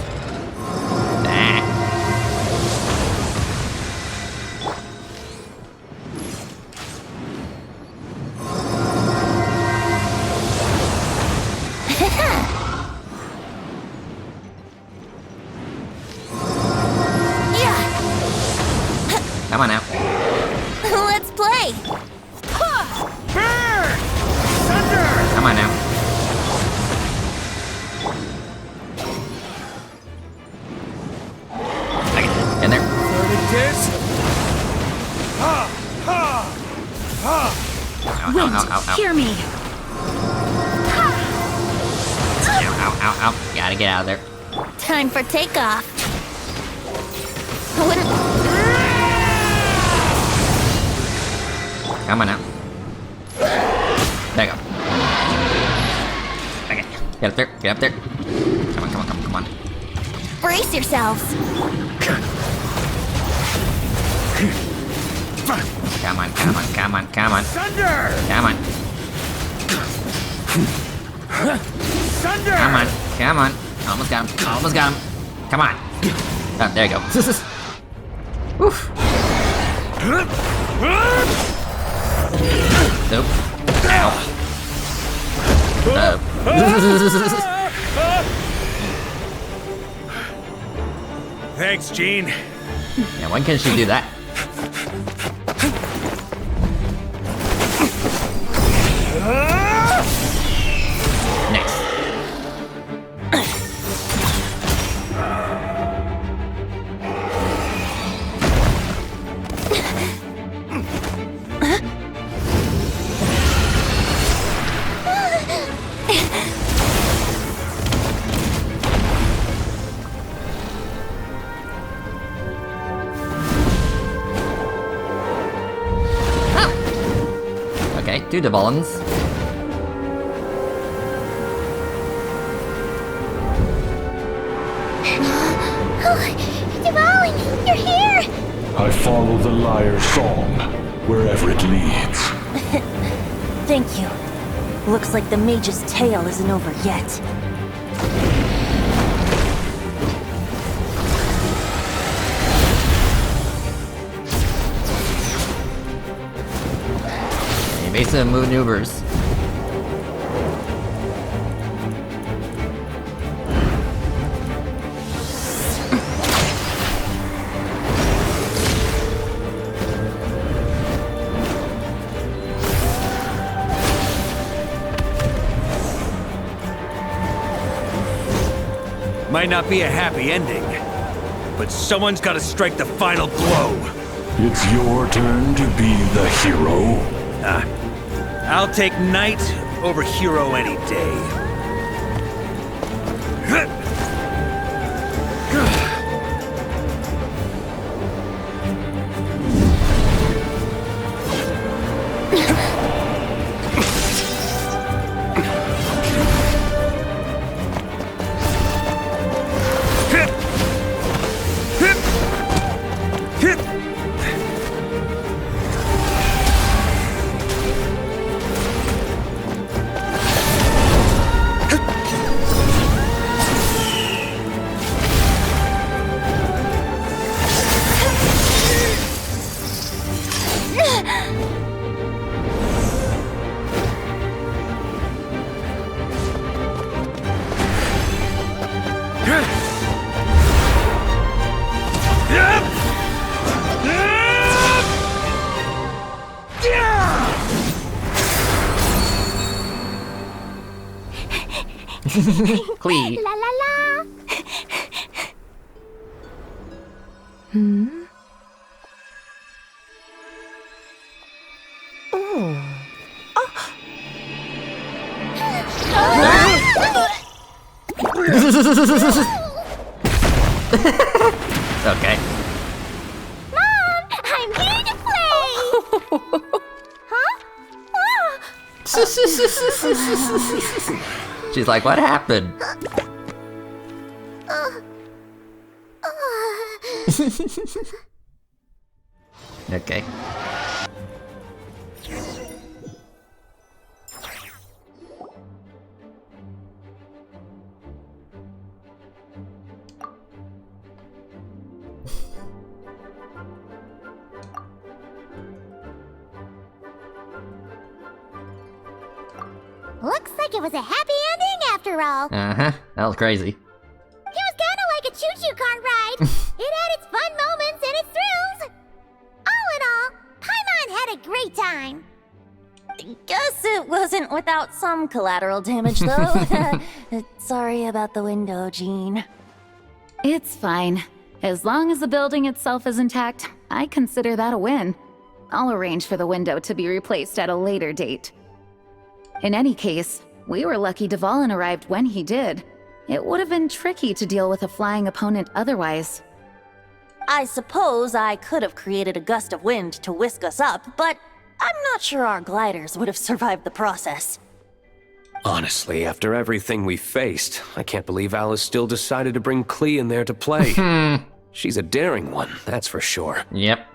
A: Nah. Come on now.
M: Let's play!
G: Burn! Thunder!
A: Come on now. Okay, in there.
G: Verticus!
H: Wind, hear me.
A: Ow. Gotta get out of there.
M: Time for takeoff.
A: Come on now. There you go. Okay, get up there. Come on.
M: Brace yourselves.
A: Come on.
G: Thunder!
A: Come on.
G: Thunder!
A: Come on. Almost got him. Come on. Oh, there you go. Oof. Nope. Ow.
G: Thanks, Jean.
A: Yeah, when can she do that? Nice. 2 Dvalins.
J: Dvalin, you're here!
S: I follow the lyre's song, wherever it leads.
V: Thank you. Looks like the mage's tale isn't over yet.
A: Evasive maneuvers.
G: Might not be a happy ending, but someone's got to strike the final blow.
S: It's your turn to be the hero.
G: I'll take knight over hero any day.
A: Clee.
J: La la la!
A: Okay.
J: Mom, I'm here to play!
A: She's like, what happened? Okay.
J: Looks like it was a happy ending after all.
A: Uh-huh. That was crazy.
J: It was kinda like a choo-choo cart ride. It had its fun moments and its thrills. All in all, Paimon had a great time.
V: Guess it wasn't without some collateral damage, though. Sorry about the window, Jean.
H: It's fine. As long as the building itself is intact, I consider that a win. I'll arrange for the window to be replaced at a later date. In any case, we were lucky Dvalin arrived when he did. It would have been tricky to deal with a flying opponent otherwise.
V: I suppose I could have created a gust of wind to whisk us up, but I'm not sure our gliders would have survived the process.
F: Honestly, after everything we faced, I can't believe Alice still decided to bring Clee in there to play. She's a daring one, that's for sure.
A: Yep.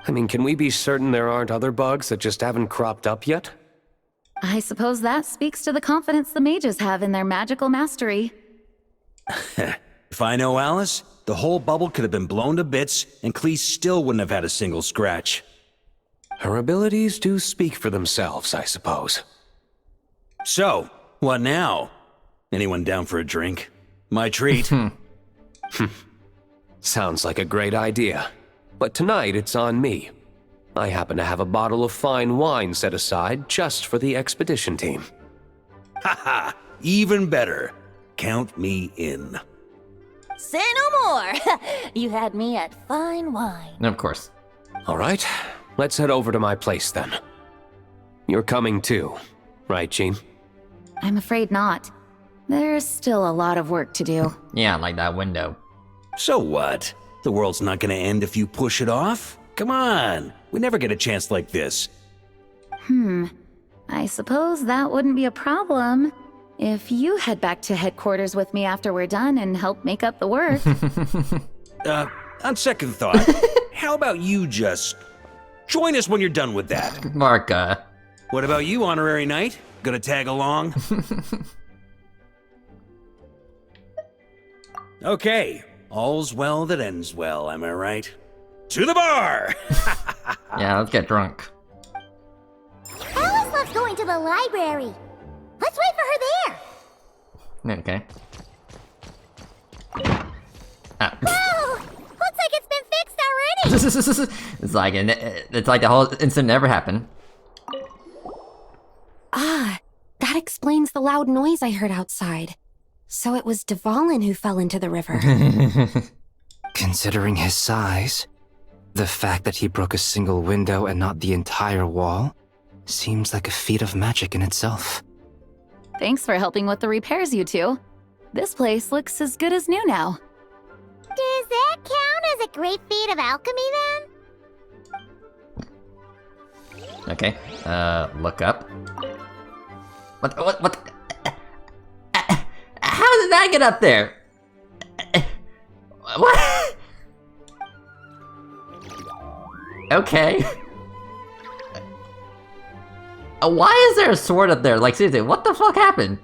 F: I mean, can we be certain there aren't other bugs that just haven't cropped up yet?
H: I suppose that speaks to the confidence the mages have in their magical mastery.
G: If I know Alice, the whole bubble could have been blown to bits, and Clee still wouldn't have had a single scratch.
F: Her abilities do speak for themselves, I suppose.
G: So, what now? Anyone down for a drink? My treat.
F: Sounds like a great idea. But tonight it's on me. I happen to have a bottle of fine wine set aside just for the expedition team.
G: Haha, even better. Count me in.
V: Say no more! You had me at fine wine.
A: Of course.
F: All right, let's head over to my place then. You're coming too, right, Jean?
H: I'm afraid not. There's still a lot of work to do.
A: Yeah, like that window.
G: So what? The world's not gonna end if you push it off? Come on, we never get a chance like this.
H: I suppose that wouldn't be a problem if you head back to headquarters with me after we're done and help make up the work.
G: On second thought, how about you just join us when you're done with that?
A: Marka.
G: What about you, Honorary Knight? Gonna tag along? Okay, all's well that ends well, am I right? To the bar!
A: Yeah, let's get drunk.
J: Alice loves going to the library. Let's wait for her there.
A: Okay.
J: Whoa! Looks like it's been fixed already.
A: It's like the whole incident never happened.
E: Ah, that explains the loud noise I heard outside. So it was Dvalin who fell into the river.
C: Considering his size, the fact that he broke a single window and not the entire wall seems like a feat of magic in itself.
H: Thanks for helping with the repairs, you two. This place looks as good as new now.
J: Does that count as a great feat of alchemy then?
A: Okay, look up. What? How did that get up there? What? Okay. Why is there a sword up there? Like, seriously, what the fuck happened?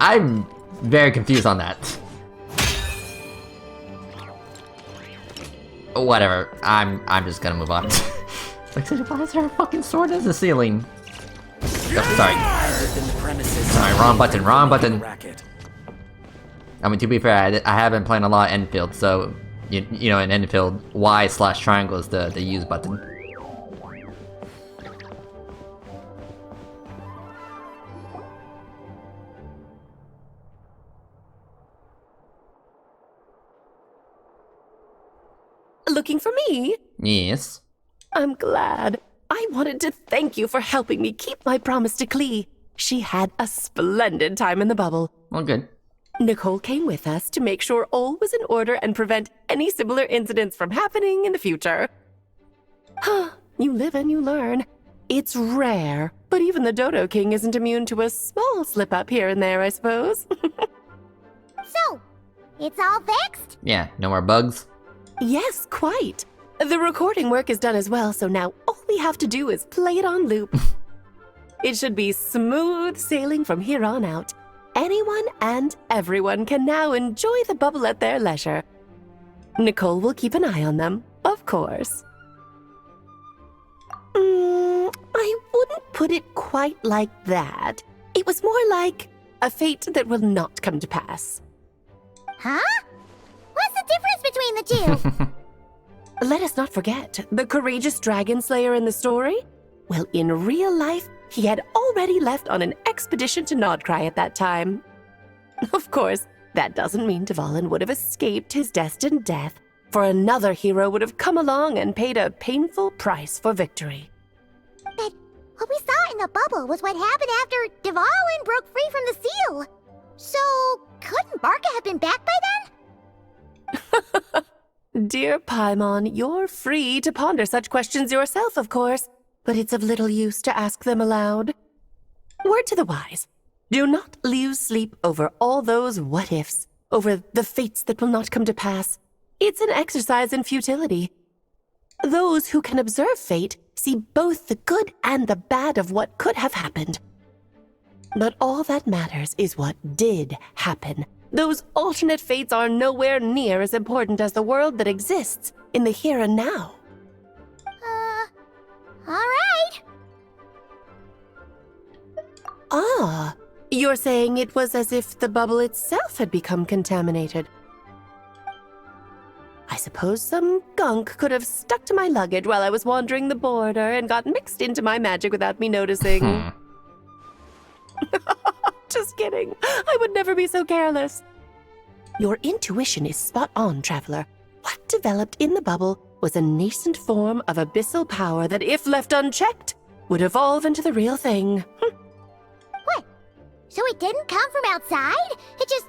A: I'm very confused on that. Whatever, I'm just gonna move on. Like, why is there a fucking sword in the ceiling? Oh, sorry. Sorry, wrong button. I mean, to be fair, I have been playing a lot of Enfield, so, you know, in Enfield, Y/triangle is the use button.
N: Looking for me?
A: Yes.
N: I'm glad. I wanted to thank you for helping me keep my promise to Klee. She had a splendid time in the bubble.
A: Well, good.
N: Nicole came with us to make sure all was in order and prevent any similar incidents from happening in the future. You live and you learn. It's rare, but even the Dodo King isn't immune to a small slip-up here and there, I suppose.
J: So, it's all fixed?
A: Yeah, no more bugs?
N: Yes, quite. The recording work is done as well, so now all we have to do is play it on loop. It should be smooth sailing from here on out. Anyone and everyone can now enjoy the bubble at their leisure. Nicole will keep an eye on them, of course. I wouldn't put it quite like that. It was more like a fate that will not come to pass.
J: Huh? What's the difference between the two?
N: Let us not forget the courageous dragon slayer in the story. Well, in real life, he had already left on an expedition to Nodcry at that time. Of course, that doesn't mean Dvalin would have escaped his destined death, for another hero would have come along and paid a painful price for victory.
J: But what we saw in the bubble was what happened after Dvalin broke free from the seal. So, couldn't Barca have been back by then?
N: Dear Paimon, you're free to ponder such questions yourself, of course, but it's of little use to ask them aloud. Word to the wise, do not lose sleep over all those what-ifs, over the fates that will not come to pass. It's an exercise in futility. Those who can observe fate see both the good and the bad of what could have happened. But all that matters is what did happen. Those alternate fates are nowhere near as important as the world that exists in the here and now.
J: Alright.
N: Ah, you're saying it was as if the bubble itself had become contaminated. I suppose some gunk could have stuck to my luggage while I was wandering the border and got mixed into my magic without me noticing. Just kidding. I would never be so careless. Your intuition is spot on, Traveler. What developed in the bubble was a nascent form of abyssal power that, if left unchecked, would evolve into the real thing.
J: What? So it didn't come from outside? It just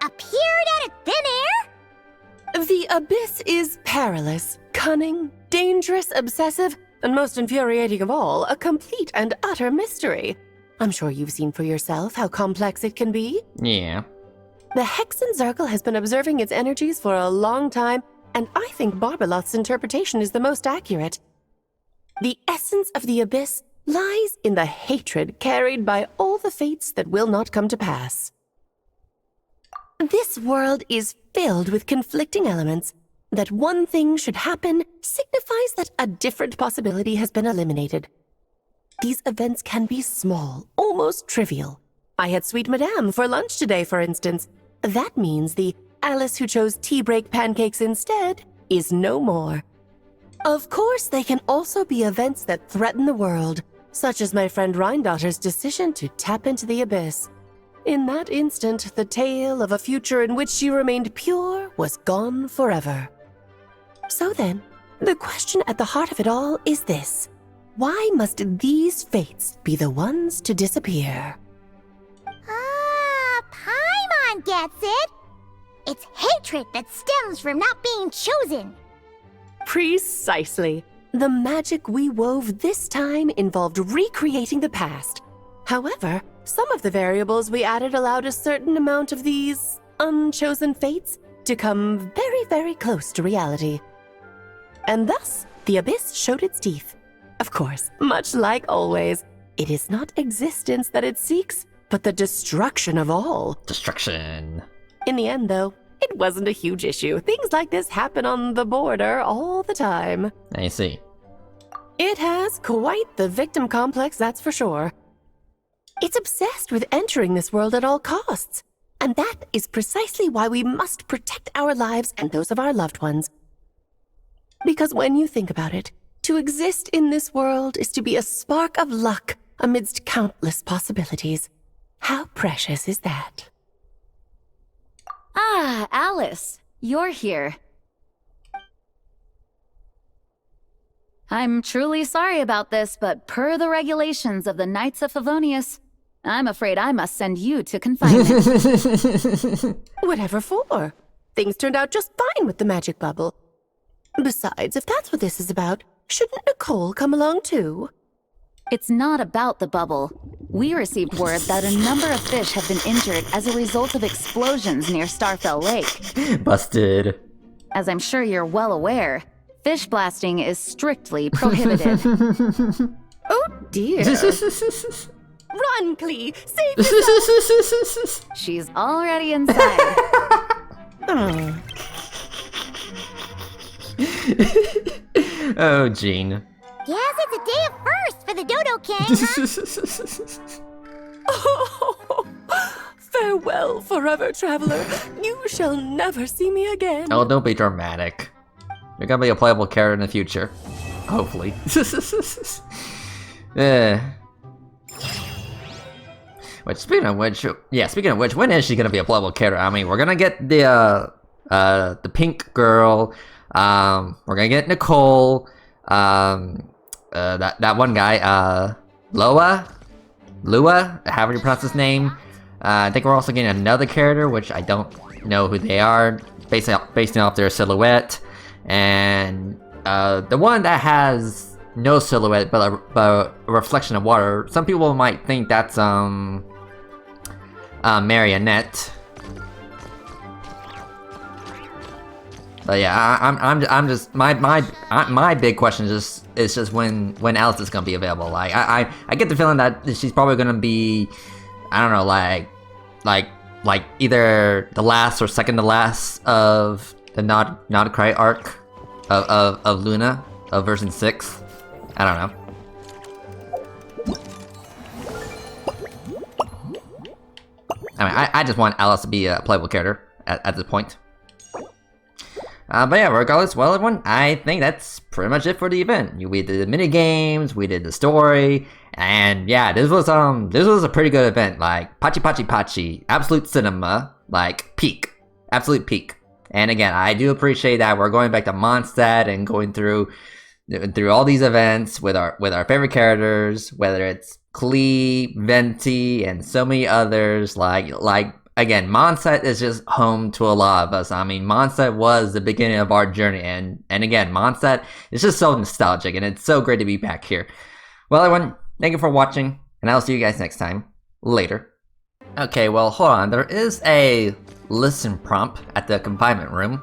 J: appeared out of thin air?
N: The abyss is perilous, cunning, dangerous, obsessive, And most infuriating of all, a complete and utter mystery. I'm sure you've seen for yourself how complex it can be.
A: Yeah.
N: The Hexen Circle has been observing its energies for a long time, and I think Barbeloth's interpretation is the most accurate. The essence of the Abyss lies in the hatred carried by all the fates that will not come to pass. This world is filled with conflicting elements. That one thing should happen signifies that a different possibility has been eliminated. These events can be small, almost trivial. I had Sweet Madame for lunch today, for instance. That means the Alice who chose tea break pancakes instead is no more. Of course, they can also be events that threaten the world, such as my friend Rhindotter's decision to tap into the Abyss. In that instant, the tale of a future in which she remained pure was gone forever. So then, the question at the heart of it all is this. Why must these fates be the ones to disappear?
J: Paimon gets it! It's hatred that stems from not being chosen.
N: Precisely. The magic we wove this time involved recreating the past. However, some of the variables we added allowed a certain amount of these unchosen fates to come very, very close to reality. And thus, the Abyss showed its teeth. Of course, much like always, it is not existence that it seeks, but the destruction of all.
A: Destruction.
N: In the end, though, it wasn't a huge issue. Things like this happen on the border all the time.
A: I see.
N: It has quite the victim complex, that's for sure. It's obsessed with entering this world at all costs. And that is precisely why we must protect our lives and those of our loved ones. Because when you think about it, to exist in this world is to be a spark of luck amidst countless possibilities. How precious is that?
H: Ah, Alice, you're here. I'm truly sorry about this, but per the regulations of the Knights of Favonius, I'm afraid I must send you to confinement.
N: Whatever for? Things turned out just fine with the magic bubble. Besides, if that's what this is about, shouldn't Nicole come along too?
H: It's not about the bubble. We received word that a number of fish have been injured as a result of explosions near Starfell Lake.
A: Busted.
H: As I'm sure you're well aware, fish blasting is strictly prohibited.
N: Oh dear. Run, Clee! Save yourself!
H: She's already inside.
A: Oh, Jean.
J: Yes, it's a day of first for the Dodo King,
N: Oh, farewell, forever traveler. You shall never see me again.
A: Oh, don't be dramatic. You're gonna be a playable character in the future. Hopefully. Which, speaking of which, when is she gonna be a playable character? I mean, we're gonna get the pink girl. We're gonna get Nicole. That one guy, Lua, however you pronounce his name. I think we're also getting another character, which I don't know who they are, based off their silhouette. And the one that has no silhouette but a reflection of water. Some people might think that's Marionette. But yeah, I'm just my big question is just when Alice is gonna be available. Like I get the feeling that she's probably gonna be, I don't know, like either the last or second to last of the not cry arc of Luna of version 6. I don't know. I mean, I just want Alice to be a playable character at this point. But yeah, regardless, well, everyone, I think that's pretty much it for the event. We did the mini games, we did the story, and yeah, this was a pretty good event. Like Pachi, absolute cinema, like peak, absolute peak. And again, I do appreciate that we're going back to Mondstadt and going through all these events with our favorite characters, whether it's Klee, Venti, and so many others. Like again, Mondstadt is just home to a lot of us. I mean, Mondstadt was the beginning of our journey, and again, Mondstadt is just so nostalgic, and it's so great to be back here. Well, everyone, thank you for watching, and I'll see you guys next time. Later. Okay, well, hold on. There is a listen prompt at the confinement room.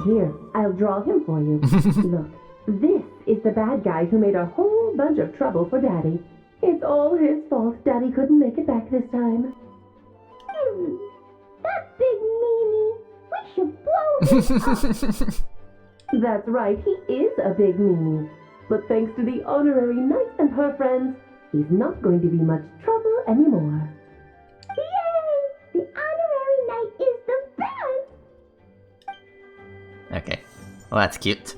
Q: Here, I'll draw him for you. Look, this is the bad guy who made a whole bunch of trouble for Daddy. It's all his fault Daddy couldn't make it back this time.
J: That big meanie! We should blow him up!
Q: That's right, he is a big meanie. But thanks to the honorary knight and her friends, he's not going to be much trouble anymore.
J: Yay! The honorary knight is the best!
A: Okay, well, that's cute.